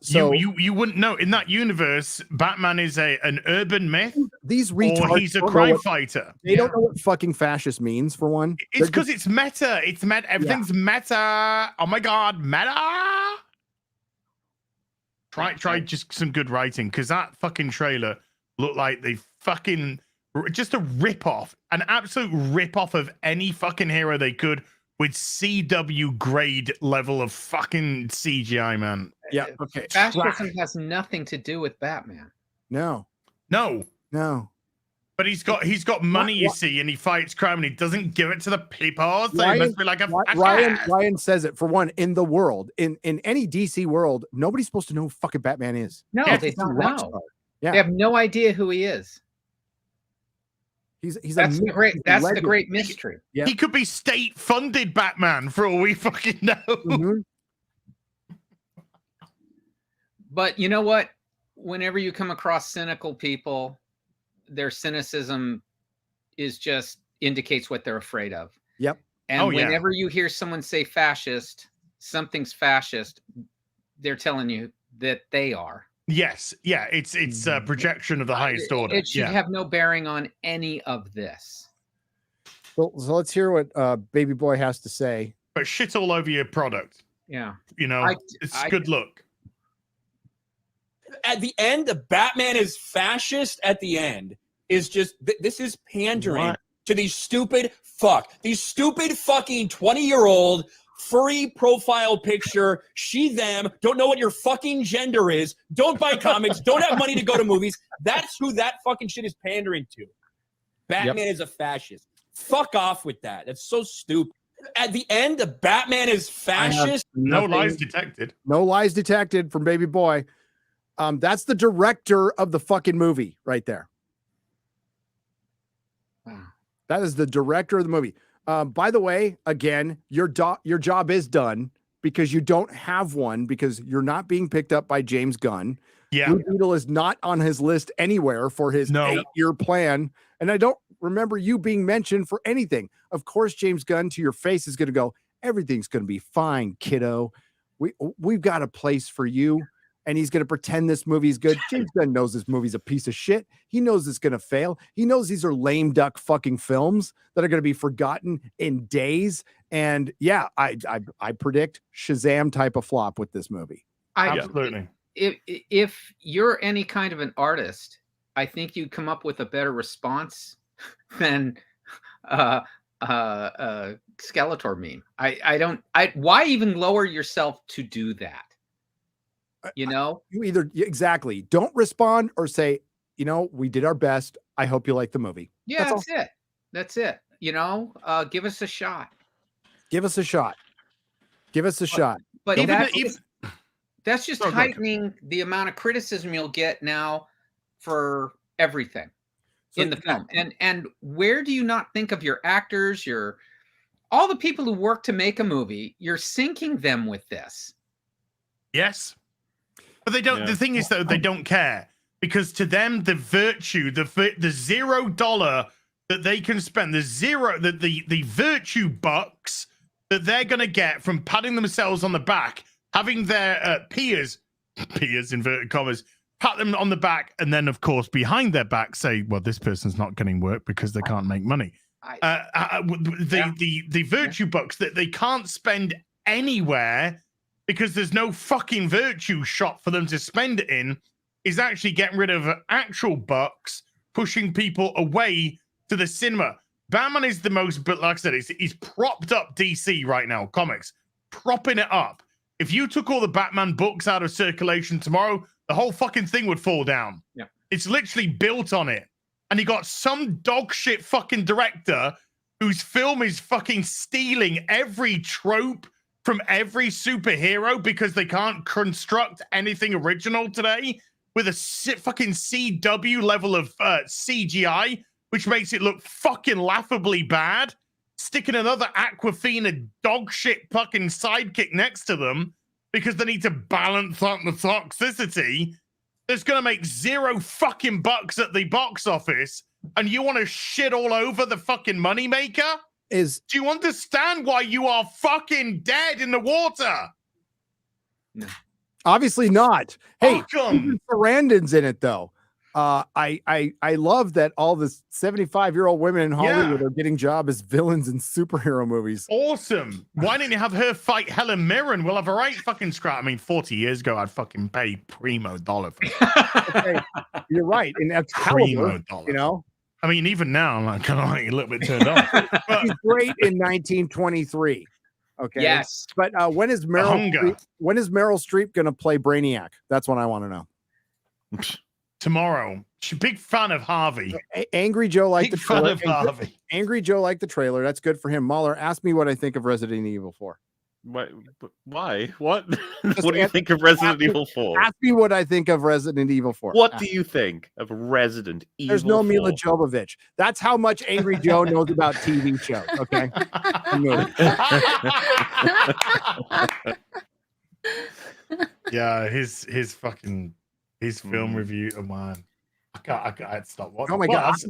C: So
A: you wouldn't know. In that universe, Batman is an urban myth.
C: These retards,
A: or he's a crime fighter.
C: They don't know what fucking fascist means, for one.
A: It's because it's meta. It's meta. Everything's meta. Oh my god, meta. Try just some good writing, because that fucking trailer looked like they fucking just a rip-off, an absolute rip-off of any fucking hero they could, with CW grade level of fucking CGI, man.
C: Yeah, okay.
H: Fascism has nothing to do with Batman.
C: No.
A: But he's got money, you see, and he fights crime, and he doesn't give it to the people. So he must be like a
C: Ryan says it, for one, in the world, in any DC world, nobody's supposed to know who fucking Batman is.
H: No, they don't know.
C: Yeah.
H: They have no idea who he is. That's the great mystery.
C: Yep.
A: He could be state-funded Batman for all we fucking know.
C: Mm-hmm.
H: But you know what? Whenever you come across cynical people, their cynicism is just indicates what they're afraid of.
C: Yep.
H: And whenever you hear someone say fascist, something's fascist, they're telling you that they are.
A: Yes, yeah, it's a projection of the highest order.
H: It should have no bearing on any of this.
C: So let's hear what Baby Boy has to say.
A: But shit all over your product.
H: Yeah.
A: You know, it's good look.
M: At the end, the Batman is fascist at the end is just, this is pandering to these stupid fucking 20-year-old furry profile picture, she, them, don't know what your fucking gender is, don't buy comics, don't have money to go to movies. That's who that fucking shit is pandering to. Batman is a fascist. Fuck off with that. That's so stupid. At the end, the Batman is fascist.
A: No lies detected.
C: No lies detected from Baby Boy. That's the director of the fucking movie right there.
H: Wow.
C: That is the director of the movie. By the way, again, your job is done because you don't have one because you're not being picked up by James Gunn.
A: Yeah.
C: Blue Beetle is not on his list anywhere for his 8-year plan. And I don't remember you being mentioned for anything. Of course, James Gunn to your face is going to go, everything's going to be fine, kiddo. We've got a place for you. And he's going to pretend this movie's good. James Gunn knows this movie's a piece of shit. He knows it's going to fail. He knows these are lame duck fucking films that are going to be forgotten in days. And yeah, I predict Shazam type of flop with this movie.
A: Absolutely.
H: If you're any kind of an artist, I think you'd come up with a better response than Skeletor meme. Why even lower yourself to do that? You know,
C: you either exactly don't respond or say, you know, we did our best. I hope you like the movie.
H: Yeah, that's it. You know, give us a shot.
C: Give us a shot. Give us a shot.
H: But that's just heightening the amount of criticism you'll get now for everything in the film. And where do you not think of your actors, all the people who work to make a movie? You're sinking them with this.
A: Yes. But they don't. The thing is, though, they don't care because to them, the virtue, the $0 that they can spend, the virtue bucks that they're gonna get from patting themselves on the back, having their peers inverted commas, pat them on the back, and then of course behind their back say, well, this person's not getting work because they can't make money. The virtue bucks that they can't spend anywhere, because there's no fucking virtue shop for them to spend it in, is actually getting rid of actual bucks, pushing people away to the cinema. Batman is the most, but like I said, he's propped up DC right now, comics, propping it up. If you took all the Batman books out of circulation tomorrow, the whole fucking thing would fall down.
H: Yeah.
A: It's literally built on it. And you got some dog shit fucking director whose film is fucking stealing every trope from every superhero because they can't construct anything original today with a fucking CW level of CGI, which makes it look fucking laughably bad. Sticking another Aquafina dog shit fucking sidekick next to them because they need to balance out the toxicity. That's going to make $0 fucking bucks at the box office, and you want to shit all over the fucking moneymaker? Do you understand why you are fucking dead in the water?
H: No.
C: Obviously not. Hey,
A: Fuck
C: Sarandon's in it though. I love that all the 75-year-old women in Hollywood are getting job as villains in superhero movies.
A: Awesome. Why didn't you have her fight Helen Mirren? We'll have a right fucking scrap. I mean, 40 years ago, I'd fucking pay primo dollar for that.
C: Okay, you're right. And that's
A: primo dollar.
C: You know?
A: I mean, even now, I'm kind of like a little bit turned off. But
C: he's great in 1923. Okay.
H: Yes.
C: But when is Meryl Streep going to play Brainiac? That's what I want to know.
A: Tomorrow. She's a big fan of Harvey.
C: Angry Joe liked the trailer.
A: Harvey.
C: Angry Joe liked the trailer. That's good for him. MauLer, ask me what I think of Resident Evil 4.
G: Why? What? What do you think of Resident Evil 4?
C: Ask me what I think of Resident Evil 4.
G: What do you think of Resident Evil 4?
C: There's no Mila Jovovich. That's how much Angry Joe knows about TV shows. Okay.
A: Yeah, his film review. Oh man, I can't stop watching.
C: Oh my god,
A: that's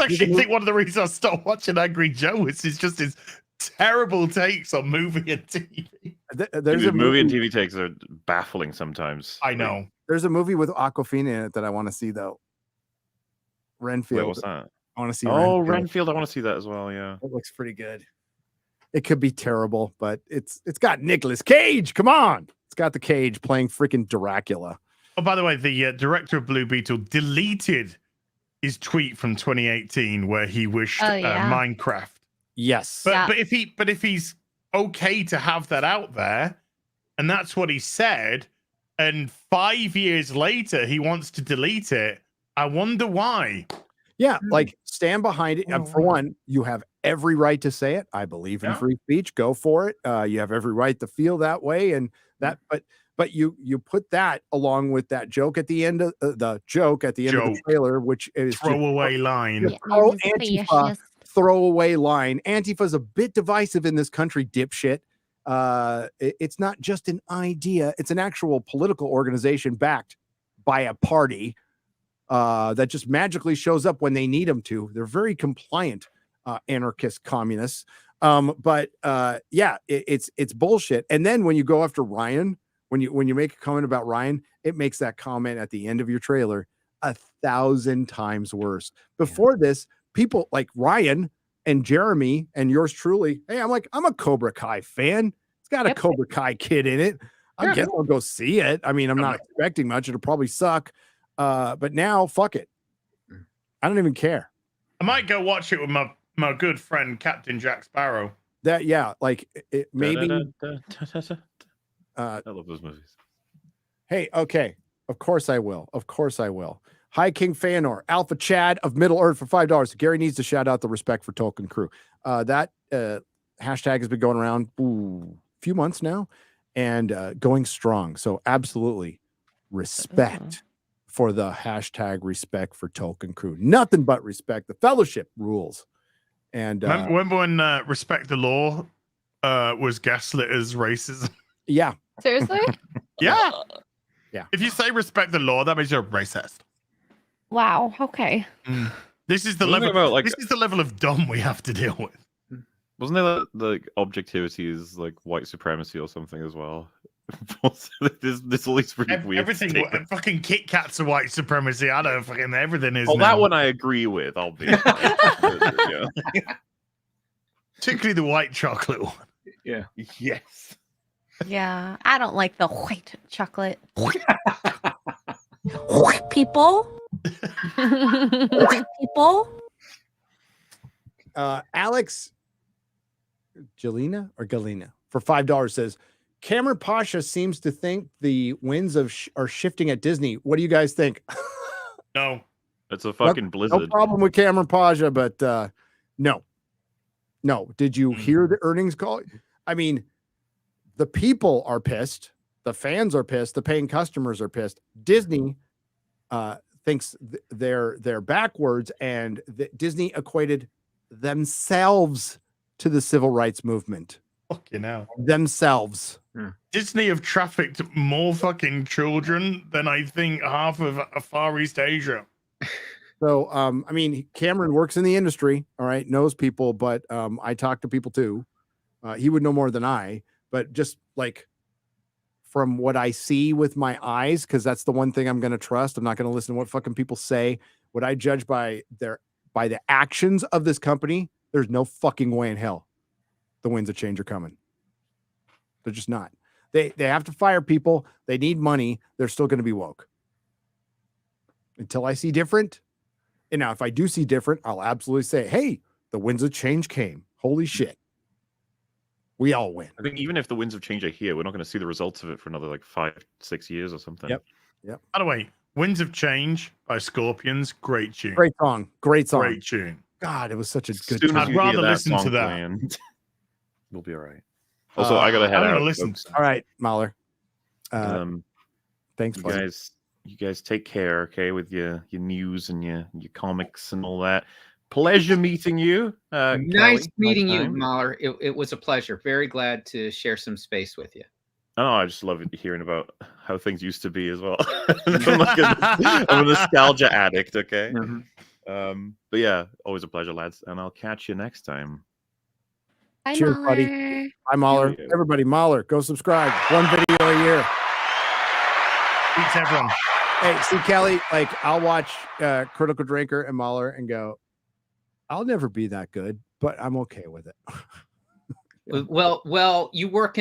A: actually I think one of the reasons I stopped watching Angry Joe is just his terrible takes on movie and TV.
C: There's a
G: movie and TV takes are baffling sometimes.
A: I know.
C: There's a movie with Awkwafina in it that I want to see though. Renfield.
G: Wait, what's that?
C: I want to see.
G: Renfield. I want to see that as well. Yeah,
C: it looks pretty good. It could be terrible, but it's got Nicolas Cage. Come on, it's got the Cage playing freaking Dracula.
A: Oh, by the way, the director of Blue Beetle deleted his tweet from 2018 where he wished Minecraft.
C: Yes,
A: but if he's okay to have that out there, and that's what he said, and 5 years later he wants to delete it, I wonder why.
C: Yeah, like stand behind it. For one, you have every right to say it. I believe in free speech. Go for it. You have every right to feel that way, and that. But you put that along with that joke at the end of the trailer, which is
A: throwaway line.
C: Antifa throwaway line. Antifa's a bit divisive in this country, dipshit. It's not just an idea; it's an actual political organization backed by a party. That just magically shows up when they need them to. They're very compliant, anarchist communists. It's bullshit. And then when you go after Ryan, when you make a comment about Ryan, it makes that comment at the end of your trailer 1,000 times worse. Before this, people like Ryan and Jeremy and yours truly. Hey, I'm a Cobra Kai fan. It's got a Cobra Kai kid in it. I guess I'll go see it. I mean, I'm not expecting much. It'll probably suck. But now, fuck it. I don't even care.
A: I might go watch it with my good friend Captain Jack Sparrow.
C: Maybe.
G: I love those movies.
C: Hey, okay. Of course I will. Hi, King Fanor, Alpha Chad of Middle Earth for $5. Gary needs to shout out the Respect for Tolkien crew. That hashtag has been going around a few months now and going strong. So absolutely respect for the hashtag Respect for Tolkien crew. Nothing but respect. The fellowship rules. And
A: remember when Respect the Law was gaslit as racism?
C: Yeah.
B: Seriously?
A: Yeah.
C: Yeah.
A: If you say respect the law, that means you're a racist.
B: Wow. Okay.
A: This is the this is the level of dumb we have to deal with.
G: Wasn't there like objectivity is like white supremacy or something as well? There's all these really weird
A: everything.
G: statements.
A: Fucking Kit Kats are white supremacy. I don't fucking everything is.
G: Oh,
A: now.
G: that one I agree with. Obviously,
A: particularly the white chocolate one.
G: Yeah.
A: Yes.
B: Yeah, I don't like the white chocolate. White people. White people.
C: Alex Galina for $5 says Cameron Pasha seems to think the winds are shifting at Disney. What do you guys think?
A: No,
G: it's a fucking blizzard.
C: No problem with Cameron Pasha, but no. Did you hear the earnings call? I mean, the people are pissed, the fans are pissed, the paying customers are pissed. Disney thinks they're backwards, and Disney equated themselves to the civil rights movement.
A: Fucking hell.
C: Themselves.
A: Disney have trafficked more fucking children than I think half of Far East Asia.
C: So, I mean, Cameron works in the industry, all right, knows people, but I talk to people too. He would know more than I, but just like from what I see with my eyes, because that's the one thing I'm going to trust. I'm not going to listen to what fucking people say. What I judge by the actions of this company, there's no fucking way in hell the winds of change are coming. They're just not. They have to fire people. They need money. They're still going to be woke. Until I see different. And now if I do see different, I'll absolutely say, hey, the winds of change came. Holy shit. We all win.
G: I think even if the winds of change are here, we're not going to see the results of it for another like 5-6 years or something.
C: Yep.
A: By the way, Winds of Change by Scorpions, great tune.
C: Great song. Great
A: tune.
C: God, it was such a good
A: tune. I'd rather listen to that.
G: We'll be all right. Also, I gotta head
A: I'm
G: out.
A: gonna listen.
G: folks.
C: All right, MauLer. Thanks,
G: You
C: buddy.
G: guys take care, okay, with your news and your comics and all that. Pleasure meeting you.
H: Nice
G: Kelley.
H: meeting you,
G: time.
H: MauLer. It was a pleasure. Very glad to share some space with you.
G: Oh, I just love hearing about how things used to be as well. I'm a nostalgia addict, okay? But yeah, always a pleasure, lads. And I'll catch you next time.
B: Bye,
C: Cheers, buddy.
B: MauLer.
C: Bye, MauLer.
G: Cheerio.
C: Everybody, MauLer, go subscribe. One video a year.
A: Thanks, everyone.
C: Hey, see, Kelley, like I'll watch Critical Drinker and MauLer and go, I'll never be that good, but I'm okay with it.
H: Well, you work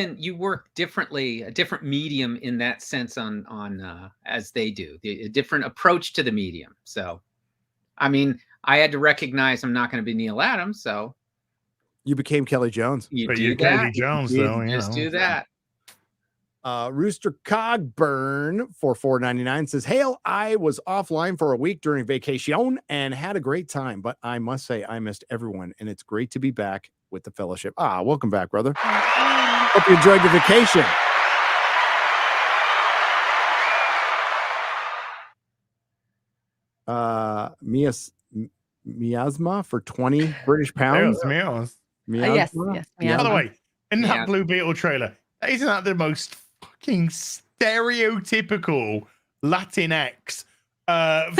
H: differently, a different medium in that sense on as they do, a different approach to the medium. So, I mean, I had to recognize I'm not going to be Neil Adams, so
C: You became Kelley Jones.
A: But you're Kelley Jones, though. You
H: Just
A: know.
H: do that.
C: Rooster Cogburn for $4.99 says, Hail, I was offline for a week during vacation and had a great time, but I must say I missed everyone, and it's great to be back with the fellowship. Welcome back, brother. Hope you enjoyed your vacation. Miasma for 20 British pounds.
A: Meows.
B: Yes.
A: By the way, in that Blue Beetle trailer, isn't that the most fucking stereotypical Latinx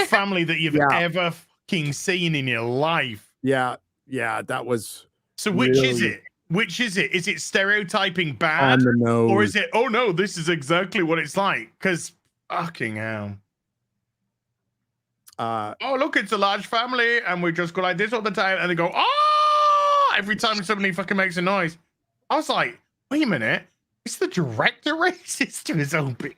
A: family that you've ever fucking seen in your life?
C: Yeah, that was.
A: So which is it? Which is it? Is it stereotyping bad?
C: On the nose.
A: Or is it, oh no, this is exactly what it's like? Because fucking hell. Oh, look, it's a large family, and we just go like this all the time, and they go, oh, every time somebody fucking makes a noise. I was like, wait a minute, is the director racist to his own people?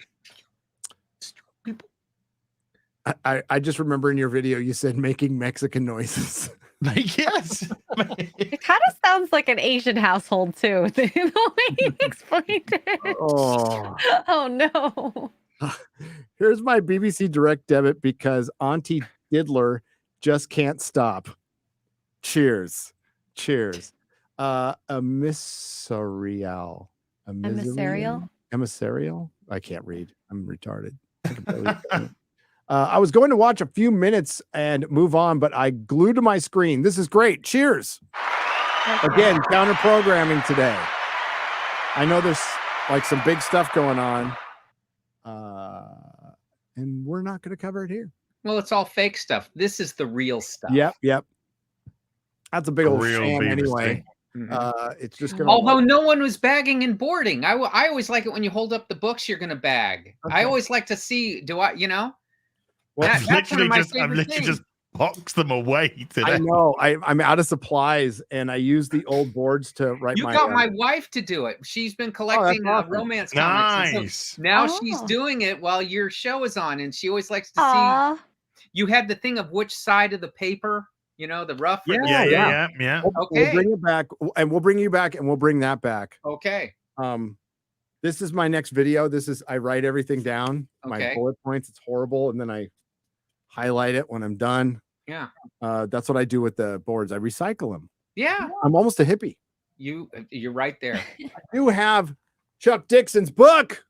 C: I just remember in your video you said making Mexican noises.
A: Like, yes.
B: It kind of sounds like an Asian household too. The way you explained it. Oh no.
C: Here's my BBC direct debit because Auntie Diddler just can't stop. Cheers. Emissarial. Emissarial? I can't read. I'm retarded. I can barely read. I was going to watch a few minutes and move on, but I glued to my screen. This is great. Cheers. Again, counter programming today. I know there's like some big stuff going on. And we're not going to cover it here.
H: Well, it's all fake stuff. This is the real stuff.
C: Yep. That's a big old
A: Real
C: sham
A: BBC.
C: anyway. It's just going to.
H: Although no one was bagging and boarding. I always like it when you hold up the books you're going to bag.
C: Okay.
H: I always like to see,
C: Well,
H: that's one of my favorite things.
A: Just box them away today.
C: I know. I'm out of supplies, and I use the old boards to write
H: You
C: my.
H: got my wife to do it. She's been collecting
C: awesome.
H: romance comics.
A: Nice.
H: So now she's doing it while your show is on, and she always likes to
B: Aw.
H: see. You had the thing of which side of the paper, the rough. or the
A: Yeah.
H: Okay.
C: We'll bring it back, and we'll bring you back, and we'll bring that back.
H: Okay.
C: This is my next video. I write everything down, my
H: Okay.
C: bullet points. It's horrible, and then I highlight it when I'm done.
H: Yeah.
C: That's what I do with the boards. I recycle them.
H: Yeah.
C: I'm almost a hippie.
H: You're right there.
C: I do have Chuck Dixon's book.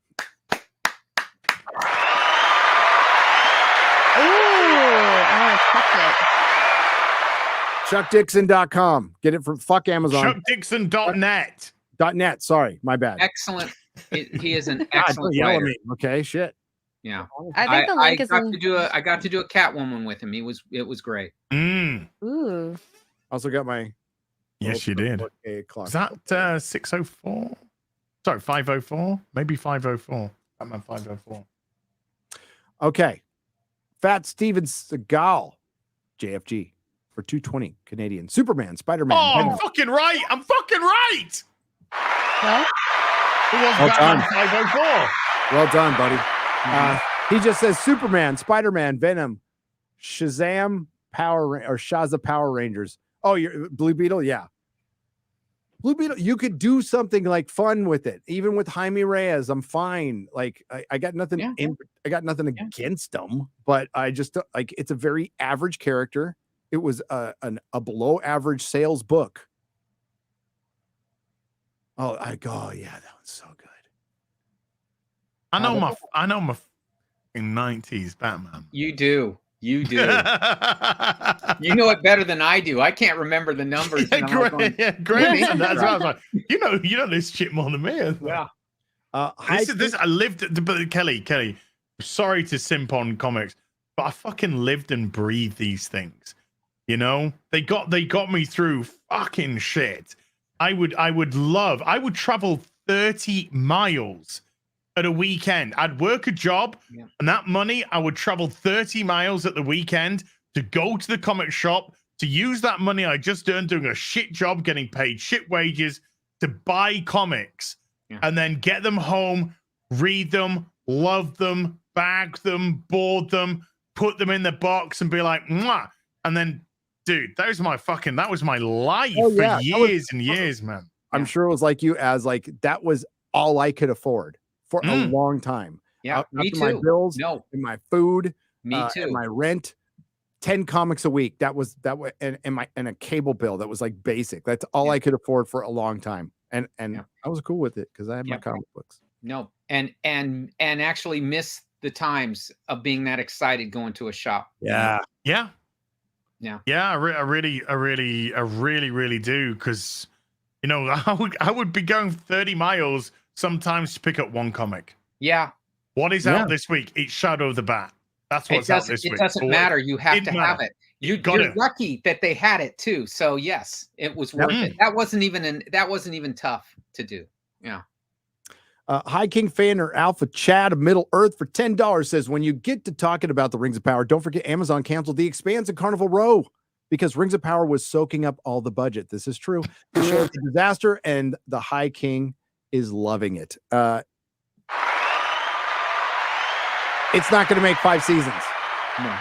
C: ChuckDixon.com. Get it from fuck Amazon.
A: ChuckDixon.net.
C: .net. Sorry, my bad.
H: Excellent. He is an
C: God,
H: excellent
C: don't yell at
H: writer.
C: me. Okay, shit.
H: Yeah.
B: I think the link is
H: got
B: in.
H: to do I got to do a Catwoman with him. It was great.
B: Ooh.
C: Also got my.
A: Yes, you did.
C: Clock.
A: Is that 604? Sorry, 504? Maybe 504. Batman 504.
C: Okay. Fat Steven Seagal, JFG, for 220 Canadian. Superman, Spider-Man.
A: Oh, I'm
C: Venom.
A: fucking right. I'm fucking right.
B: What?
A: It was
C: Well
A: Batman
C: done.
A: 504.
C: Well done, buddy. He just says Superman, Spider-Man, Venom, Shazam, Shaza Power Rangers. Oh, you're Blue Beetle? Yeah. Blue Beetle, you could do something like fun with it, even with Jaime Reyes. I'm fine. Like I got nothing. I got nothing against him, but I just like it's a very average character. It was a below average sales book. Oh, yeah, that was so good.
A: I know my 90s Batman.
H: You do. You do. You know it better than I do. I can't remember the numbers.
A: Graham said that as well. I was like, you know this shit more than me.
H: Yeah.
A: I lived, but Kelly, sorry to simp on comics, but I fucking lived and breathed these things. You know, they got me through fucking shit. I would travel 30 miles at a weekend. I'd work a job, and that money, I would travel 30 miles at the weekend to go to the comic shop, to use that money I just earned doing a shit job, getting paid shit wages, to buy comics, and then get them home, read them, love them, bag them, board them, put them in the box, and be like, mwah. And then, dude, that was my life for years and years, man.
C: I'm sure it was like you, as like that was all I could afford for a long time.
H: Yeah, me
C: after
H: too.
C: My bills, and my food,
H: me too,
C: and my rent. 10 comics a week. That was and a cable bill that was like basic. That's all I could afford for a long time. And I was cool with it because I had my comic books.
H: No, and actually miss the times of being that excited going to a shop.
C: Yeah.
A: Yeah. I really do, because you know I would be going 30 miles sometimes to pick up one comic.
H: Yeah.
A: What is out this week? It's Shadow of the Bat. That's what's out this week.
H: It doesn't matter. You have to have it. You're lucky that they had it too. So yes, it was worth it. That wasn't even tough to do. Yeah.
C: High King fan or Alpha Chad of Middle Earth for $10 says, when you get to talking about the Rings of Power, don't forget Amazon canceled The Expanse and Carnival Row because Rings of Power was soaking up all the budget. This is true. The show is a disaster, and the High King is loving it. It's not going to make 5 seasons.
H: No.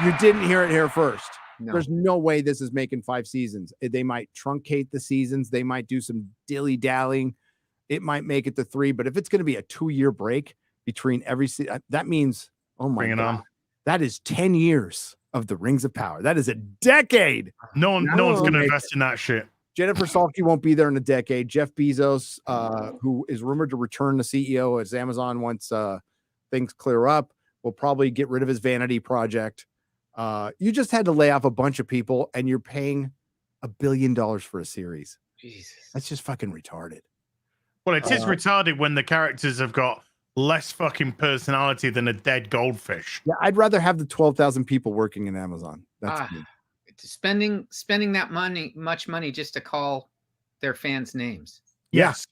C: You didn't hear it here first.
H: No.
C: There's no way this is making 5 seasons. They might truncate the seasons. They might do some dilly-dallying. It might make it to 3, but if it's going to be a 2-year break between every season, that means, oh my God, that is 10 years of the Rings of Power. That is a decade.
A: No one's going to invest in that shit.
C: Jennifer Salke won't be there in a decade. Jeff Bezos, who is rumored to return the CEO at Amazon once things clear up, will probably get rid of his vanity project. You just had to lay off a bunch of people, and you're paying $1 billion for a series.
H: Jesus.
C: That's just fucking retarded.
A: Well, it is retarded when the characters have got less fucking personality than a dead goldfish.
C: Yeah, I'd rather have the 12,000 people working in Amazon. That's me.
H: Spending that much money just to call their fans names.
A: Yes.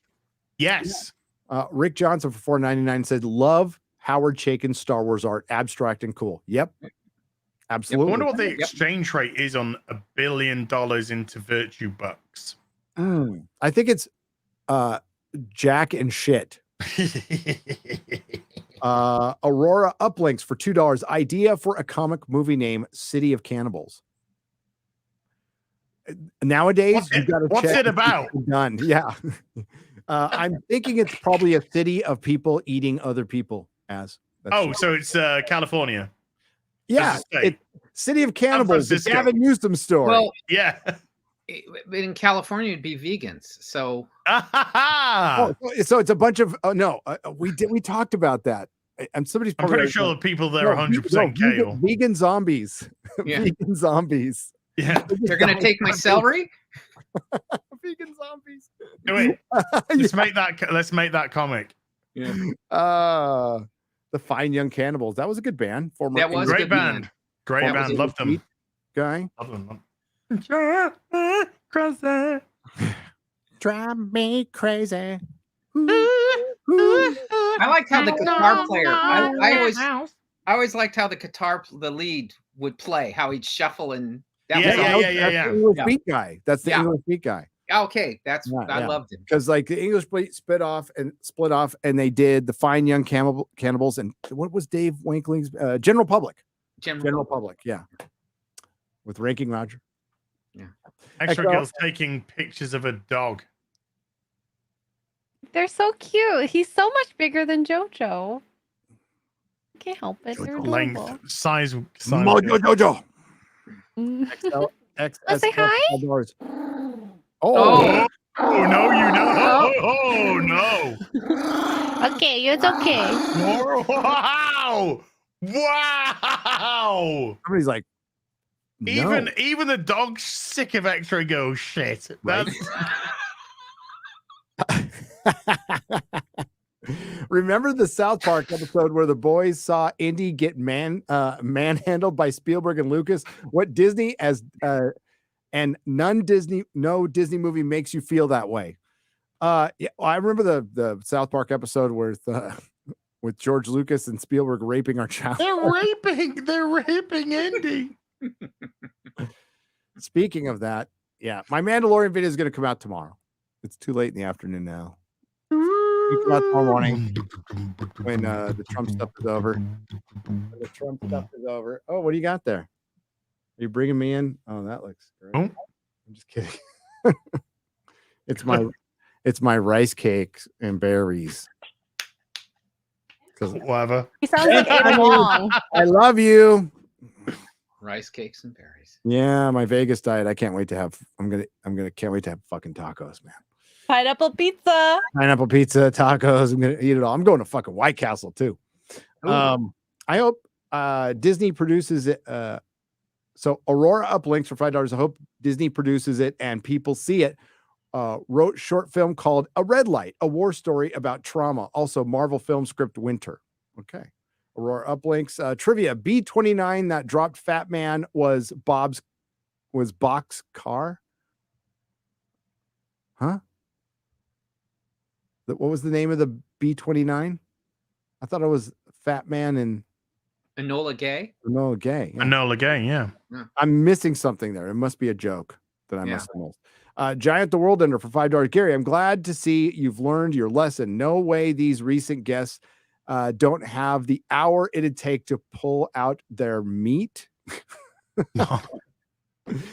C: Rick Johnson for $4.99 said, love Howard Chaykin's Star Wars art, abstract and cool. Yep. Absolutely.
A: I wonder what the exchange rate is on $1 billion into virtue bucks.
C: I think it's Jack and shit. Aurora Uplinks for $2. Idea for a comic movie name, City of Cannibals. Nowadays, you got to check.
A: What's it about?
C: Done. Yeah. I'm thinking it's probably a city of people eating other people. So
A: it's California.
C: Yeah, City of Cannibals, the Gavin Newsom store.
H: Well,
A: yeah.
H: In California, it'd be vegans. So,
C: so it's a bunch of. We talked about that. And somebody's.
A: I'm pretty sure the people there are 100% kale.
C: Vegan zombies.
H: Yeah.
C: Vegan zombies.
A: Yeah,
H: they're gonna take my celery.
C: Vegan zombies.
A: Do it. Let's make that comic.
H: Yeah.
C: The Fine Young Cannibals. That was a good band.
H: That was a
A: great band. Great band. Loved them.
C: Guy.
A: Love them.
C: Drive me crazy.
H: I liked how the guitar player. I always liked how the lead would play. How he'd shuffle and.
C: That's the English beat guy. That's the English beat guy.
H: Okay, I loved him
C: because like the English split off, and they did the Fine Young Cannibals, and what was Dave Winkling's General Public? General Public, yeah, with Ranking Roger.
H: Yeah,
A: Extra Girl's taking pictures of a dog.
B: They're so cute. He's so much bigger than JoJo. I can't help it. They're adorable.
A: Length, size.
C: Mojo Jojo.
B: Say hi.
C: Oh,
A: Oh no, you don't. Oh no.
B: Okay, it's okay.
A: Wow. Wow.
C: Somebody's like, no.
A: Even the dog's sick of extra go shit.
C: Right?
A: That's
C: Remember the South Park episode where the boys saw Indy get manhandled by Spielberg and Lucas? What Disney and no Disney movie makes you feel that way? Yeah, I remember the South Park episode with George Lucas and Spielberg raping our child.
A: They're raping Indy.
C: Speaking of that, yeah, my Mandalorian video is going to come out tomorrow. It's too late in the afternoon now. It'll come out tomorrow morning when the Trump stuff is over. When the Trump stuff is over. Oh, what do you got there? Are you bringing me in? Oh, that looks great.
A: Oh.
C: I'm just kidding. It's my rice cakes and berries.
A: Whatever.
B: He sounds like Ada Wong.
C: I love you.
H: Rice cakes and berries.
C: Yeah, my Vegas diet. I can't wait to have. Can't wait to have fucking tacos, man.
B: Pineapple pizza.
C: Pineapple pizza, tacos. I'm gonna eat it all. I'm going to fucking White Castle too. I hope Disney produces it. So Aurora uplinks for $5. I hope Disney produces it and people see it. Wrote short film called A Red Light, a war story about trauma. Also Marvel film script Winter. Okay. Aurora uplinks. Trivia. B-29 that dropped Fat Man was Bob's car. Huh? What was the name of the B-29? I thought it was Fat Man and
H: Enola Gay.
C: Enola Gay. Yeah.
A: Enola Gay, yeah.
C: I'm missing something there. It must be a joke that I must have missed. Giant the World Ender for $5. Gary, I'm glad to see you've learned your lesson. No way these recent guests don't have the hour it'd take to pull out their meat.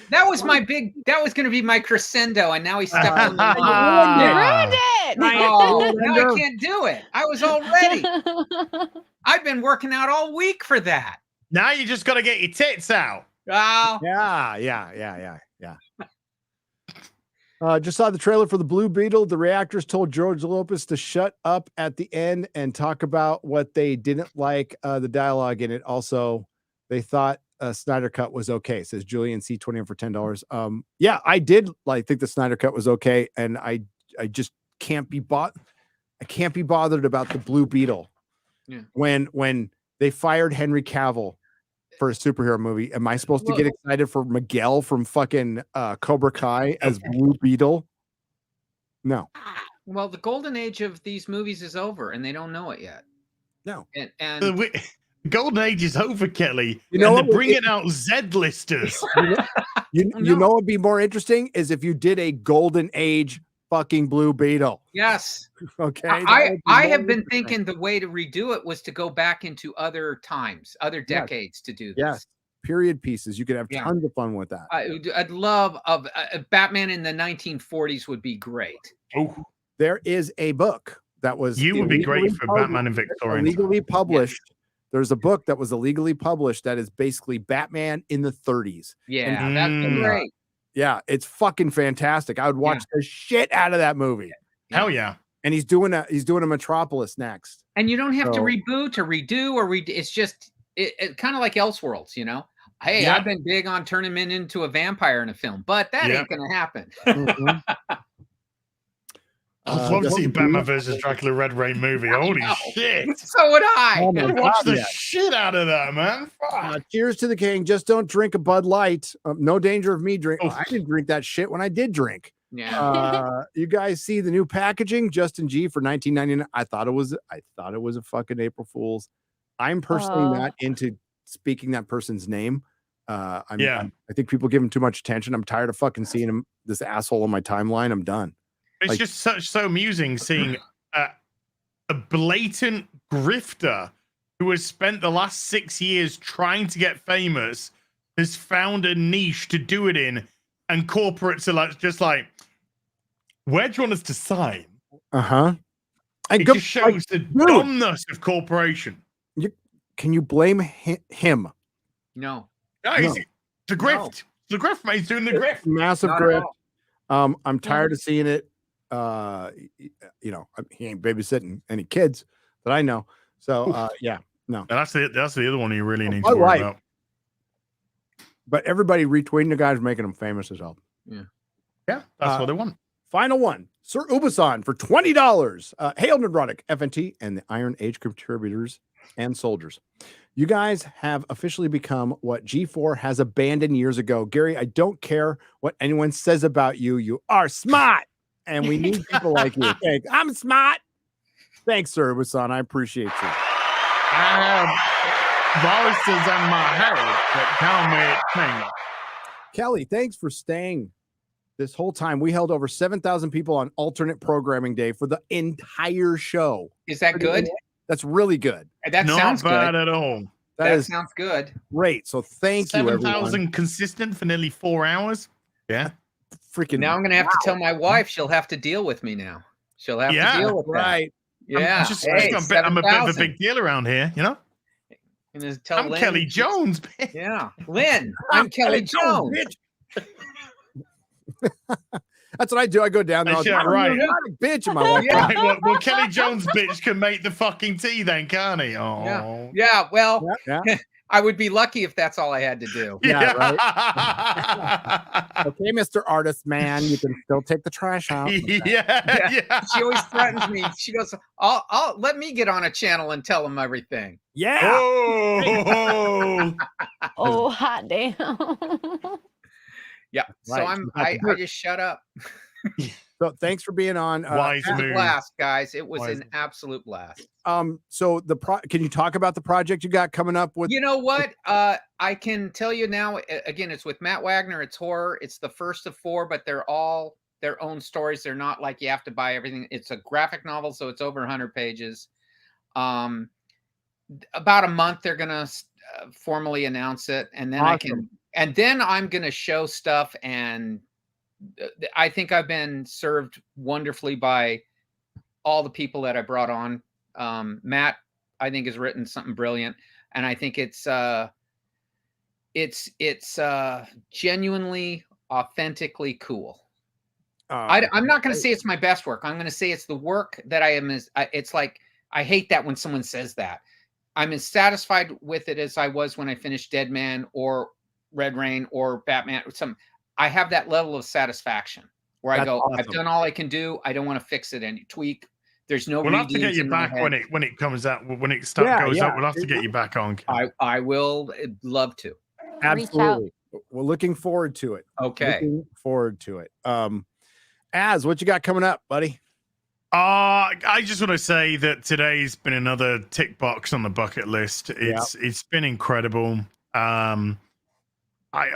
H: That was going to be my crescendo, and now he stepped on the
B: ruined it.
H: Oh, now I can't do it. I was all ready. I've been working out all week for that.
A: Now you just got to get your tits out.
H: Oh.
C: Yeah. Just saw the trailer for the Blue Beetle. The reactors told George Lopez to shut up at the end and talk about what they didn't like, the dialogue in it. Also, they thought Snyder Cut was okay, says Julian C21 for $10. Yeah, I did think the Snyder Cut was okay, and I just can't be bothered about the Blue Beetle.
H: Yeah.
C: When they fired Henry Cavill for a superhero movie, am I supposed to get excited for Miguel from fucking Cobra Kai as Blue Beetle? No.
H: Well, the golden age of these movies is over, and they don't know it yet.
C: No.
H: And
A: the golden age is over, Kelly.
C: You know,
A: they're bringing out Z-listers.
C: You know what'd be more interesting is if you did a golden age fucking Blue Beetle.
H: Yes.
C: Okay.
H: I have been thinking the way to redo it was to go back into other times, other decades to do this.
C: Yes. Period pieces. You could have tons of fun with that.
H: I'd love Batman in the 1940s would be great.
A: Oh,
C: there is a book that was
A: would be great for Batman in Victorian.
C: Illegally published. Yes. There's a book that was illegally published that is basically Batman in the 30s.
H: Yeah, that'd be great.
C: Yeah, it's fucking fantastic. I would watch the shit out of that movie.
A: Hell yeah.
C: And he's doing a Metropolis next.
H: And you don't have to reboot or redo or it's just it kind of like Elseworlds, you know. Hey, I've been big on turning him into a vampire in a film, but that ain't gonna happen.
A: I'd love to see Batman versus Dracula Red Rain movie. Holy shit.
H: So would I.
A: I'd watch the shit out of that, man.
C: Cheers to the king. Just don't drink a Bud Light. No danger of me drinking. I didn't drink that shit when I did drink.
H: Yeah.
C: You guys see the new packaging? Justin G for $19.99. I thought it was a fucking April Fool's. I'm personally not into speaking that person's name. I think people give him too much attention. I'm tired of fucking seeing him, this asshole on my timeline. I'm done.
A: It's just so amusing seeing a blatant grifter who has spent the last 6 years trying to get famous has found a niche to do it in, and corporates are just like, where do you want us to sign? It just shows the dumbness of corporation.
C: Can you blame him?
H: No.
A: It's the grift. The grift, mate. He's doing the grift.
C: Massive grift. I'm tired of seeing it. You know, he ain't babysitting any kids that I know. So yeah, no.
A: And that's the other one you really need
C: my
A: to worry
C: wife.
A: about.
C: But everybody retweeting the guys, making them famous as hell.
H: Yeah,
A: yeah, that's what they want.
C: Final one, Sir Ubasan for $20. Hail Nerdrotic, FNT, and the Iron Age contributors and soldiers. You guys have officially become what G4 has abandoned years ago. Gary, I don't care what anyone says about you. You are smart, and we need people like you. Thanks. I'm smart. Thanks, Sir Ubasan. I appreciate you.
A: I have voices in my head that tell me things.
C: Kelley, thanks for staying this whole time. We held over 7,000 people on alternate programming day for the entire show.
H: Is that good?
C: That's really good.
H: That sounds
A: bad
H: good
A: at all.
C: That
H: sounds good.
C: Great. So thank you, everyone.
A: 7,000 consistent for nearly 4 hours. Yeah.
C: Freaking.
H: Now I'm going to have to tell my wife. She'll have to deal with me now. She'll have to deal with
C: right.
H: that. Yeah.
A: I'm a bit of a big deal around here, you know?
H: And tell
A: I'm
H: Lynn,
A: Kelley Jones.
H: Yeah. Lynn, I'm Kelley Jones.
C: That's what I do. I go down there.
A: Right.
C: Bitch, my wife.
A: Right, well, Kelley Jones bitch can make the fucking tea then, can't he? Oh.
H: Yeah. Well,
C: yeah.
H: I would be lucky if that's all I had to do.
C: Yeah, right. Okay, Mr. Artist Man, you can still take the trash out.
A: Yeah.
H: She always threatens me. She goes, "I'll let me get on a channel and tell them everything."
C: Yeah.
B: Oh, hot damn.
H: Yeah. So
C: Right.
H: I just shut up.
C: So thanks for being on.
H: It was a blast, guys. It was an absolute blast.
C: So can you talk about the project you got coming up with?
H: You know what? I can tell you now. Again, it's with Matt Wagner. It's horror. It's the first of 4, but they're all their own stories. They're not like you have to buy everything. It's a graphic novel, so it's over 100 pages. About a month, they're gonna formally announce it, and then
C: Awesome.
H: I'm gonna show stuff, and I think I've been served wonderfully by all the people that I brought on. Matt, I think, has written something brilliant, and I think it's genuinely, authentically cool. I'm not going to say it's my best work. I'm going to say it's the work that I am. It's like, I hate that when someone says that. I'm as satisfied with it as I was when I finished Dead Man or Red Rain or Batman or something. I have that level of satisfaction where I go,
C: awesome.
H: I've done all I can do. I don't want to fix it any tweak. There's no.
A: We'll have to get you back when it comes out, when it goes up. We'll have to get you back on.
H: I will love to.
C: Absolutely. We're looking forward to it.
H: Okay.
C: Looking forward to it. Az, what you got coming up, buddy?
A: I just want to say that today's been another tick box on the bucket list. It's been incredible. I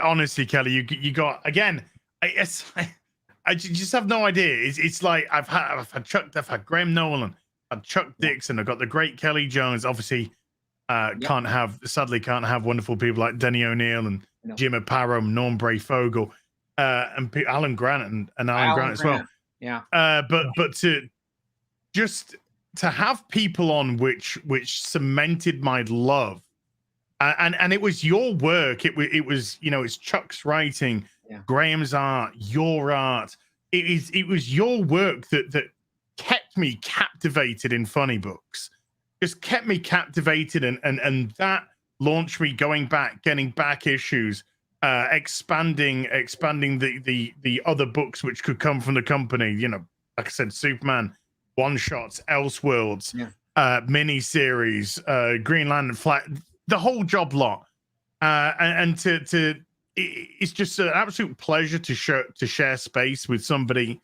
A: honestly, Kelley, you got again. I just have no idea. It's like I've had Graham Nolan, I've Chuck Dixon, I've got the great Kelley Jones. Obviously, can't have wonderful people like Denny O'Neil and Jim Aparo, Norm Brayfogle, and Alan Grant and Alan Grant as well.
H: Yeah.
A: But to have people on which cemented my love, and it was your work. It was it's Chuck's writing, Graham's art, your art. It was your work that kept me captivated in funny books. Just kept me captivated, and that launched me going back, getting back issues, expanding the other books which could come from the company. Like I said, Superman, one shots, Elseworlds, mini series, Green Lantern, Flat, the whole job lot, and it's just an absolute pleasure to share space with somebody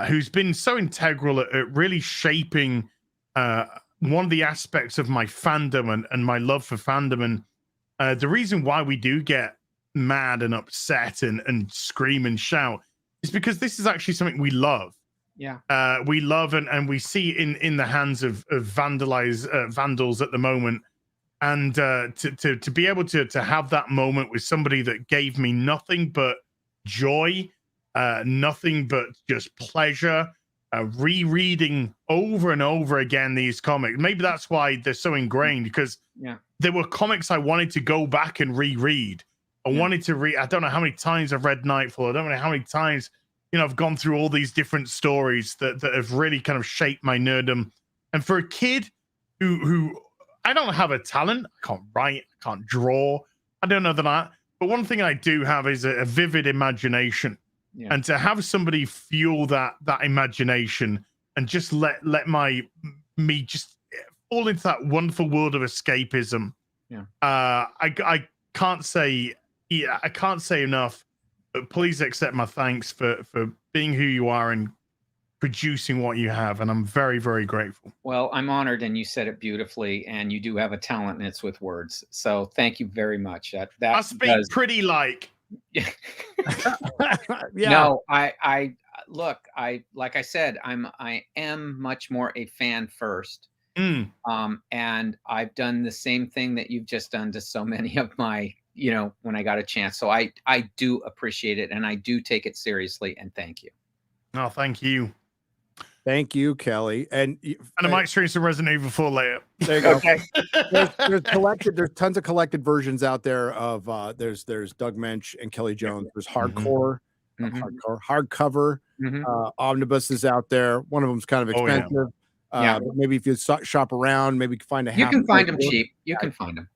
A: who's been so integral at really shaping one of the aspects of my fandom and my love for fandom. And the reason why we do get mad and upset and scream and shout is because this is actually something we love.
H: Yeah.
A: We love and we see in the hands of vandals at the moment. And to be able to have that moment with somebody that gave me nothing but joy, nothing but just pleasure, rereading over and over again these comics. Maybe that's why they're so ingrained, because there were comics I wanted to go back and reread. I wanted to read. I don't know how many times I've read Nightfall. I don't know how many times I've gone through all these different stories that have really kind of shaped my nerdom. And for a kid who I don't have a talent, I can't write, I can't draw, I don't know that but one thing I do have is a vivid imagination.
H: Yeah.
A: And to have somebody fuel that imagination and just let me just fall into that wonderful world of escapism.
H: Yeah.
A: I can't say enough, but please accept my thanks for being who you are and producing what you have, and I'm very, very grateful.
H: Well, I'm honored, and you said it beautifully, and you do have a talent, and it's with words. So thank you very much. That
A: I speak pretty like.
H: Yeah.
C: Yeah.
H: No, I look, like I said, I am much more a fan first. And I've done the same thing that you've just done to so many of my, when I got a chance. So I do appreciate it, and I do take it seriously, and thank you.
A: No, thank you.
C: Thank you, Kelley. And
A: I might stream some Resident Evil 4 later.
C: There you go.
H: Okay.
C: There's tons of collected versions out there of there's Doug Mensch and Kelley Jones. There's hardcore, hardcover, omnibuses out there. One of them's kind of expensive. But maybe if you shop around, maybe you can find
H: you can find them cheap. You can find them.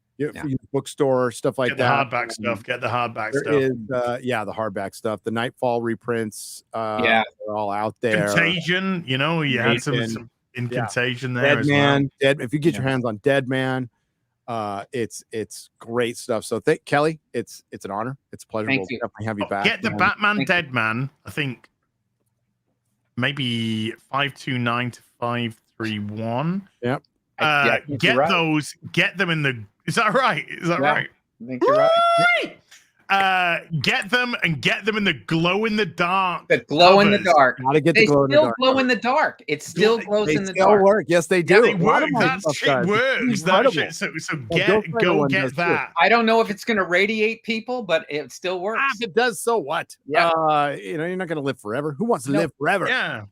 C: Bookstore, stuff like
A: Get
C: that.
A: The hardback stuff. Get the hardback
C: there
A: stuff.
C: Is, the hardback stuff. The Nightfall reprints. They're all out there.
A: Contagion, you had some in Contagion there.
C: Dead Man. If you get your hands on Dead Man, it's great stuff. So Kelley, it's an honor. It's a pleasure. We'll definitely have you back.
A: Get the Batman Dead Man. I think maybe 529 to 531.
C: Yep.
A: Get those. Get them in the. Is that right? Is that right?
H: I think you're right.
A: Get them and get them in the glow in the dark.
H: The glow in the dark.
C: Gotta get the glow in the dark.
H: Glow in the dark. It still glows in the
C: still
H: dark.
C: Work. Yes, they do.
A: Yeah, they work. That shit works. That shit. So go get that.
H: I don't know if it's going to radiate people, but it still works.
C: If it does, so what?
H: Yeah.
C: You're not going to live forever. Who wants to live forever?
A: Yeah.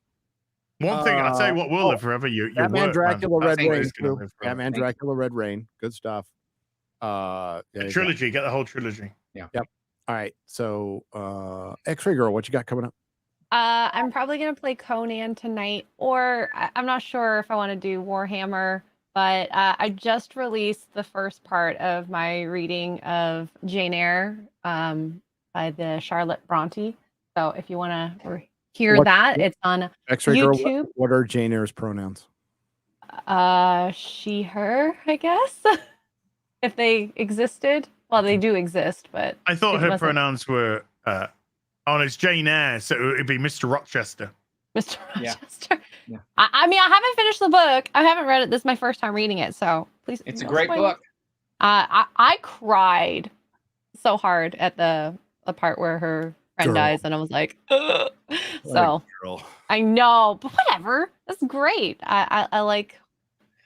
A: One thing I'll tell you what will live forever.
C: Batman, Dracula, Red Rain. Batman, Dracula, Red Rain. Good stuff.
A: Trilogy. Get the whole trilogy.
H: Yeah.
C: Yep. All right. So, X-Ray Girl, what you got coming up?
B: I'm probably gonna play Conan tonight, or I'm not sure if I want to do Warhammer. But I just released the first part of my reading of Jane Eyre by the Charlotte Bronte. So if you want to hear that, it's on
C: X-Ray
B: YouTube.
C: Girl, what are Jane Eyre's pronouns?
B: She, her, I guess. If they existed. Well, they do exist, but
A: I thought her pronouns were it's Jane Eyre, so it'd be Mr. Rochester.
B: Mr. Rochester. Yeah. I mean, I haven't finished the book. I haven't read it. This is my first time reading it, so please.
H: It's a great book.
B: I cried so hard at the part where her friend dies, and I was like, ugh. So I know, but whatever. That's great. I like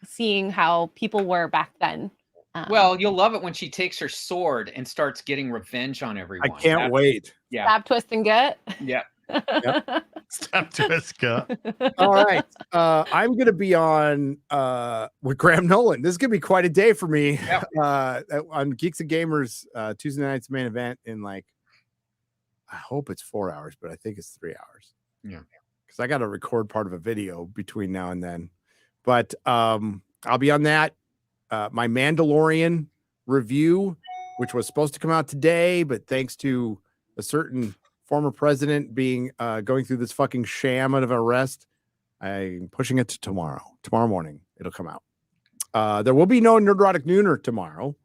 B: seeing how people were back then.
H: Well, you'll love it when she takes her sword and starts getting revenge on everyone.
C: I can't wait.
H: Yeah.
B: Stab, twist, and gut.
H: Yeah.
A: Stab, twist, gut.
C: All right. I'm going to be on with Graham Nolan. This is going to be quite a day for me on Geeks and Gamers Tuesday night's main event in I hope it's 4 hours, but I think it's 3 hours.
H: Yeah.
C: Because I got to record part of a video between now and then. But I'll be on that. My Mandalorian review, which was supposed to come out today, but thanks to a certain former president being going through this fucking sham of an arrest, I'm pushing it to tomorrow. Tomorrow morning, it'll come out. There will be no Nerdrotic Nooner tomorrow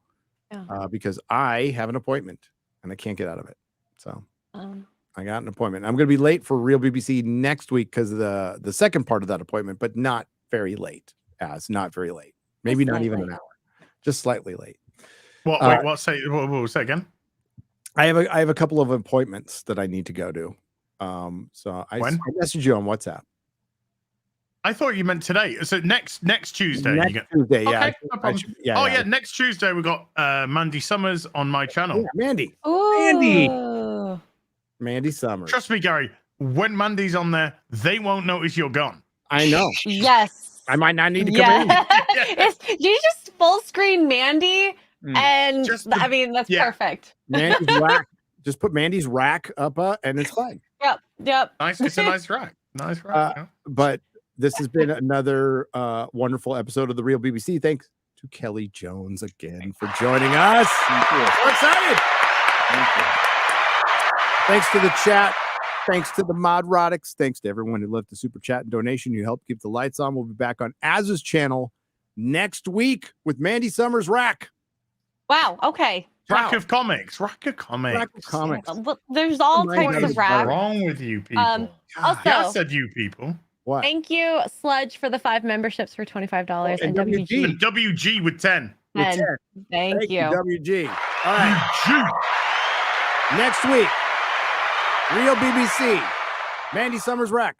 C: because I have an appointment and I can't get out of it. So I got an appointment. I'm going to be late for Real BBC next week because of the second part of that appointment, but not very late. Not very late. Maybe not even an hour, just slightly late.
A: What? Wait, what? Say again.
C: I have a couple of appointments that I need to go to. So I messaged you on WhatsApp.
A: I thought you meant today. So next Tuesday.
C: Tuesday, yeah.
A: Okay, no problem. Next Tuesday we got Mandy Summers on my channel.
C: Yeah, Mandy.
B: Ooh.
C: Mandy Summers.
A: Trust me, Gary. When Mandy's on there, they won't notice you're gone.
C: I know.
B: Yes.
C: I might not need to come in.
B: You just full screen Mandy, and that's perfect.
C: Mandy's rack. Just put Mandy's rack up, and it's fine.
B: Yep.
A: Nice. It's a nice rack. Nice rack. Yeah.
C: But this has been another wonderful episode of The Real BBC. Thanks to Kelley Jones again for joining us. So excited. Thanks to the chat. Thanks to the Nerdrotics. Thanks to everyone who left the super chat and donation. You helped keep the lights on. We'll be back on Az's channel next week with Mandy Summers' Rack.
B: Wow. Okay.
A: Rack of comics. Rack of comics.
C: Rack of comics.
B: Well, there's all
C: my
B: types
C: God.
B: of
A: What's
B: rap.
A: wrong with you people?
B: Also,
A: yeah, I said you people.
C: What?
B: Thank you, Sludge, for the 5 memberships for $25, and WG.
A: And WG with 10.
B: And thank you.
C: WG. All right. Next week, Real BBC, Mandy Summers' Rack.